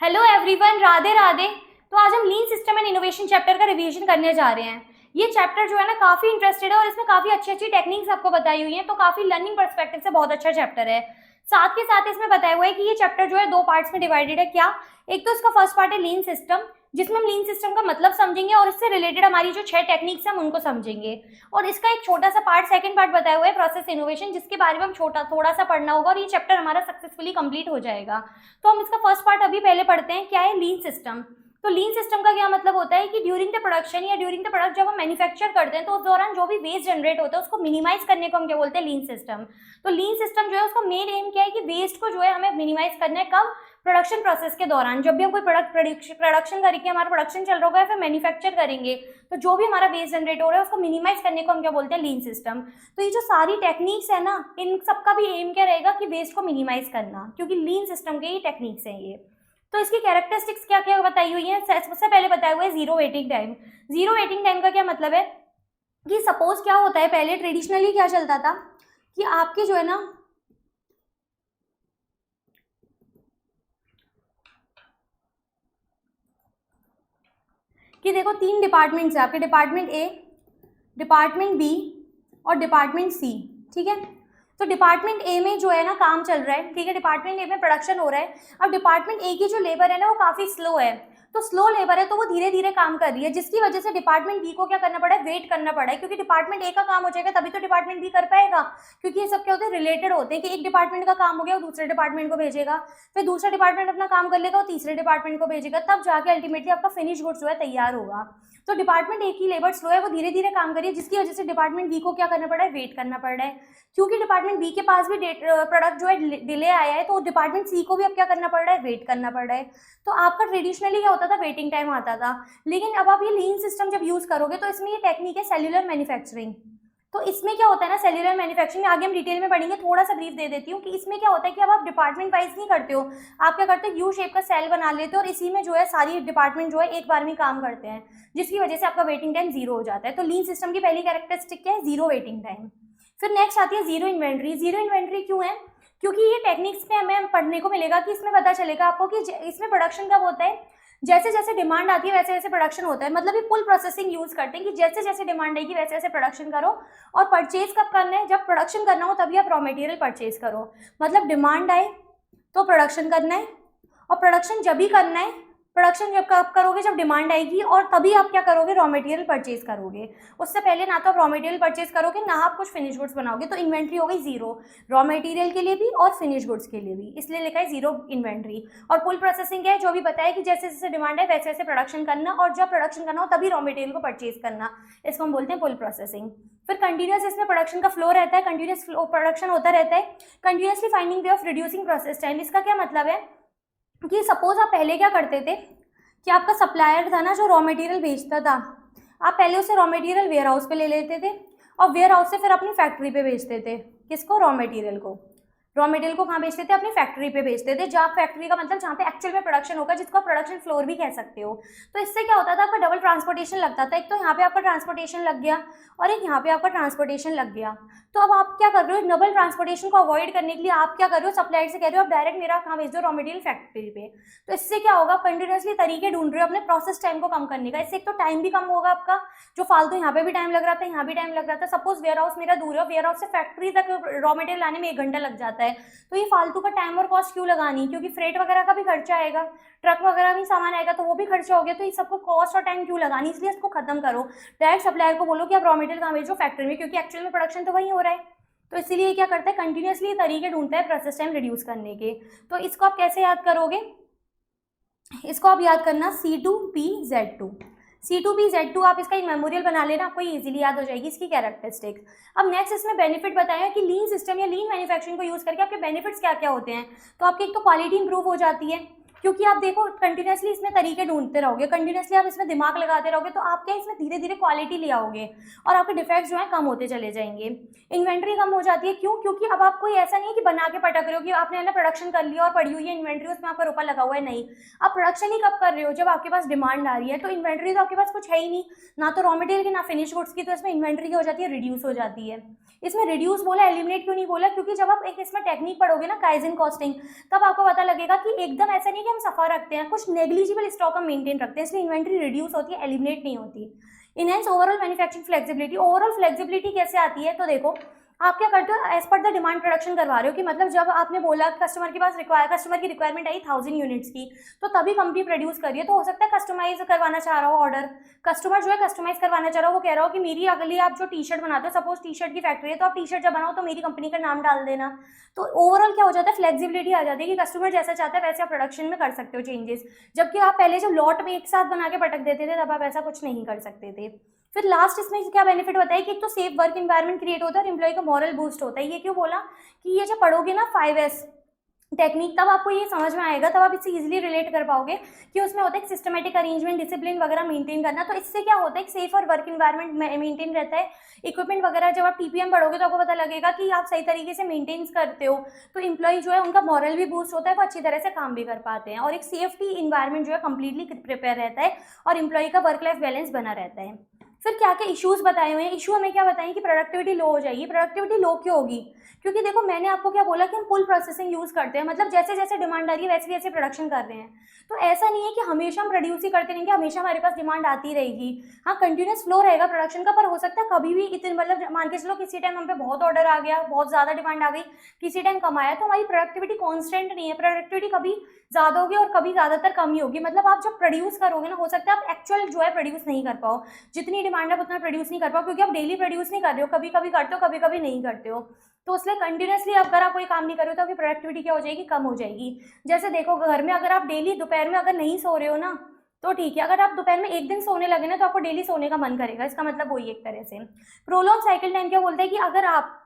Hello everyone, Radhe Radhe. तो आज हम लीन सिस्टम एंड इनोवेशन चैप्टर का रिवीजन करने जा रहे हैं। ये चैप्टर जो है ना काफी इंटरेस्टेड है और इसमें काफी अच्छी अच्छी टेक्निक्स आपको बताई हुई हैं, तो काफी लर्निंग पर्सपेक्टिव से बहुत अच्छा चैप्टर है। साथ के साथ इसमें बताया हुआ है कि ये चैप्टर जो है दो पार्ट्स में डिवाइडेड है। क्या? एक तो इसका फर्स्ट पार्ट है लीन सिस्टम, जिसमें हम लीन सिस्टम का मतलब समझेंगे और इससे रिलेटेड हमारी जो 6 टेक्निक्स हैं हम उनको समझेंगे। और इसका एक छोटा सा पार्ट, सेकंड पार्ट बताया हुआ है प्रोसेस इनोवेशन, जिसके बारे में हम थोड़ा सा पढ़ना होगा और ये चैप्टर हमारा सक्सेसफुली कंप्लीट हो जाएगा। तो हम इसका फर्स्ट पार्ट अभी पहले पढ़ते हैं। क्या है लीन सिस्टम? तो लीन सिस्टम का क्या मतलब होता है कि ड्यूरिंग द प्रोडक्शन या ड्यूरिंग द प्रोडक्ट जब हम मैन्युफैक्चर करते हैं तो उस दौरान जो भी वेस्ट जनरेट होता है उसको मिनिमाइज करने को हम क्या बोलते हैं? लीन सिस्टम। तो लीन सिस्टम जो है उसका मेन एम क्या है कि वेस्ट को जो है हमें मिनिमाइज करना है। कब? प्रोडक्शन प्रोसेस के दौरान। जब भी हम कोई प्रोडक्शन करके हमारा प्रोडक्शन चल रहा होगा या फिर मैन्युफैक्चर करेंगे तो जो भी हमारा वेस्ट जनरेट हो रहा है उसको मिनिमाइज करने को हम क्या बोलते हैं? लीन सिस्टम। तो ये जो सारी टेक्निक्स है ना, इन सबका भी एम क्या रहेगा कि वेस्ट को मिनिमाइज करना, क्योंकि लीन सिस्टम के ये टेक्निक्स हैं ये। तो इसकी कैरेक्टरिस्टिक्स क्या क्या बताई हुई है? सबसे पहले बताया हुआ है zero waiting time. Zero waiting time का क्या मतलब है कि सपोज क्या होता है, पहले ट्रेडिशनली क्या चलता था कि आपके जो है ना कि देखो 3 डिपार्टमेंट्स है आपके, डिपार्टमेंट ए, डिपार्टमेंट बी और डिपार्टमेंट सी। ठीक है। तो डिपार्टमेंट ए में जो है ना काम चल रहा है, ठीक है, डिपार्टमेंट ए में प्रोडक्शन हो रहा है। अब डिपार्टमेंट ए की जो लेबर है ना वो काफी स्लो है, तो स्लो लेबर है तो वो धीरे धीरे काम कर रही है, जिसकी वजह से डिपार्टमेंट बी को क्या करना पड़ा है? वेट करना पड़ा है, क्योंकि डिपार्टमेंट ए का काम हो जाएगा तभी तो डिपार्टमेंट बी कर पाएगा। क्योंकि ये सब क्या होते हैं? रिलेटेड होते हैं कि एक डिपार्टमेंट का काम हो गया वो दूसरे डिपार्टमेंट को भेजेगा, फिर दूसरा डिपार्टमेंट अपना काम कर लेगा वो तीसरे डिपार्टमेंट को भेजेगा, तब जाके अल्टीमेटली आपका फिनिश गुड्स जो है तैयार होगा। तो डिपार्टमेंट ए की लेबर स्लो है, वो धीरे धीरे काम करिए, जिसकी वजह से डिपार्टमेंट बी को क्या करना पड़ा है? वेट करना पड़ रहा है। क्योंकि डिपार्टमेंट बी के पास भी प्रोडक्ट जो है डिले आया है, तो डिपार्टमेंट सी को भी अब क्या करना पड़ रहा है? वेट करना पड़ रहा है। तो आपका ट्रेडिशनली क्या होता था? वेटिंग टाइम आता था। लेकिन अब आप ये लीन सिस्टम जब यूज करोगे तो इसमें ये टेक्निक है सेल्यूलर मैन्युफैक्चरिंग। तो इसमें क्या होता है ना, सेल्यूलर मैन्युफैक्चरिंग में आगे हम डिटेल में पढ़ेंगे, थोड़ा सा ब्रीफ दे देती हूँ कि इसमें क्या होता है कि अब आप डिपार्टमेंट वाइज नहीं करते हो, आप क्या करते हो? यू शेप का सेल बना लेते हो और इसी में जो है सारी डिपार्टमेंट जो है एक बार में काम करते हैं, जिसकी वजह से आपका वेटिंग टाइम जीरो हो जाता है। तो लीन सिस्टम की पहली कैरेक्टरिस्टिक क्या है? Zero waiting time. फिर नेक्स्ट आती है जीरो इन्वेंट्री। जीरो इन्वेंट्री क्यों है? क्योंकि ये टेक्निक्स में हमें पढ़ने को मिलेगा कि इसमें पता चलेगा आपको कि इसमें प्रोडक्शन कब होता है? जैसे जैसे डिमांड आती है वैसे वैसे प्रोडक्शन होता है। मतलब ये पुल प्रोसेसिंग यूज करते हैं कि जैसे जैसे डिमांड आएगी वैसे वैसे प्रोडक्शन करो। और परचेज कब करना है? जब प्रोडक्शन करना हो तभी आप रॉ मटेरियल परचेज करो। मतलब डिमांड आए तो प्रोडक्शन करना है, और प्रोडक्शन जब भी करना है, प्रोडक्शन जब कब करोगे? जब डिमांड आएगी, और तभी आप क्या करोगे? रॉ मटेरियल परचेज करोगे। उससे पहले ना तो आप रॉ मटेरियल परचेज करोगे ना आप कुछ फिनिश गुड्स बनाओगे। तो इन्वेंट्री हो गई जीरो, रॉ मटेरियल के लिए भी और फिनिश गुड्स के लिए भी, इसलिए लिखा है जीरो इन्वेंट्री। और पुल प्रोसेसिंग है, जो भी बताया कि जैसे जैसे डिमांड है वैसे वैसे प्रोडक्शन करना, और जब प्रोडक्शन करना हो तभी रॉ मटेरियल को परचेज करना, इसको हम बोलते हैं पुल प्रोसेसिंग। फिर कंटिन्यूस इसमें प्रोडक्शन का फ्लो रहता है, कंटिन्यूस प्रोडक्शन होता रहता है। Continuously finding way of reducing process time. इसका क्या मतलब है कि सपोज आप पहले क्या करते थे कि आपका सप्लायर था ना जो रॉ मटेरियल बेचता था, आप पहले उसे रॉ मटेरियल वेयर हाउस पे ले लेते थे और वेयर हाउस से फिर अपनी फैक्ट्री पे बेचते थे। किसको? रॉ मटेरियल को। रॉ मटेरियल को कहाँ बेचते थे? अपनी फैक्ट्री पे बेचते थे। जहाँ फैक्ट्री का मतलब जहाँ पे एक्चुअल में प्रोडक्शन होगा, जिसको आप प्रोडक्शन फ्लोर भी कह सकते हो। तो इससे क्या होता था? आपका डबल ट्रांसपोर्टेशन लगता था। एक तो यहाँ पे आपका ट्रांसपोर्टेशन लग गया और एक यहाँ पे आपका ट्रांसपोर्टेशन लग गया। तो अब आप क्या कर रहे हो? डबल ट्रांसपोर्टेशन को अवॉइड करने के लिए आप क्या कर रहे हो? सप्लायर से कह रहे हो आप डायरेक्ट मेरा कहाँ भेज दो? रॉ मटेरियल फैक्ट्री पे। तो इससे क्या होगा? कंटिन्यूसली तरीके ढूंढ रहे हो अपने प्रोसेस टाइम को कम करने का। इससे एक तो टाइम भी कम होगा आपका, जो फालतू यहाँ पे भी टाइम लग रहा था, यहाँ भी टाइम लग रहा था। सपोज वेयर हाउस मेरा दूर है, वेयर हाउस से फैक्ट्री तक रॉ मटेरियल लाने में 1 घंटा लग जाता है, तो ये फालतू का टाइम और कॉस्ट क्यों लगानी? क्योंकि फ्रेट वगैरह का भी खर्चा आएगा, ट्रक वगैरह भी सामान आएगा तो वो भी खर्चा हो गया, तो ये सबको कॉस्ट और टाइम क्यों लगानी? इसलिए इसको खत्म करो। डायरेक्ट सप्लायर को बोलो कि आप रॉ मटेरियल कहाँ भेजो? फैक्ट्री में, क्योंकि एक्चुअल में प्रोडक्शन तो वही हो रहा है। तो इसीलिए क्या करता है? कंटिन्यूसली तरीके ढूंढता है प्रोसेस टाइम रिड्यूस करने के। तो इसको आप कैसे याद करोगे? इसको आप याद करना C2PZ2। C2PZ2 आप इसका एक मेमोरियल बना लेना, आपको इजीली याद हो जाएगी इसकी कैरेक्टरिस्टिक्स। अब नेक्स्ट इसमें बेनिफिट बताया कि लीन सिस्टम या लीन मैन्युफैक्चरिंग को यूज करके आपके बेनिफिट्स क्या क्या होते हैं। तो आपकी एक तो क्वालिटी इंप्रूव हो जाती है, क्योंकि आप देखो कंटिन्यूसली इसमें तरीके ढूंढते रहोगे, कंटिन्यूसली आप इसमें दिमाग लगाते रहोगे, तो आप क्या इसमें धीरे धीरे क्वालिटी ले आओगे और आपके डिफेक्ट्स जो है कम होते चले जाएंगे। इन्वेंट्री कम हो जाती है, क्यों? क्योंकि अब आप कोई ऐसा नहीं है कि बना के पटक रहे हो कि आपने है ना प्रोडक्शन कर लिया और पड़ी हुई है इन्वेंट्री, उसमें आपका रुपया लगा हुआ है। नहीं, आप प्रोडक्शन ही कब कर रहे हो? जब आपके पास डिमांड आ रही है। तो इन्वेंट्री तो आपके पास कुछ है ही नहीं, ना तो रॉ मटेरियल की ना फिनिश गुड्स की, तो इसमें इन्वेंट्री की हो जाती है रिड्यूस हो जाती है। इसमें रिड्यूस बोला, एलिमिनेट क्यों नहीं बोला? क्योंकि जब आप एक इसमें टेक्निक पढ़ोगे ना, काइजन कॉस्टिंग, तब आपको पता लगेगा कि एकदम ऐसा नहीं कि हम सफा रखते हैं, कुछ नेग्लिजिबल स्टॉक हम मेंटेन रखते हैं, इसलिए इन्वेंट्री रिड्यूस होती है, एलिमिनेट नहीं होती। Enhance overall manufacturing flexibility, overall flexibility कैसे आती है, तो देखो आप क्या करते हो, as per the demand production करवा रहे हो, कि मतलब जब आपने बोला कस्टमर के पास कस्टमर की रिक्वायरमेंट आई 1000 यूनिट्स की, तो तभी कंपनी प्रोड्यूस करिए। तो हो सकता है कस्टमाइज करवाना चाह रहा हो ऑर्डर, कस्टमर जो है कस्टमाइज करवाना चाह रहा हो, वो कह रहा हो कि मेरी अगली आप जो टी शर्ट बनाते हो, सपोज टी शर्ट की फैक्ट्री है, तो आप टी शर्ट जब बनाओ तो मेरी कंपनी का नाम डाल देना। तो ओवरऑल क्या हो जाता है, फ्लेक्सिबिलिटी आ जाती है कि कस्टमर जैसा चाहता है वैसे आप प्रोडक्शन में कर सकते हो चेंजेस, जबकि आप पहले जब लॉट में एक साथ बना के पटक देते थे तब आप ऐसा कुछ नहीं कर सकते थे। फिर लास्ट इसमें क्या बेनिफिट बताइए कि एक तो सेफ वर्क एनवायरनमेंट क्रिएट होता है और एम्प्लॉय का मॉरल बूस्ट होता है। ये क्यों बोला कि ये जब पढ़ोगे ना 5S टेक्निक, तब आपको ये समझ में आएगा, तब आप इससे इजीली रिलेट कर पाओगे कि उसमें होता है सिस्टमेटिक अरेंजमेंट, डिसिप्लिन वगैरह मेंटेन करना। तो इससे क्या होता है, एक सेफ और वर्क एनवायरनमेंट मेंटेन रहता है। इक्विपमेंट वगैरह जब आप TPM पढ़ोगे तो आपको पता लगेगा कि आप सही तरीके से मेंटेन करते हो, तो एम्प्लॉय जो है उनका मॉरल भी बूस्ट होता है, वो अच्छी तरह से काम भी कर पाते हैं, और एक सेफ्टी इन्वायरमेंट जो है कंप्लीटली प्रिपेयर रहता है, और एम्प्लॉय का वर्क लाइफ बैलेंस बना रहता है। फिर क्या क्या इश्यूज बताए हुए हैं, इशू हमें क्या बताएं कि प्रोडक्टिविटी लो हो जाएगी। प्रोडक्टिविटी लो क्यों होगी, क्योंकि देखो मैंने आपको क्या बोला कि हम पुल प्रोसेसिंग यूज करते हैं, मतलब जैसे जैसे डिमांड आ रही है वैसे वैसे प्रोडक्शन कर रहे हैं। तो ऐसा नहीं है कि हमेशा हम प्रोड्यूस ही करते रहेंगे, हमेशा हमारे पास डिमांड आती रहेगी। हाँ, कंटिन्यूस फ्लो रहेगा प्रोडक्शन का, पर हो सकता है कभी भी इतने, मतलब मान के चलो किसी टाइम हम पे बहुत ऑर्डर आ गया, बहुत ज्यादा डिमांड आ गई, किसी टाइम कम आया, तो हमारी प्रोडक्टिविटी कॉन्स्टेंट नहीं है। प्रोडक्टिविटी कभी ज्यादा होगी और कभी ज्यादातर कम ही होगी। मतलब आप जब प्रोड्यूस करोगे ना, हो सकता है आप एक्चुअल जो है प्रोड्यूस नहीं कर पाओ, जितनी डिमांड है उतना प्रोड्यूस नहीं कर पाओ, क्योंकि आप डेली प्रोड्यूस नहीं कर रहे हो, कभी कभी करते हो, कभी कभी नहीं करते हो। तो इसलिए कंटिन्यूसली अगर आप कोई काम नहीं कर रहे हो तो आपकी प्रोडक्टिविटी क्या हो जाएगी, कम हो जाएगी। जैसे देखो घर में अगर आप डेली दोपहर में अगर नहीं सो रहे हो ना, तो ठीक है, अगर आप दोपहर में एक दिन सोने लगे ना तो आपको डेली सोने का मन करेगा, इसका मतलब वही एक तरह से। प्रोलॉन्ग साइकिल टाइम क्या बोलता है कि अगर आप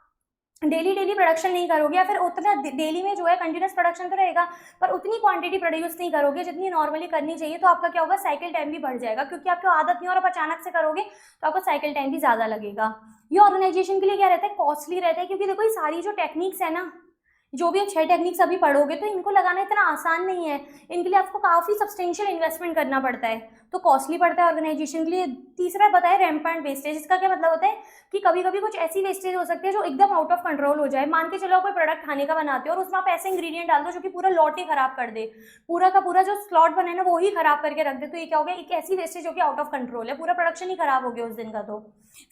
डेली डेली प्रोडक्शन नहीं करोगे, या फिर उतना डेली में जो है कंटिन्यूस प्रोडक्शन तो रहेगा, पर उतनी क्वांटिटी प्रोड्यूस नहीं करोगे जितनी नॉर्मली करनी चाहिए, तो आपका क्या होगा, साइकिल टाइम भी बढ़ जाएगा, क्योंकि आपको आदत नहीं और आप अचानक से करोगे तो आपको साइकिल टाइम भी ज़्यादा लगेगा। ये ऑर्गेनाइजेशन के लिए क्या रहता है, कॉस्टली रहता है, क्योंकि देखो ये सारी जो टेक्निक्स है ना, जो भी आप 6 टेक्निक्स अभी पढ़ोगे, तो इनको लगाना इतना आसान नहीं है, इनके लिए आपको काफ़ी सब्सटेंशियल इन्वेस्टमेंट करना पड़ता है, तो कॉस्टली पड़ता है ऑर्गेनाइजेशन के लिए। तीसरा बताया रैम्पेंट वेस्टेज, इसका क्या मतलब होता है कि कभी कभी कुछ ऐसी वेस्टेज हो सकती है जो एकदम आउट ऑफ कंट्रोल हो जाए। मान के चलो कोई प्रोडक्ट खाने का बनाते हो और उसमें आप ऐसे इंग्रेडिएंट डाल दो जो कि पूरा लॉट ही खराब कर दे, पूरा का पूरा जो स्लॉट बना है ना वो ही खराब करके रख दे, तो ये क्या हो गया, एक ऐसी वेस्टेज जो कि आउट ऑफ कंट्रोल है, पूरा प्रोडक्शन ही खराब हो गया उस दिन का। तो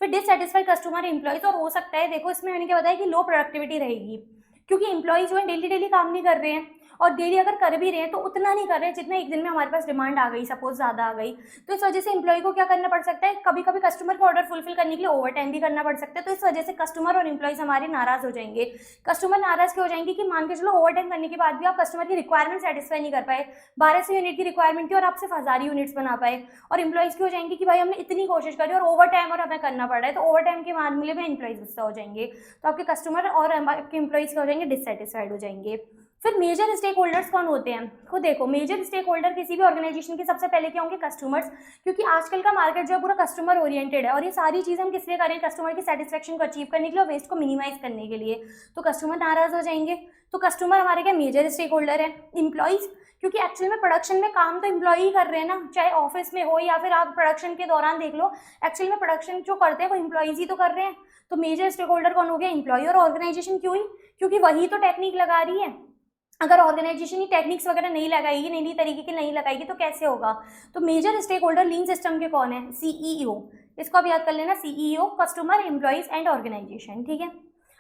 फिर डिससेटिस्फाइड कस्टमर एम्प्लॉयज, और हो सकता है देखो इसमें मैंने क्या बताया कि लो प्रोडक्टिविटी रहेगी, क्योंकि एम्प्लॉय जो है डेली डेली काम नहीं कर रहे हैं, और डेली अगर कर भी रहे हैं तो उतना नहीं कर रहे हैं जितना एक दिन में हमारे पास डिमांड आ गई, सपोज ज़्यादा आ गई, तो इस वजह से एम्प्लॉय को क्या करना पड़ सकता है, कभी कभी कस्टमर का ऑर्डर फुलफिल करने के लिए ओवर टाइम भी करना पड़ सकता है। तो इस वजह से कस्टमर और एम्प्लॉयज हमारे नाराज हो जाएंगे। कस्टमर नाराज क्यों हो जाएंगे कि मान के चलो ओवर टाइम करने के बाद भी आप कस्टमर की रिक्वायरमेंट सेटिस्फाई नहीं कर पाए, 1200 यूनिट की रिक्वायरमेंट थी और आप सिर्फ 1000 यूनिट्स बना पाए, और एम्प्लॉयज क्यों हो जाएंगे कि भाई हमने इतनी कोशिश करी और ओवर टाइम और हमें करना पड़ रहा है, तो ओवर टाइम के मामले में एम्प्लॉयज गुस्सा हो जाएंगे, तो आपके कस्टमर और आपके एम्प्लॉयज क्या हो जाएंगे, डिससेटिस्फाइड हो जाएंगे। फिर मेजर स्टेक होल्डर्स कौन होते हैं, खुद देखो मेजर स्टेक होल्डर किसी भी ऑर्गेनाइजेशन के सबसे पहले क्या होंगे, कस्टमर्स, क्योंकि आजकल का मार्केट जो है पूरा कस्टमर ओरिएंटेड है, और ये सारी चीज़ हम किस लिए करें, कस्टमर की सेटिस्फेक्शन को अचीव करने के लिए और वेस्ट को मिनिमाइज करने के लिए, तो कस्टमर नाराज हो जाएंगे। तो कस्टमर हमारे क्या मेजर स्टेक होल्डर है। एम्प्लॉयज, क्योंकि एक्चुअल में प्रोडक्शन में काम तो एम्प्लॉय ही कर रहे हैं ना, चाहे ऑफिस में हो या फिर आप प्रोडक्शन के दौरान देख लो, एक्चुअल में प्रोडक्शन जो करते हैं वो एम्प्लॉयज ही तो कर रहे हैं। तो मेजर स्टेक होल्डर कौन हो गया, एम्प्लॉय। और ऑर्गेनाइजेशन क्यों ही, क्योंकि वही तो टेक्निक लगा रही है। अगर ऑर्गेनाइजेशन ही टेक्निक्स वगैरह नहीं लगाएगी, नई नई तरीके की नहीं लगाएगी, तो कैसे होगा। तो मेजर स्टेक होल्डर लीन सिस्टम के कौन है, CEO, इसको आप याद कर लेना, CEO, customer, employees and organisation, ठीक है।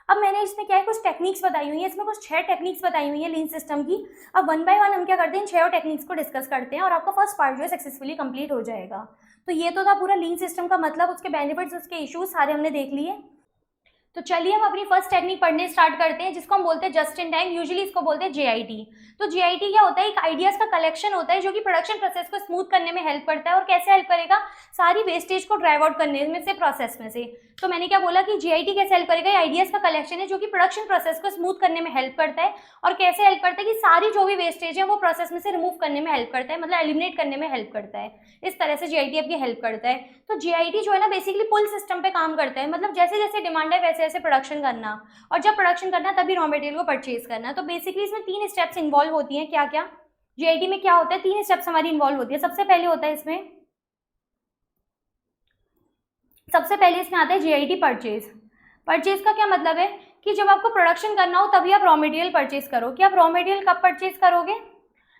अब मैंने इसमें क्या है, कुछ टेक्निक्स बताई हुई है, इसमें कुछ 6 टेक्निक्स बताई हुई है लीन सिस्टम की। अब 1 बाय 1 हम क्या करते हैं, इन 6 टेक्निक्स को डिस्कस करते हैं, और आपका फर्स्ट पार्ट जो है सक्सेसफुली कंप्लीट हो जाएगा। तो ये तो था पूरा लीन सिस्टम का मतलब, उसके बेनिफिट्स, उसके इश्यूज सारे हमने देख लिए। तो चलिए हम अपनी फर्स्ट टेक्निक पढ़ने स्टार्ट करते हैं, जिसको हम बोलते हैं जस्ट इन टाइम, यूजुअली इसको बोलते हैं JIT। तो JIT क्या होता है, एक आइडियाज का कलेक्शन होता है जो कि प्रोडक्शन प्रोसेस को स्मूथ करने में हेल्प करता है। और कैसे हेल्प करेगा, सारी वेस्टेज को ड्राइव आउट करने में से, प्रोसेस में से। तो मैंने क्या बोला कि JIT कैसे हेल्प करेगा, ये आइडियाज का कलेक्शन है जो कि प्रोडक्शन प्रोसेस को स्मूथ करने में हेल्प करता है। और कैसे हेल्प करता है कि सारी जो भी वेस्टेज है वो प्रोसेस में से रिमूव करने में हेल्प करता है, मतलब एलिमिनेट करने में हेल्प करता है। इस तरह से JIT आपकी हेल्प करता है। तो JIT जो है ना बेसिकली पुल सिस्टम पे काम करता है, मतलब जैसे जैसे डिमांड है वैसे वैसे प्रोडक्शन करना, और जब प्रोडक्शन करना तभी रॉ मटेरियल को परचेज करना। तो बेसिकली इसमें 3 स्टेप्स इन्वॉल्व होती हैं। क्या क्या JIT में क्या होता है, 3 स्टेप्स हमारी इन्वॉल्व होती है। सबसे पहले होता है इसमें, सबसे पहले इसमें आता है JIT परचेज। परचेज का क्या मतलब है कि जब आपको प्रोडक्शन करना हो तभी आप रॉ मटेरियल परचेज करो। कि आप रॉ मटेरियल कब परचेज करोगे,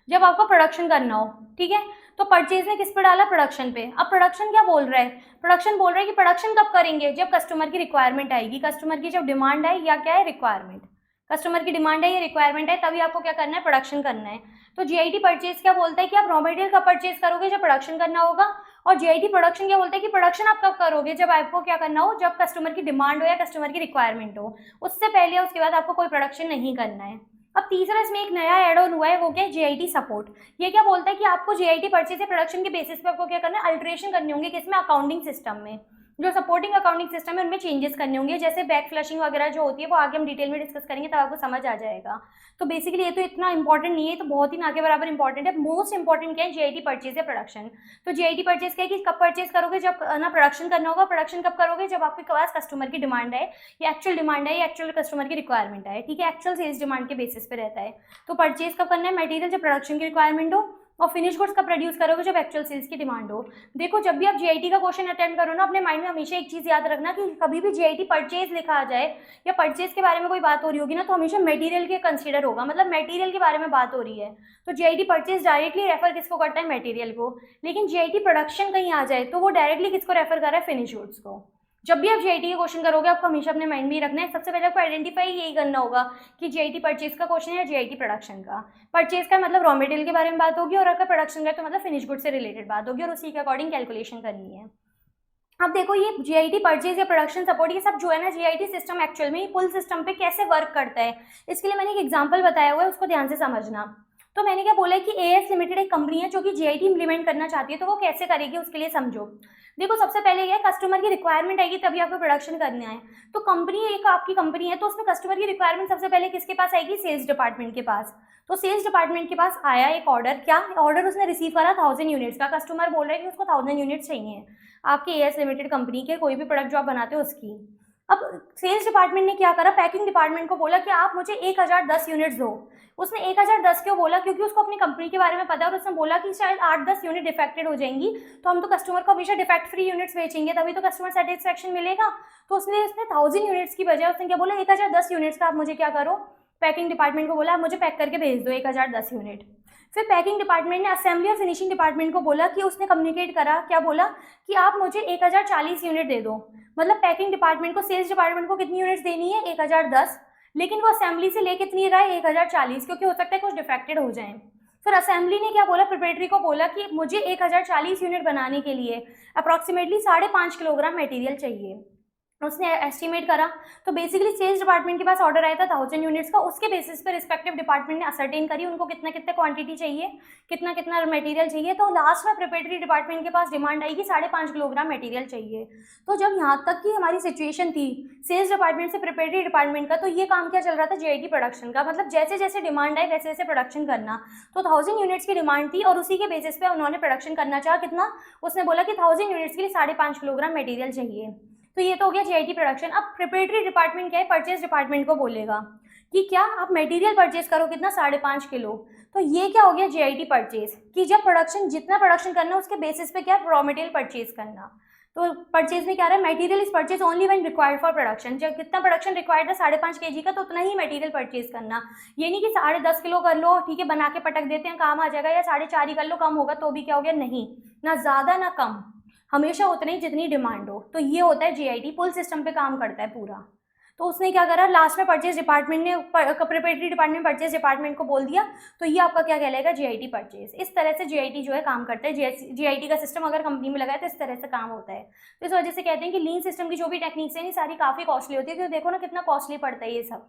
जब आपको प्रोडक्शन करना हो, ठीक है। तो परचेज ने किस पे डाला, प्रोडक्शन पे। अब प्रोडक्शन क्या बोल रहा है, प्रोडक्शन बोल रहा है कि प्रोडक्शन कब करेंगे, जब कस्टमर की रिक्वायरमेंट आएगी, कस्टमर की जब डिमांड आए या क्या है, रिक्वायरमेंट, कस्टमर की डिमांड है या रिक्वायरमेंट है, तभी आपको क्या करना है, प्रोडक्शन करना है। तो जीआईटी परचेज क्या बोलता है कि आप रॉ मटेरियल कब परचेज करोगे, जब प्रोडक्शन करना होगा। और जीआईटी प्रोडक्शन क्या बोलता है कि प्रोडक्शन आप कब करोगे, जब आपको क्या करना हो, जब कस्टमर की डिमांड हो या कस्टमर की रिक्वायरमेंट हो, उससे पहले या उसके बाद आपको कोई प्रोडक्शन नहीं करना है। अब तीसरा इसमें एक नया एड ऑन हुआ है, वो क्या है, जीआईटी सपोर्ट। ये क्या बोलता है कि आपको जीआईटी परचेज या प्रोडक्शन के बेसिस पे आपको क्या करना है, अल्टरेशन करने होंगे, किसमें, अकाउंटिंग सिस्टम में, जो सपोर्टिंग अकाउंटिंग सिस्टम है उनमें चेंजेस करने होंगे, जैसे बैक फ्लशिंग वगैरह जो होती है वो आगे हम डिटेल में डिस्कस करेंगे तब आपको समझ आ जाएगा। तो बेसिकली ये तो इतना इंपॉर्टेंट नहीं है, तो बहुत ही ना के बराबर इंपॉर्टेंट है। मोस्ट इंपॉर्टेंट क्या है, जीआईटी परचेज या प्रोडक्शन। तो जीआईटी परचेज क्या है कि कब परचेज करोगे, जब ना प्रोडक्शन करना होगा। प्रोडक्शन कब करोगे, जब आपके पास कस्टमर की डिमांड है, या एक्चुअल डिमांड है, या एक्चुअल कस्टमर की रिक्वायरमेंट है, ठीक है, एक्चुअल सेल्स डिमांड के बेसिस पे रहता है। तो परचेज कब करना है, मटेरियल जब प्रोडक्शन की रिक्वायरमेंट हो, और फिनिश गुड्स का प्रोड्यूस करोगे जब एक्चुअल सेल्स की डिमांड हो। देखो जब भी आप जीआईटी का क्वेश्चन अटेम्प्ट करो ना, अपने माइंड में हमेशा एक चीज़ याद रखना कि कभी भी जीआईटी परचेज लिखा आ जाए या परचेज के बारे में कोई बात हो रही होगी ना, तो हमेशा मटेरियल के कंसीडर होगा, मतलब मटेरियल के बारे में बात हो रही है। तो जीआईटी परचेज डायरेक्टली रेफर किसको करता है, मटेरियल को। लेकिन जीआईटी प्रोडक्शन कहीं आ जाए तो वो डायरेक्टली किसको रेफर कर रहा है, फिनिश गुड्स को। जब भी आप जीआईटी के क्वेश्चन करोगे आपको हमेशा अपने माइंड में ही रखना है, सबसे पहले आपको आइडेंटिफाई यही करना होगा कि जीआईटी परचेज का क्वेश्चन है या जीआईटी प्रोडक्शन का। परचेज का मतलब रॉ मटेरियल के बारे में बात होगी, और अगर प्रोडक्शन का तो मतलब फिनिश गुड से रिलेटेड बात होगी, और उसी के अकॉर्डिंग कैलकुलेशन करनी है। अब देखो ये जीआईटी परचेज या प्रोडक्शन सपोर्ट ये सब जो है ना, जीआईटी सिस्टम एक्चुअल में पुल सिस्टम पे कैसे वर्क करता है, इसके लिए मैंने एक एग्जांपल बताया हुआ है, उसको ध्यान से समझना। तो मैंने क्या बोला है कि एएस लिमिटेड एक कंपनी है जो कि जीआईटी इंप्लीमेंट करना चाहती है, तो वो कैसे करेगी उसके लिए समझो। देखो सबसे पहले ये कस्टमर की रिक्वायरमेंट आएगी तभी आपको प्रोडक्शन करना है। तो कंपनी एक आपकी कंपनी है, तो उसमें कस्टमर की रिक्वायरमेंट सबसे पहले किसके पास आएगी, सेल्स डिपार्टमेंट के पास। तो सेल्स डिपार्टमेंट के पास आया एक ऑर्डर, क्या ऑर्डर उसने रिसीव करा 1000 यूनिट्स का, कस्टमर बोल रहा है कि उसको 1000 यूनिट्स चाहिए आपके एएस लिमिटेड कंपनी के कोई भी प्रोडक्ट जो आप बनाते हो उसकी। अब सेल्स डिपार्टमेंट ने क्या करा, पैकिंग डिपार्टमेंट को बोला कि आप मुझे 1010 यूनिट्स दो। उसने 1010 क्यों बोला, क्योंकि उसको अपनी कंपनी के बारे में पता है, और उसने बोला कि शायद 8-10 यूनिट डिफेक्टेड हो जाएंगी, तो हम तो कस्टमर को हमेशा डिफेक्ट फ्री यूनिट्स बेचेंगे, तभी तो कस्टमर सेटिस्फेक्शन मिलेगा। तो उसने 1000 यूनिट्स की बजाय उसने क्या बोला, 1010 यूनिट्स का आप मुझे क्या करो, पैकिंग डिपार्टमेंट को बोला आप मुझे पैक करके भेज दो 1010 यूनिट। फिर पैकिंग डिपार्टमेंट ने असेंबली और फिनिशिंग डिपार्टमेंट को बोला कि उसने कम्युनिकेट करा, क्या बोला कि आप मुझे 1040 यूनिट दे दो। मतलब पैकिंग डिपार्टमेंट को सेल्स डिपार्टमेंट को कितनी यूनिट्स देनी है, 1010, लेकिन वो असेंबली से ले कितनी रहा है, 1040, क्योंकि हो सकता है कुछ डिफेक्टेड हो जाए। फिर असेंबली ने क्या बोला, प्रिपरेटरी को बोला कि मुझे 1040 यूनिट बनाने के लिए अप्रॉक्सीमेटली 5.5 किलोग्राम मटेरियल चाहिए। उसने एस्टिमेट करा। तो बेसिकली सेल्स डिपार्टमेंट के पास ऑर्डर आया था 1000 यूनिट्स का, उसके बेसिस पे रिस्पेक्टिव डिपार्टमेंट ने असर्टेन करी उनको कितना कितना क्वांटिटी चाहिए, कितना कितना मटेरियल चाहिए। तो लास्ट में प्रिपरेटरी डिपार्टमेंट के पास डिमांड आई कि 5.5 किलोग्राम मटेरियल चाहिए। तो जब यहाँ तक की हमारी सिचुएशन थी सेल्स डिपार्टमेंट से प्रिपरेटरी डिपार्टमेंट का, तो ये काम क्या चल रहा था, जीआईटी प्रोडक्शन का। मतलब जैसे जैसे डिमांड आई वैसे वैसे प्रोडक्शन करना। तो 1000 यूनिट्स की डिमांड थी और उसी के बेसिस पे उन्होंने प्रोडक्शन करना चाहा। कितना, उसने बोला कि 1000 यूनिट्स के लिए 5.5 किलोग्राम मटेरियल चाहिए। तो ये तो हो गया जीआईटी प्रोडक्शन। अब प्रिपरेटरी डिपार्टमेंट क्या है, परचेज डिपार्टमेंट को बोलेगा कि क्या आप मटेरियल परचेज करो कितना, 5.5 किलो। तो ये क्या हो गया जीआईटी परचेज, कि जब प्रोडक्शन जितना प्रोडक्शन करना है उसके बेसिस पे क्या रॉ मटेरियल परचेज करना। तो परचेज में क्या रहा है, material is purchase only when required for production. जब कितना प्रोडक्शन रिक्वायर्ड है 5.5 kg का, तो उतना ही मटेरियल परचेज करना। ये नहीं कि 10.5 किलो कर लो, ठीक है बना के पटक देते हैं काम आ जाएगा, या 4.5 ही कर लो कम होगा तो भी क्या हो गया, नहीं, ना ज़्यादा ना कम, हमेशा उतनी ही जितनी डिमांड हो। तो ये होता है जीआईटी, पुल सिस्टम पे काम करता है पूरा। तो उसने क्या करा, लास्ट में परचेज डिपार्टमेंट ने प्रिपरेटरी डिपार्टमेंट परचेज डिपार्टमेंट को बोल दिया, तो ये आपका क्या कहलाएगा, जीआईटी परचेज। इस तरह से जीआईटी जो है काम करता है। जीआईटी का सिस्टम अगर कंपनी में लगा है तो इस तरह से काम होता है। तो इस वजह से कहते हैं कि लीन सिस्टम की जो भी टेक्निक्स हैं ये सारी काफ़ी कॉस्टली होती है, क्योंकि देखो ना कितना कॉस्टली पड़ता है ये सब।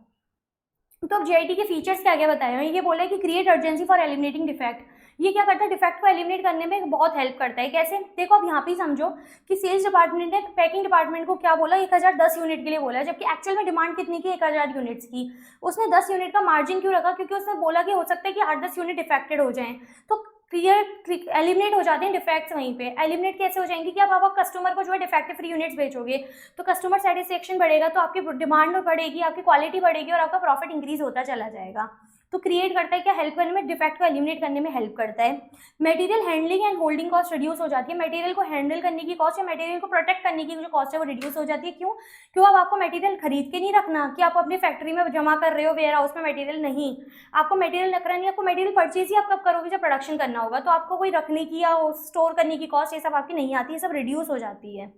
तो अब जीआईटी के फीचर्स क्या क्या बताए हैं, ये बोला है कि create urgency for eliminating defect. ये क्या करता है, डिफेक्ट को एलिमिनेट करने में बहुत हेल्प करता है। कैसे, देखो अब यहाँ पे समझो कि सेल्स डिपार्टमेंट ने पैकिंग डिपार्टमेंट को क्या बोला, 1010 यूनिट के लिए बोला है, जबकि एक्चुअल में डिमांड कितनी की, 1000 यूनिट्स की। उसने 10 यूनिट का मार्जिन क्यों रखा, क्योंकि उसने बोला कि हो सकता है कि 8-10 यूनिट डिफेक्टेड हो जाएं। तो एलिमिनेट हो जाते हैं डिफेक्ट्स वहीं पे। एलिमिनेट कैसे हो जाएंगे कि आप कस्टमर को जो है डिफेक्टिव फ्री यूनिट्स बेचोगे तो कस्टमर सेटिस्फेक्शन बढ़ेगा, तो आपकी डिमांड बढ़ेगी, आपकी क्वालिटी बढ़ेगी और आपका प्रॉफिट इंक्रीज होता चला जाएगा। तो क्रिएट करता है क्या, हेल्प करने में, डिफेक्ट को एलिमिनेट करने में हेल्प करता है। Material handling and holding cost reduce हो जाती है, मटेरियल को हैंडल करने की कॉस्ट या मटेरियल को प्रोटेक्ट करने की जो कॉस्ट है वो रिड्यूस हो जाती है। क्यों अब आपको मटेरियल खरीद के नहीं रखना कि आप अपनी फैक्ट्री में जमा कर रहे हो वेयर हाउस में मटेरियल, नहीं, आपको मटेरियल रखना नहीं, आपको मटेरियल परचेज ही आप कब करोगे, जब प्रोडक्शन करना होगा, तो आपको कोई रखने की या स्टोर करने की कॉस्ट ये सब आपकी नहीं आती है, सब रिड्यूस हो जाती है।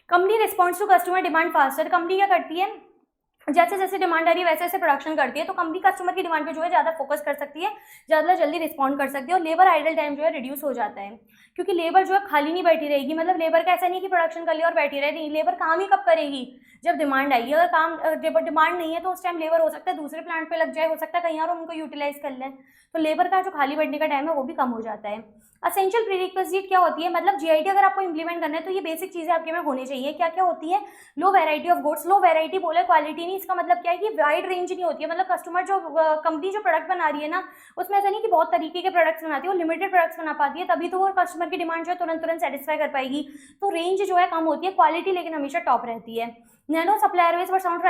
Company response to customer demand faster, company क्या करती है, जैसे जैसे डिमांड आ रही है वैसे वैसे प्रोडक्शन करती है, तो कंपनी कस्टमर की डिमांड पे जो है ज़्यादा फोकस कर सकती है, ज़्यादा जल्दी रिस्पॉन्ड कर सकती है, और लेबर आइडल टाइम जो है रिड्यूस हो जाता है, क्योंकि लेबर जो है खाली नहीं बैठी रहेगी, मतलब लेबर का ऐसा नहीं कि प्रोडक्शन कर लिया और बैठी रहे, नहीं, लेबर काम ही कब करेगी, जब डिमांड आएगी, अगर काम जब डिमांड नहीं है तो उस टाइम लेबर हो सकता है दूसरे प्लांट पे लग जाए, हो सकता है कहीं और उनको यूटिलाइज कर लें, तो लेबर का जो खाली बैठने का टाइम है वो भी कम हो जाता है। असेंशियल प्रीरिक्विजिट क्या होती है, मतलब जीआईटी अगर आपको इंप्लीमेंट करना है तो ये बेसिक चीज़ें आपके में होनी चाहिए, क्या क्या होती है, low variety of goods, low variety बोले क्वालिटी नहीं, इसका मतलब क्या है कि वाइड रेंज नहीं होती है, मतलब कस्टमर जो कंपनी जो प्रोडक्ट बना रही है ना, उसमें ऐसा नहीं कि बहुत तरीके के प्रोडक्ट्स बनाती है, वो लिमिटेड प्रोडक्ट्स बना पाती है, तभी तो वो कस्टमर की डिमांड जो है तुरंत सेटिस्फाई कर पाएगी, तो रेंज जो है कम होती है, क्वालिटी लेकिन हमेशा टॉप रहती है। Nano supplier base for sound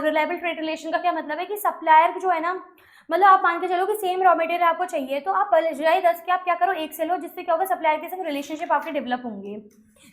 reliable trade relation का क्या मतलब है कि सप्लायर जो है ना, मतलब आप मान के चलो कि सेम रॉ मटेरियल आपको चाहिए, तो आप बजाय 10 के आप क्या करो, एक से लो, जिससे क्या होगा, सप्लायर के संग रिलेशनशिप आपके डेवलप होंगे।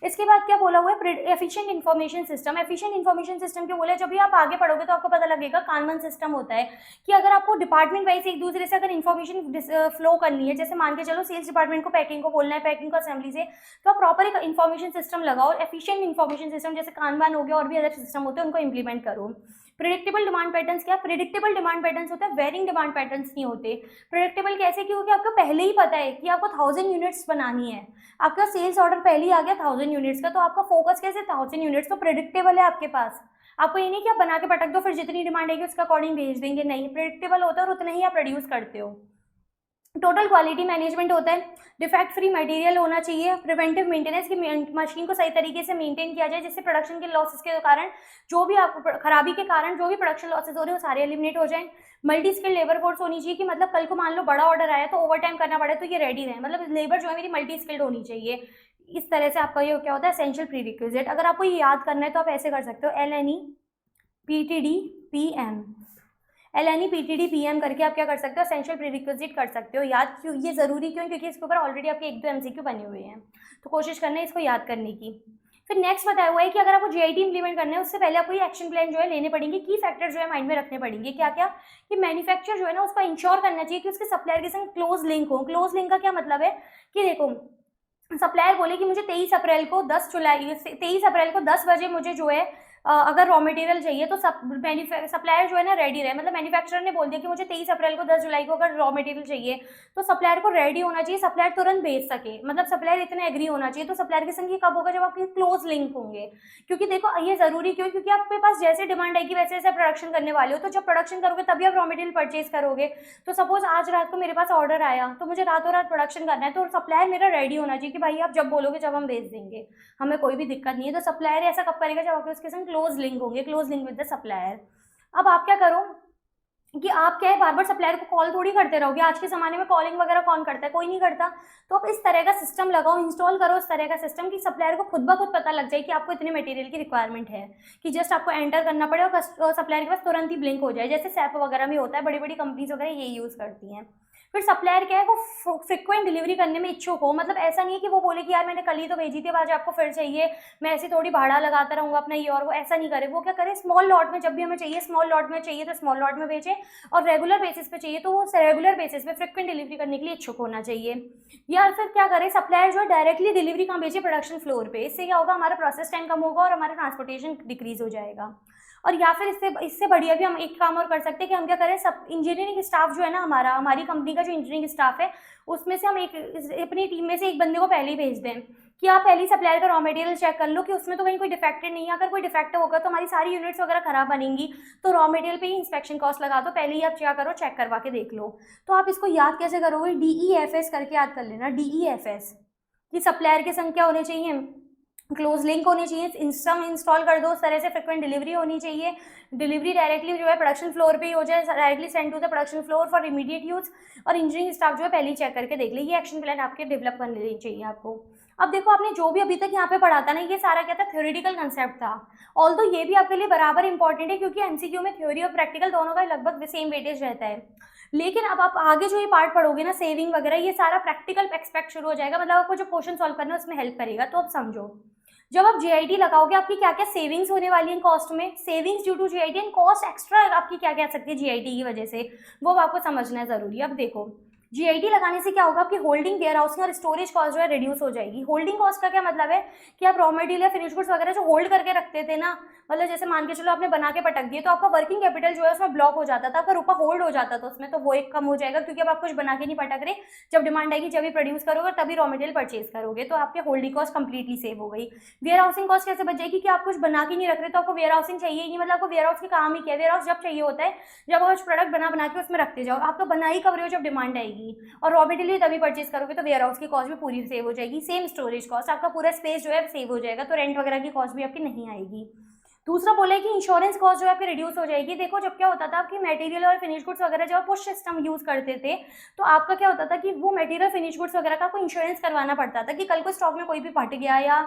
इसके बाद क्या बोला हुआ है, efficient information system, efficient information system क्यों बोला है, जब भी आप आगे पढ़ोगे तो आपको पता लगेगा, कानमन सिस्टम होता है कि अगर आपको डिपार्टमेंट वाइज एक दूसरे से अगर इन्फॉर्मेशन फ्लो करनी है, जैसे मान के चलो सेल्स डिपार्टमेंट को पैकिंग को बोलना है, पैकिंग को असेंबली से, तो आप प्रॉपर एक इन्फॉर्मेशन सिस्टम लगाओ, एफिशिएंट इन्फॉर्मेशन सिस्टम जैसे कानबान हो गया और भी अदर सिस्टम होते हैं उनको इंप्लीमेंट करो। प्रिडिक्टेबल डिमांड पैटर्न्स, क्या प्रिडिक्टेबल डिमांड पैटर्न्स होते हैं, वेरिंग डिमांड पैटर्न्स नहीं होते। प्रिडिक्टेबल कैसे, क्योंकि आपको पहले ही पता है कि आपको 1000 यूनिट्स बनानी है, आपका सेल्स ऑर्डर पहले ही आ गया 1000 यूनिट्स का, तो आपका फोकस कैसे 1000 यूनिट्स, तो प्रिडिक्टेबल है आपके पास, आपको ये नहीं कि आप बना के पटक दो फिर जितनी डिमांड आएगी उसका अकॉर्डिंग भेज देंगे, नहीं, प्रिडिक्टेबल होता है और उतना ही आप प्रोड्यूस करते हो। टोटल क्वालिटी मैनेजमेंट होता है, डिफेक्ट फ्री मटेरियल होना चाहिए, प्रिवेंटिव मेंटेनेंस की मशीन को सही तरीके से मेंटेन किया जाए, जिससे प्रोडक्शन के लॉसेस के कारण जो भी आपको खराबी के कारण जो भी प्रोडक्शन लॉसेस हो रहे हैं वो सारे एलिमिनेट हो जाएं। मल्टी स्किल लेबर फोर्स होनी चाहिए कि मतलब कल को मान लो बड़ा ऑर्डर आया तो ओवर टाइम करना पड़े तो ये रेडी रहे, मतलब लेबर जो है मेरी मल्टी स्किल्ड होनी चाहिए। इस तरह से आपका ये क्या होता है, एसेंशियल प्रीरिक्विजिट। अगर आपको ये याद करना है तो आप ऐसे कर सकते हो, LNE PTD PM, LNE PTD PM करके आप क्या कर सकते हो, एसेंशियल प्रीरिक्विजिट कर सकते हो याद। क्यों ये जरूरी क्यों, क्योंकि इसके ऊपर ऑलरेडी आपके 1-2 MCQ बने हुए हैं, तो कोशिश करना है इसको याद करने की। फिर नेक्स्ट बताया हुआ है कि अगर आपको जीआईटी इंप्लीमेंट करना है उससे पहले आपको ये एक्शन प्लान जो है लेने पड़ेंगे, की फैक्टर जो है माइंड में रखने पड़ेंगे, क्या क्या, कि मैन्युफैक्चर जो है ना उसको इंश्योर करना चाहिए कि उसके सप्लायर के संग क्लोज लिंक हो। क्लोज लिंक का क्या मतलब है कि देखो, सप्लायर बोले कि मुझे 23 अप्रैल को 10 बजे मुझे जो है अगर रॉ मटेरियल चाहिए तो सप्लायर जो है ना रेडी रहे, मतलब मैन्युफैक्चरर ने बोल दिया कि मुझे 23 अप्रैल को 10 जुलाई को अगर रॉ मटेरियल चाहिए तो सप्लायर को रेडी होना चाहिए, सप्लायर तुरंत भेज सके, मतलब सप्लायर इतने एग्री होना चाहिए। तो सप्लायर के संग ये कब होगा, जब आपके क्लोज लिंक होंगे, क्योंकि देखो ये जरूरी क्यों, क्योंकि आपके पास जैसे डिमांड आएगी वैसे वैसे प्रोडक्शन करने वाले हो, तो जब प्रोडक्शन करोगे तभी आप रॉ मटेरियल परचेज करोगे। तो सपोज आज रात को मेरे पास ऑर्डर आया तो मुझे रातों रात प्रोडक्शन करना है, तो सप्लायर मेरा रेडी होना चाहिए कि भाई आप जब बोलोगे जब हम भेज देंगे, हमें कोई भी दिक्कत नहीं है। तो सप्लायर ऐसा कब करेगा, जब आपके उसके संग क्लोज लिंक होंगे, close link with the supplier. अब आप क्या करो कि आप क्या है बार बार सप्लायर को कॉल थोड़ी करते रहोगे, आज के ज़माने में कॉलिंग वगैरह कौन करता है, कोई नहीं करता। तो आप इस तरह का सिस्टम लगाओ, इंस्टॉल करो इस तरह का सिस्टम कि सप्लायर को खुद ब खुद पता लग जाए कि आपको इतने मटेरियल की रिक्वायरमेंट है, कि जस्ट आपको एंटर करना पड़े और सप्लायर के पास तुरंत ही ब्लिंक हो जाए, जैसे सैप वगैरह में होता है, बड़ी बड़ी कंपनीज वगैरह यही यूज़ करती हैं। फिर सप्लायर क्या है, वो फ्रिक्वेंट डिलीवरी करने में इच्छुक हो, मतलब ऐसा नहीं है कि वो बोले कि यार मैंने कल ही तो भेजी थी, आज आपको फिर चाहिए, मैं ऐसे थोड़ी भाड़ा लगाता रहूँगा अपना ये और वो, ऐसा नहीं करे। वो क्या करे, स्मॉल लॉट में जब भी हमें चाहिए, स्मॉल लॉट में चाहिए तो स्मॉल लॉट में भेजे, और रेगुलर बेसिस पे चाहिए तो वो रेगुलर बेसिस पे फ्रिक्वेंट डिलीवरी करने के लिए इच्छुक होना चाहिए। या फिर क्या करे, सप्लायर जो है डायरेक्टली डिलीवरी कहाँ भेजे, प्रोडक्शन फ्लोर पे। इससे क्या होगा, हमारा प्रोसेस टाइम कम होगा और हमारा ट्रांसपोर्टेशन डिक्रीज हो जाएगा। और या फिर इससे बढ़िया भी हम एक काम और कर सकते हैं कि हम क्या करें, सब इंजीनियरिंग स्टाफ जो है ना हमारी कंपनी का जो इंजीनियरिंग स्टाफ है उसमें से हम अपनी टीम में से एक बंदे को पहले ही भेज दें कि आप पहले ही सप्लायर का रॉ मटेरियल चेक कर लो कि उसमें तो कहीं कोई डिफेक्टेड नहीं है। अगर कोई डिफेक्टिव होगा तो हमारी सारी यूनिट्स वगैरह खराब बनेंगी, तो रॉ मटेरियल पे ही इंस्पेक्शन कॉस्ट लगा दो, पहले ही आप क्या करो, चेक करवा के देख लो। तो आप इसको याद कैसे करोगे, DEFS करके याद कर लेना, DEFS, कि सप्लायर के संग क्या होने चाहिए, क्लोज लिंक होनी चाहिए, सिस्टम इंस्टॉल कर दो उस तरह से, फ्रिक्वेंट डिलीवरी होनी चाहिए, डिलीवरी डायरेक्टली जो है प्रोडक्शन फ्लोर पे ही हो जाए, directly send to the production floor for immediate use, और इंजीनियरिंग स्टाफ जो है पहले ही चेक करके देख ले। ये एक्शन प्लान आपके डेवलप करने चाहिए आपको। अब देखो आपने जो भी अभी तक यहाँ पे पढ़ा था ना, ये सारा क्या था, थ्योरेटिकल कंसेप्ट था। ऑल्दो ये भी आपके लिए बराबर इंपॉर्टेंट है क्योंकि एमसीक्यू में थ्योरी और प्रैक्टिकल दोनों का लगभग सेम वेटेज रहता है। लेकिन अब आप आगे जो ये पार्ट पढ़ोगे ना, सेविंग वगैरह, ये सारा प्रैक्टिकल एक्सपेक्ट शुरू हो जाएगा, मतलब आपको जो क्वेश्चन सॉल्व करना है उसमें हेल्प करेगा। तो अब समझो, जब आप जीआईटी लगाओगे आपकी क्या क्या सेविंग्स होने वाली है कॉस्ट में, savings due to JIT and cost extra आपकी क्या क्या आ सकती है जीआईटी की वजह से, वो आपको समझना है जरूरी है। अब देखो जीआईटी लगाने से क्या होगा, आपकी होल्डिंग, वेयर हाउसिंग और स्टोरेज कॉस्ट जो है रिड्यूस हो जाएगी। होल्डिंग कॉस्ट का क्या मतलब है कि आप रॉ मटेरियल या फिनिश गुड्स वगैरह जो होल्ड करके रखते थे ना, मतलब जैसे मान के चलो आपने बना के पटक दिए, तो आपका वर्किंग कैपिटल जो है उसमें ब्लॉक हो जाता था, आपका रुपया होल्ड हो जाता था उसमें, तो वो एक कम हो जाएगा क्योंकि अब आप कुछ बना के नहीं पटक रहे, जब डिमांड आएगी जब भी प्रोड्यूस करोगे तभी रॉ मटेरियल परचेज करोगे, तो आपके होल्डिंग कॉस्ट कंप्लीटली सेव हो गई। वेयर हाउसिंग कॉस्ट कैसे बच जाएगी कि आप कुछ बना के नहीं रख रहे, तो आपको वेयर हाउसिंग चाहिए ही नहीं, मतलब आपको वेयर हाउस के काम ही क्या है, वेयर हाउस जब चाहिए होता है जब आप प्रोडक्ट बना के उसमें रखते जाओ, आपका बना ही कवर हो जब डिमांड आएगी, और रॉ मटेरियल तभी परचेज करोगे तो वेयर हाउस की कॉस्ट भी पूरी सेव हो जाएगी। सेम स्टोरेज कॉस्ट, आपका पूरा स्पेस जो है सेव हो जाएगा, तो रेंट वगैरह की कॉस्ट भी आपकी नहीं आएगी। दूसरा बोला है कि इंश्योरेंस कॉस्ट जो है आपकी रिड्यूस हो जाएगी। देखो जब क्या होता था आपकी मटेरियल और फिनिश गुड्स वगैरह जब पुश सिस्टम यूज करते थे, तो आपका क्या होता था कि वो मटेरियल फिनिश गुड्स वगैरह का कोई इंश्योरेंस करवाना पड़ता था कि कल को स्टॉक में कोई भी फट गया या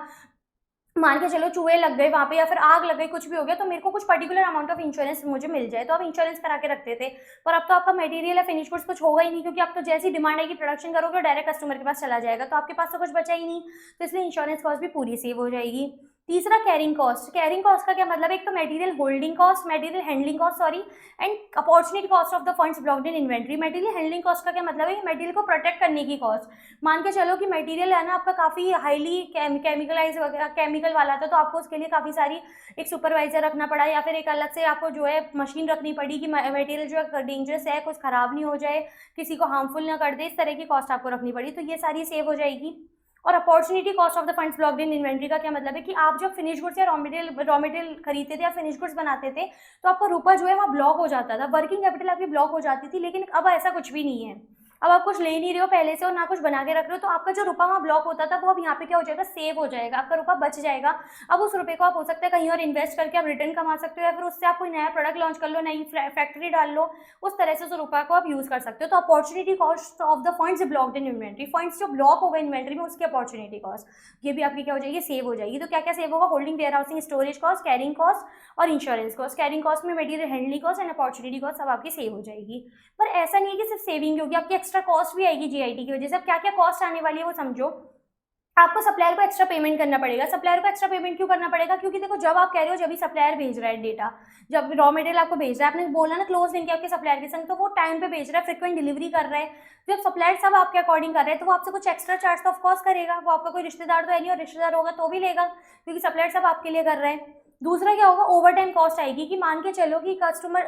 मान के चलो चूहे लग गए वहाँ पे या फिर आग लग गई, कुछ भी हो गया, तो मेरे को कुछ पर्टिकुलर अमाउंट ऑफ इंश्योरेंस मुझे मिल जाए, तो आप इंश्योरेंस करा के रखते थे। पर अब तो आपका मटेरियल या फिनिश गुड्स कुछ होगा ही नहीं क्योंकि अब तो जैसी डिमांड आएगी प्रोडक्शन करोगे डायरेक्ट कस्टमर के पास चला जाएगा, तो आपके पास तो कुछ बचा ही नहीं, तो इसलिए इंश्योरेंस कॉस्ट भी पूरी सेव हो जाएगी। तीसरा कैरिंग कॉस्ट। कैरिंग कॉस्ट का क्या मतलब है, एक तो material holding cost, material handling cost sorry, and opportunity cost of the funds blocked in inventory. Material handling cost का क्या मतलब है, मटेरियल को प्रोटेक्ट करने की कॉस्ट। मान के चलो कि मटेरियल है ना आपका काफ़ी हाईली केमिकलाइज वगैरह केमिकल वाला था, तो आपको उसके लिए काफ़ी सारी एक सुपरवाइजर रखना पड़ा या फिर एक अलग से आपको जो है मशीन रखनी पड़ी कि मटेरियल जो है डेंजरस है, कुछ ख़राब नहीं हो जाए, किसी को हार्मफुल ना कर दे, इस तरह की कॉस्ट आपको रखनी पड़ी, तो ये सारी सेव हो जाएगी। और opportunity cost of the funds blocked in inventory का क्या मतलब है कि आप जब फिनिश गुड्स या रॉ मटेरियल खरीदते थे या फिनिश गुड्स बनाते थे, तो आपका रुपया जो है वहाँ ब्लॉक हो जाता था, वर्किंग कैपिटल आपकी ब्लॉक हो जाती थी। लेकिन अब ऐसा कुछ भी नहीं है, अब आप कुछ ले नहीं रहे हो पहले से और ना कुछ बना के रख रहे हो, तो आपका जो रुपया वहाँ ब्लॉक होता था वो अब यहाँ पे क्या हो जाएगा, सेव हो जाएगा, आपका रुपया बच जाएगा। अब उस रुपये को आप हो सकता है कहीं और इन्वेस्ट करके आप रिटर्न कमा सकते हो या फिर उससे आप कोई नया प्रोडक्ट लॉन्च कर लो, नई फैक्ट्री डाल लो, उस तरह से उस रुपये को आप यूज कर सकते हो। तो opportunity cost of the funds blocked in inventory, funds जो ब्लॉक हो गए इन्वेंट्री में उसकी अपॉर्चुनिटी कॉस्ट, ये भी आपकी क्या हो जाएगी, सेव हो जाएगी। तो क्या क्या सेव होगा, holding, warehousing, storage cost, carrying cost और इंश्योरेंस कॉस्ट। कैरिंग कॉस्ट में material handling cost and opportunity cost सब आपकी सेव हो जाएगी। पर ऐसा नहीं है कि सिर्फ सेविंग होगी, आपकी एक्स्ट्रा कॉस्ट भी आएगी जीआईटी की वजह से। अब क्या क्या कॉस्ट आने वाली है वो समझो। आपको सप्लायर को एक्स्ट्रा पेमेंट करना पड़ेगा। सप्लायर को एक्स्ट्रा पेमेंट क्यों करना पड़ेगा, क्योंकि देखो जब आप कह रहे हो जब भी सप्लायर भेज रहा है डेटा, जब रॉ मटेरियल आपको भेज रहा है, आपने बोला ना क्लोज लिंक है आपके सप्लायर के संग, तो वो टाइम पे भेज रहा है, फ्रिक्वेंट डिलीवरी कर रहा है। जब सप्लायर सब आपके अकॉर्डिंग कर रहे हैं तो वो आपसे कुछ एक्स्ट्रा चार्ज तो ऑफकोर्स करेगा, वो आपका कोई रिश्तेदार तो है नहीं, और रिश्तेदार होगा तो भी लेगा क्योंकि सप्लायर सब आपके लिए कर रहा है। दूसरा क्या होगा, ओवर टाइम कॉस्ट आएगी कि मान के चलो कि कस्टमर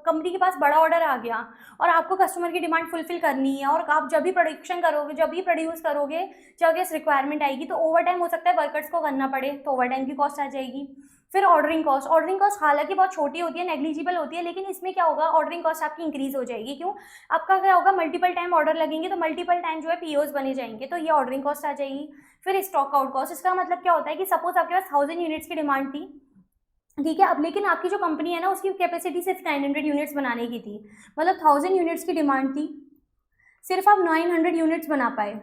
कंपनी के पास बड़ा ऑर्डर आ गया और आपको कस्टमर की डिमांड फुलफिल करनी है, और आप जब भी प्रोडक्शन करोगे, जब भी प्रोड्यूस करोगे, जब इस रिक्वायरमेंट आएगी, तो ओवर टाइम हो सकता है वर्कर्स को करना पड़े, तो ओवर टाइम की कॉस्ट आ जाएगी। फिर ऑर्डरिंग कॉस्ट। ऑर्डरिंग कॉस्ट हालांकि बहुत छोटी होती है, नेग्लिजिबल होती है, लेकिन इसमें क्या होगा, ऑर्डरिंग कॉस्ट आपकी इंक्रीज हो जाएगी। क्यों, आपका क्या होगा, मल्टीपल टाइम ऑर्डर लगेंगे तो मल्टीपल टाइम जो है पीओज बने जाएंगे, तो ये ऑर्डरिंग कॉस्ट आ जाएगी। फिर स्टॉक आउट कॉस्ट। इसका मतलब क्या होता है कि सपोज आपके पास 1000 यूनिट्स की डिमांड थी, ठीक है, अब लेकिन आपकी जो कंपनी है ना उसकी कैपेसिटी सिर्फ 900 यूनिट्स बनाने की थी, मतलब 1000 यूनिट्स की डिमांड थी, सिर्फ आप 900 यूनिट्स बना पाए,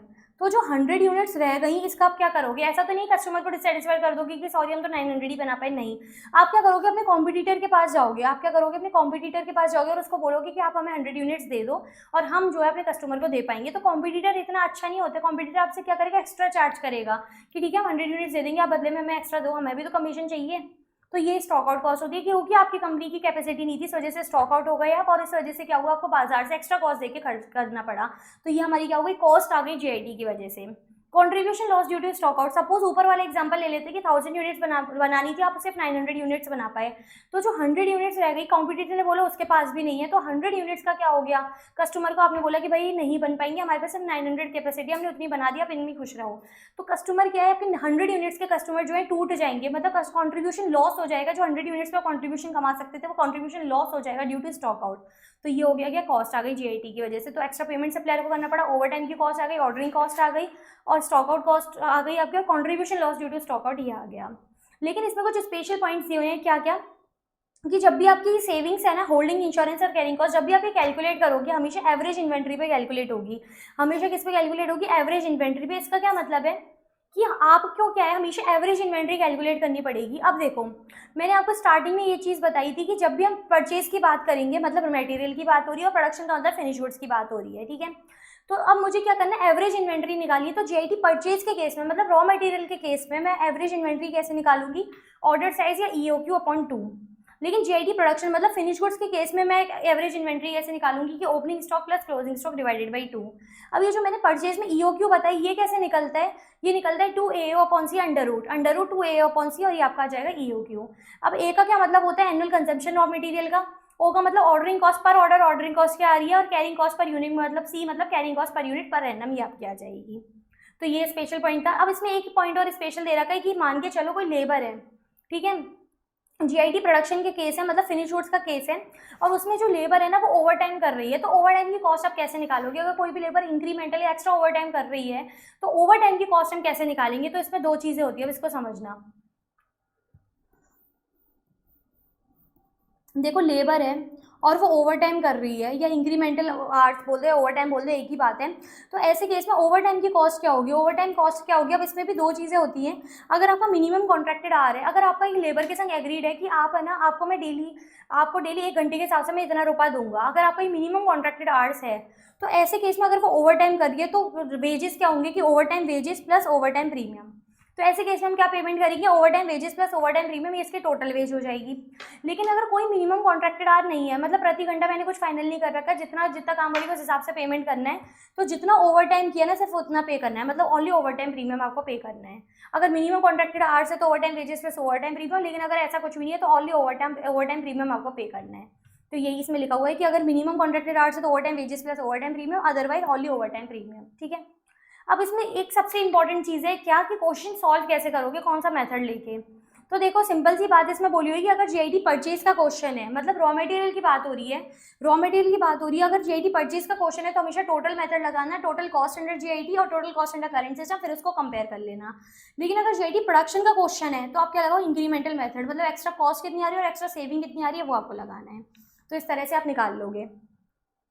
तो जो 100 यूनिट्स रह गई इसका आप क्या करोगे। ऐसा तो नहीं कस्टमर को डिससेटिस्फाई कर दोगे कि सॉरी हम तो 900 ही बना पाए, नहीं, आप क्या करोगे, अपने कॉम्पिटिटर के पास जाओगे, आप क्या करोगे, अपने कॉम्पिटिटर के पास जाओगे और उसको बोलोगे कि आप हमें 100 यूनिट्स दे दो और हम जो है अपने कस्टमर को दे पाएंगे। तो कॉम्पिटिटर इतना अच्छा नहीं होता, कॉम्पिटिटर आपसे क्या करेगा, एक्स्ट्रा चार्ज करेगा कि ठीक है हम 100 यूनिट्स दे देंगे, आप बदले में हमें एक्स्ट्रा दो, हमें भी तो कमीशन चाहिए। तो ये स्टॉक आउट कॉस्ट होती है क्योंकि आपकी कंपनी की कैपेसिटी नहीं थी, इस वजह से स्टॉक आउट हो गया और इस वजह से क्या हुआ, आपको बाजार से एक्स्ट्रा कॉस्ट देके खर्च करना पड़ा, तो ये हमारी क्या हो गई, कॉस्ट आ गई जीआईटी की वजह से। Contribution loss due to stock out. Suppose ऊपर वाला एग्जांपल ले लेते कि 1000 यूनिट्स बनानी थी, आप सिर्फ 900 यूनिट्स बना पाए, तो जो 100 यूनिट्स रह गई, कॉम्पिटिटर ने बोला उसके पास भी नहीं है, तो 100 यूनिट्स का क्या हो गया, कस्टमर को आपने बोला कि भाई नहीं बन पाएंगे, हमारे पास सिर्फ 900 कैपेसिटी, हमने उतनी बना दी, आप इनमें खुश रहो, तो कस्टमर क्या है, आपके 100 यूनिट्स के कस्टमर जो है टूट जाएंगे, मतलब कॉन्ट्रीब्यूशन लॉस हो जाएगा, जो 100 यूनिट्स का कॉन्ट्रीब्यूशन कमा सकते थे वो कॉन्ट्रीब्यूशन लॉस हो जाएगा ड्यू टू स्टॉक आउट। तो ये हो गया क्या, कॉस्ट आ गई जीआईटी की वजह से। तो एक्स्ट्रा पेमेंट सप्लायर को करना पड़ा, ओवर टाइम की कॉस्ट आ गई, ऑर्डरिंग कॉस्ट आ गई और स्टॉक आउट कॉस्ट आ गई, आपका contribution loss due to stock out ये आ गया। लेकिन इसमें कुछ स्पेशल पॉइंट्स दिए हुए हैं, क्या क्या, कि जब भी आपकी सेविंग्स है ना, होल्डिंग, इंश्योरेंस और कैरिंग कॉस्ट, जब भी आप ये कैलकुलेट करोगे हमेशा एवरेज इन्वेंट्री पे कैलकुलेट होगी, हमेशा किस पे कैलकुलेट होगी, एवरेज इन्वेंट्री पे। इसका क्या मतलब है कि आपको क्या है, हमेशा एवरेज इन्वेंट्री कैलकुलेट करनी पड़ेगी। अब देखो, मैंने आपको स्टार्टिंग में ये चीज़ बताई थी कि जब भी हम परचेज की बात करेंगे, मतलब मटेरियल की बात हो रही है और प्रोडक्शन का मतलब फिनिश गुड्स की बात हो रही है, ठीक है। तो अब मुझे क्या करना है, एवरेज इन्वेंट्री निकालिए। तो जीआईटी परचेज के केस में, मतलब रॉ मटेरियल के केस में, मैं एवरेज इन्वेंट्री कैसे निकालूंगी, ऑर्डर साइज या ईओक्यू अपॉन 2। लेकिन जीआईटी प्रोडक्शन मतलब फिनिश गुड्स के केस में मैं एवरेज इन्वेंट्री कैसे निकालूंगी कि opening stock plus closing stock divided by 2। अब ये जो मैंने परचेज में ईओक्यू बताई, ये कैसे निकलता है, ये निकलता है 2AO अपॉन सी अंडर रूट 2AO अपॉन सी, और ये आपका आ जाएगा ईओक्यू। अब ए का क्या मतलब होता है, एनुअल कंजम्पशन ऑफ मटेरियल का। ओ का मतलब ordering cost per order, ordering cost क्या आ रही है, और कैरिंग कॉस्ट पर यूनिट मतलब सी मतलब carrying cost per unit per annum, ये आपकी आ जाएगी। तो ये स्पेशल पॉइंट था। अब इसमें एक पॉइंट और स्पेशल दे रखा है कि मान के चलो कोई लेबर है, ठीक है, जीआईटी प्रोडक्शन के केस है, मतलब फिनिश गुड्स का केस है, और उसमें जो लेबर है ना वो ओवर टाइम कर रही है। तो ओवर टाइम की कॉस्ट आप कैसे निकालोगे, अगर कोई भी लेबर इंक्रीमेंटल या एक्स्ट्रा ओवर टाइम कर रही है तो ओवर टाइम की कॉस्ट हम कैसे निकालेंगे। तो इसमें दो चीजें होती है, अब इसको समझना। देखो, लेबर है और वो ओवर टाइम कर रही है, या इंक्रीमेंटल आवर्स बोल दे, ओवर टाइम बोल दे, एक ही बात है। तो ऐसे केस में ओवर टाइम की कॉस्ट क्या होगी, ओवर टाइम कॉस्ट क्या होगी। अब इसमें भी दो चीज़ें होती हैं। अगर आपका मिनिमम कॉन्ट्रैक्टेड आवर है, अगर आपका एक लेबर के संग एग्रीड है कि आप है ना, आपको डेली 1 घंटे के हिसाब से मैं इतना रुपया दूंगा, अगर आपका ये मिनिमम कॉन्ट्रैक्टेड आवर्स है, तो ऐसे केस में अगर वो ओवर टाइम कर रही है तो वेजेस क्या होंगे कि over time wages plus over time premium. तो ऐसे केस में हम क्या पेमेंट करेंगे, over time wages plus over time premium, ये इसके टोटल वेज हो जाएगी। लेकिन अगर कोई मिनिमम कॉन्ट्रैक्टेड आवर नहीं है, मतलब प्रति घंटा मैंने कुछ फाइनल नहीं कर रखा, जितना जितना काम करेगा उस हिसाब से पेमेंट करना है, तो जितना ओवर टाइम किया ना सिर्फ उतना पे करना है, मतलब ओनली ओवर टाइम प्रीमियम आपको पे करना है। अगर मिनिमम कॉन्ट्रैक्टेड आवर्स है तो over time wages plus over time premium, लेकिन अगर ऐसा कुछ भी नहीं है तो ओनली ओवर टाइम प्रीमियम आपको पे करना है। तो यही इसमें लिखा हुआ है कि अगर मिनिमम कॉन्ट्रैक्टेड आवर्स है तो over time wages plus over time premium, otherwise only over time premium, ठीक है। अब इसमें एक सबसे इंपॉर्टेंट चीज़ है क्या, कि क्वेश्चन सॉल्व कैसे करोगे, कौन सा मेथड लेके। तो देखो, सिंपल सी बात इसमें बोली हुई कि अगर जीआईटी परचेज का क्वेश्चन है, मतलब रॉ मटेरियल की बात हो रही है, रॉ मटेरियल की बात हो रही है, अगर जीआईटी परचेज का क्वेश्चन है तो हमेशा टोटल मेथड लगाना, टोटल कॉस्ट अंडर जीआईटी और total cost under current system, फिर उसको कंपेयर कर लेना। लेकिन अगर जीआईटी प्रोडक्शन का क्वेश्चन है तो आप क्या लगाओ, इंक्रीमेंटल मेथड, मतलब एक्स्ट्रा कॉस्ट कितनी आ रही है और एक्स्ट्रा सेविंग कितनी आ रही है वो आपको लगाना है। तो इस तरह से आप निकाल लोगे।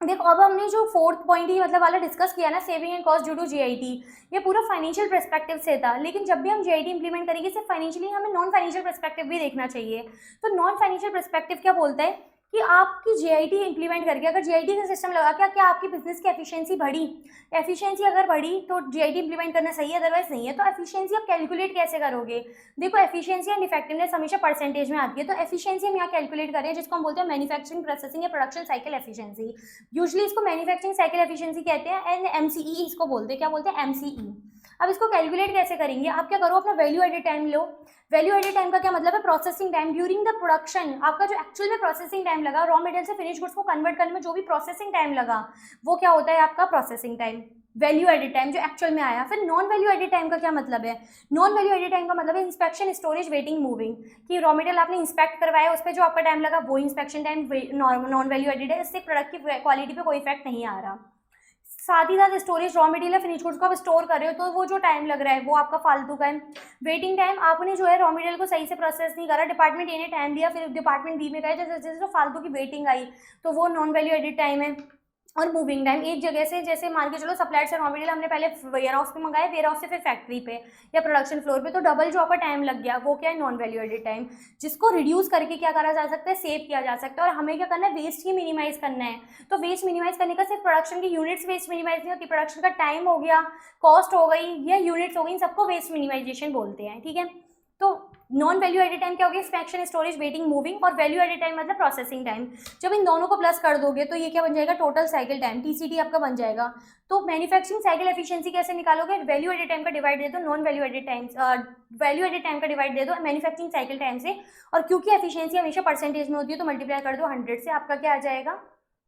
देखो, अब हमने जो फोर्थ पॉइंट ही मतलब वाला डिस्कस किया ना, saving and cost due to JIT, ये पूरा फाइनेंशियल पर्सपेक्टिव से था। लेकिन जब भी हम जीआईटी इंप्लीमेंट करेंगे सिर्फ फाइनेंशियली, हमें नॉन फाइनेंशियल पर्सपेक्टिव भी देखना चाहिए। तो नॉन फाइनेंशियल पर्सपेक्टिव क्या बोलता है कि आपकी जीआईटी इंप्लीमेंट करके अगर जीआईटी का सिस्टम लगा क्या आपकी बिजनेस की एफिशिएंसी बढ़ी, एफिशिएंसी अगर बढ़ी तो जीआईटी इंप्लीमेंट करना सही है, अदरवाइज नहीं है। तो एफिशिएंसी आप कैलकुलेट कैसे करोगे, देखो एफिशिएंसी एंड इफेक्टिवनेस हमेशा परसेंटेज में आती है। तो एफिशिएंसी हम यहाँ कैलकुलेट करें, जिसको हम बोलते हैं मैन्युफैक्चरिंग प्रोसेसिंग या प्रोडक्शन साइकिल एफिशिएंसी। यूजुअली इसको मैन्युफैक्चरिंग साइकिल एफिशिएंसी कहते हैं, एंड एमसीई इसको बोलते हैं, क्या बोलते हैं, एमसीई। अब इसको कैलकुलेट कैसे करेंगे, आप क्या करो, अपना वैल्यू एडेड टाइम लो। वैल्यू एडेड टाइम का क्या मतलब है, processing time during the production, आपका जो एक्चुअल में प्रोसेसिंग टाइम लगा, रॉ मटेरियल से फिनिश गुड्स को कन्वर्ट करने में जो भी प्रोसेसिंग टाइम लगा, वो क्या होता है आपका processing time, value added time जो एक्चुअल में आया। फिर नॉन वैल्यू एडेड टाइम का क्या मतलब है, नॉन वैल्यू एडेड टाइम का मतलब है इंस्पेक्शन, स्टोरेज, वेटिंग, मूविंग, कि रॉ मटेरियल आपने इंस्पेक्ट करवाया, उस पर जो आपका टाइम लगा वो inspection time non value added है। इससे प्रोडक्ट की क्वालिटी पे कोई इफेक्ट नहीं आ रहा। साथ ही साथ storage, raw material finish goods को आप स्टोर कर रहे हो तो वो जो टाइम लग रहा है वो आपका फालतू का है। वेटिंग टाइम, आपने जो है रॉ मटेरियल को सही से प्रोसेस नहीं करा, डिपार्टमेंट ए ने टाइम दिया, फिर डिपार्टमेंट बी में गए, जैसे जैसे जो फालतू की वेटिंग आई तो वो नॉन वैल्यू एडिड टाइम है। और मूविंग टाइम, एक जगह से जैसे मान के चलो सप्लायर से रॉ मटेरियल हमने पहले वेयर हाउस पे मंगाया, वेयर हाउस से फिर फैक्ट्री पे या प्रोडक्शन फ्लोर पे, तो डबल जो आपका टाइम लग गया वो क्या है, नॉन वैल्यू एडेड टाइम, जिसको रिड्यूस करके क्या करा जा सकता है, सेव किया जा सकता है। और हमें क्या करना है, वेस्ट ही मिनिमाइज करना है। तो वेस्ट मिनिमाइज करने का सिर्फ प्रोडक्शन की यूनिट्स वेस्ट मिनिमाइज नहीं होती, प्रोडक्शन का टाइम हो गया, कॉस्ट हो गई या यूनिट्स हो गई, सबको वेस्ट मिनिमाइजेशन बोलते हैं, ठीक है। तो नॉन वैल्यू एडेड टाइम क्या होगी, इंस्पेक्शन, स्टोरेज, वेटिंग, मूविंग, और वैल्यू एडेड टाइम मतलब प्रोसेसिंग टाइम। जब इन दोनों को प्लस कर दोगे तो ये क्या बन जाएगा, टोटल साइकिल टाइम, टीसीटी आपका बन जाएगा। तो मैन्युफैक्चरिंग साइकिल एफिशिएंसी कैसे निकालोगे, वैल्यू एडेड टाइम का डिवाइड दे दो non value added time, value added time का डिवाइड दे दो मैन्युफैक्चरिंग साइकिल टाइम से, और क्योंकि एफिशिएंसी हमेशा परसेंटेज में होती है तो मल्टीप्लाई कर दो 100 से, आपका क्या आ जाएगा,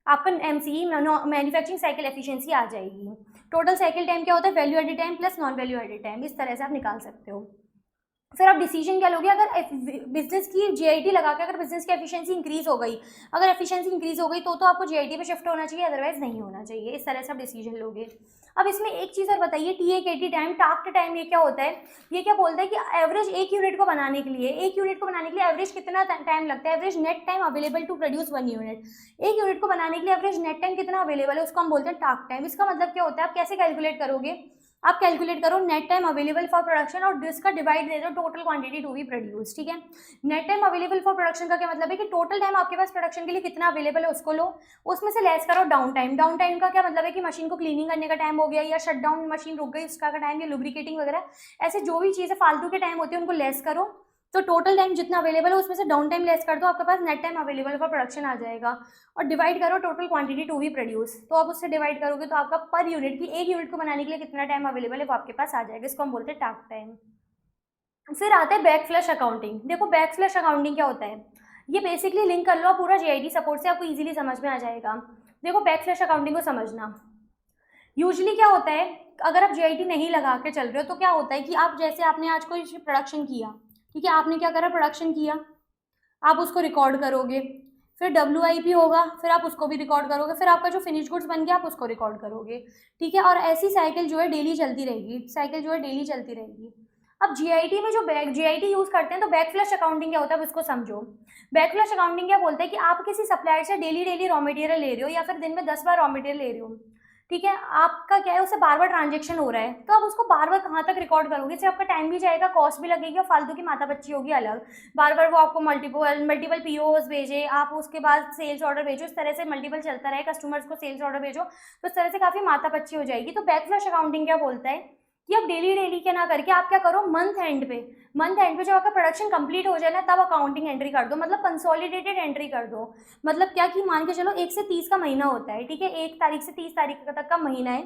आपका एमसीई मैन्युफैक्चरिंग साइकिल एफिशिएंसी आ जाएगी। टोटल साइकिल टाइम क्या होता है, value added time plus non value added time, इस तरह से आप निकाल सकते हो। फिर आप डिसीजन क्या लोगे, अगर बिजनेस की जीआईटी लगा के अगर बिजनेस की एफिशिएंसी इंक्रीज हो गई, अगर एफिशिएंसी इंक्रीज हो गई तो आपको जीआईटी पे शिफ्ट होना चाहिए, अदरवाइज नहीं होना चाहिए। इस तरह से आप डिसीजन लोगे। अब इसमें एक चीज़ और बताइए, टीएकेटी टाइम, टास्क टाइम, ये क्या होता है, ये क्या बोलता है कि एवरेज एक यूनिट को बनाने के लिए एवरेज कितना टाइम लगता है, average net time available to produce 1 unit. एक यूनिट को बनाने के लिए एवरेज नेट टाइम कितना अवेलेबल है उसको हम बोलते हैं टास्क टाइम। इसका मतलब क्या होता है, आप कैसे कैलकुलेट करोगे, आप कैलकुलेट करो net time available for production और जिसका डिवाइड दे दो total quantity to be produce, ठीक है। Net time available for production का क्या मतलब है कि टोटल टाइम आपके पास प्रोडक्शन के लिए कितना अवेलेबल है उसको लो, उसमें से लेस करो डाउन टाइम। डाउन टाइम का क्या मतलब है कि मशीन को क्लीनिंग करने का टाइम हो गया या शट डाउन मशीन रुक गई उसका टाइम या लुब्रिकेटिंग वगैरह, ऐसे जो भी चीज़ें फालतू के टाइम होते हैं उनको लेस करो। तो टोटल टाइम जितना अवेलेबल है उसमें से डाउन टाइम लेस कर दो, आपके पास net time available for production आ जाएगा। और डिवाइड करो total quantity to be produce, तो आप उससे डिवाइड करोगे तो आपका पर यूनिट की एक यूनिट को बनाने के लिए कितना टाइम अवेलेबल है वो आपके पास आ जाएगा। इसको हम बोलते हैं टास्क टाइम। फिर आता है बैक फ्लश अकाउंटिंग। देखो बैक फ्लश अकाउंटिंग क्या होता है, ये बेसिकली लिंक कर लो आप पूरा जीआईटी सपोर्ट से, आपको इजीली समझ में आ जाएगा। देखो बैक फ्लश अकाउंटिंग को समझना, यूजुअली क्या होता है अगर आप जीआईटी नहीं लगा के चल रहे हो तो क्या होता है कि आप जैसे आपने आज कोई प्रोडक्शन किया, ठीक है, आपने क्या करा प्रोडक्शन किया, आप उसको रिकॉर्ड करोगे, फिर WIP होगा, फिर आप उसको भी रिकॉर्ड करोगे, फिर आपका जो फिनिश गुड्स बन गया आप उसको रिकॉर्ड करोगे, ठीक है। और ऐसी साइकिल जो है डेली चलती रहेगी, साइकिल जो है डेली चलती रहेगी। अब जीआईटी में जो जीआईटी यूज करते हैं तो बैक फ्लश अकाउंटिंग क्या होता है उसको समझो। बैक फ्लश अकाउंटिंग क्या बोलता है कि आप किसी सप्लायर से डेली रॉ मटेरियल ले रहे हो या फिर दिन में 10 बार रॉ मटेरियल ले रहे हो, ठीक है, आपका क्या है उससे बार बार ट्रांजेक्शन हो रहा है, तो आप उसको बार बार कहाँ तक रिकॉर्ड करोगे, इससे आपका टाइम भी जाएगा, कॉस्ट भी लगेगी और फालतू की माथा बच्ची होगी अलग। बार बार वो आपको मल्टीपल POs भेजे, आप उसके बाद सेल्स ऑर्डर भेजो, इस तरह से मल्टीपल चलता रहे, कस्टमर्स को सेल्स ऑर्डर भेजो, तो इस तरह से काफ़ी माथा बच्ची हो जाएगी। तो बैक फ्लश अकाउंटिंग क्या बोलता है कि आप डेली के ना करके आप क्या करो मंथ एंड पे जब आपका प्रोडक्शन कंप्लीट हो जाए ना तब अकाउंटिंग एंट्री कर दो, मतलब कंसोलिडेटेड एंट्री कर दो। मतलब क्या कि मान के चलो 1 से 30 का महीना होता है, ठीक है, 1 तारीख से 30 तारीख तक का महीना है,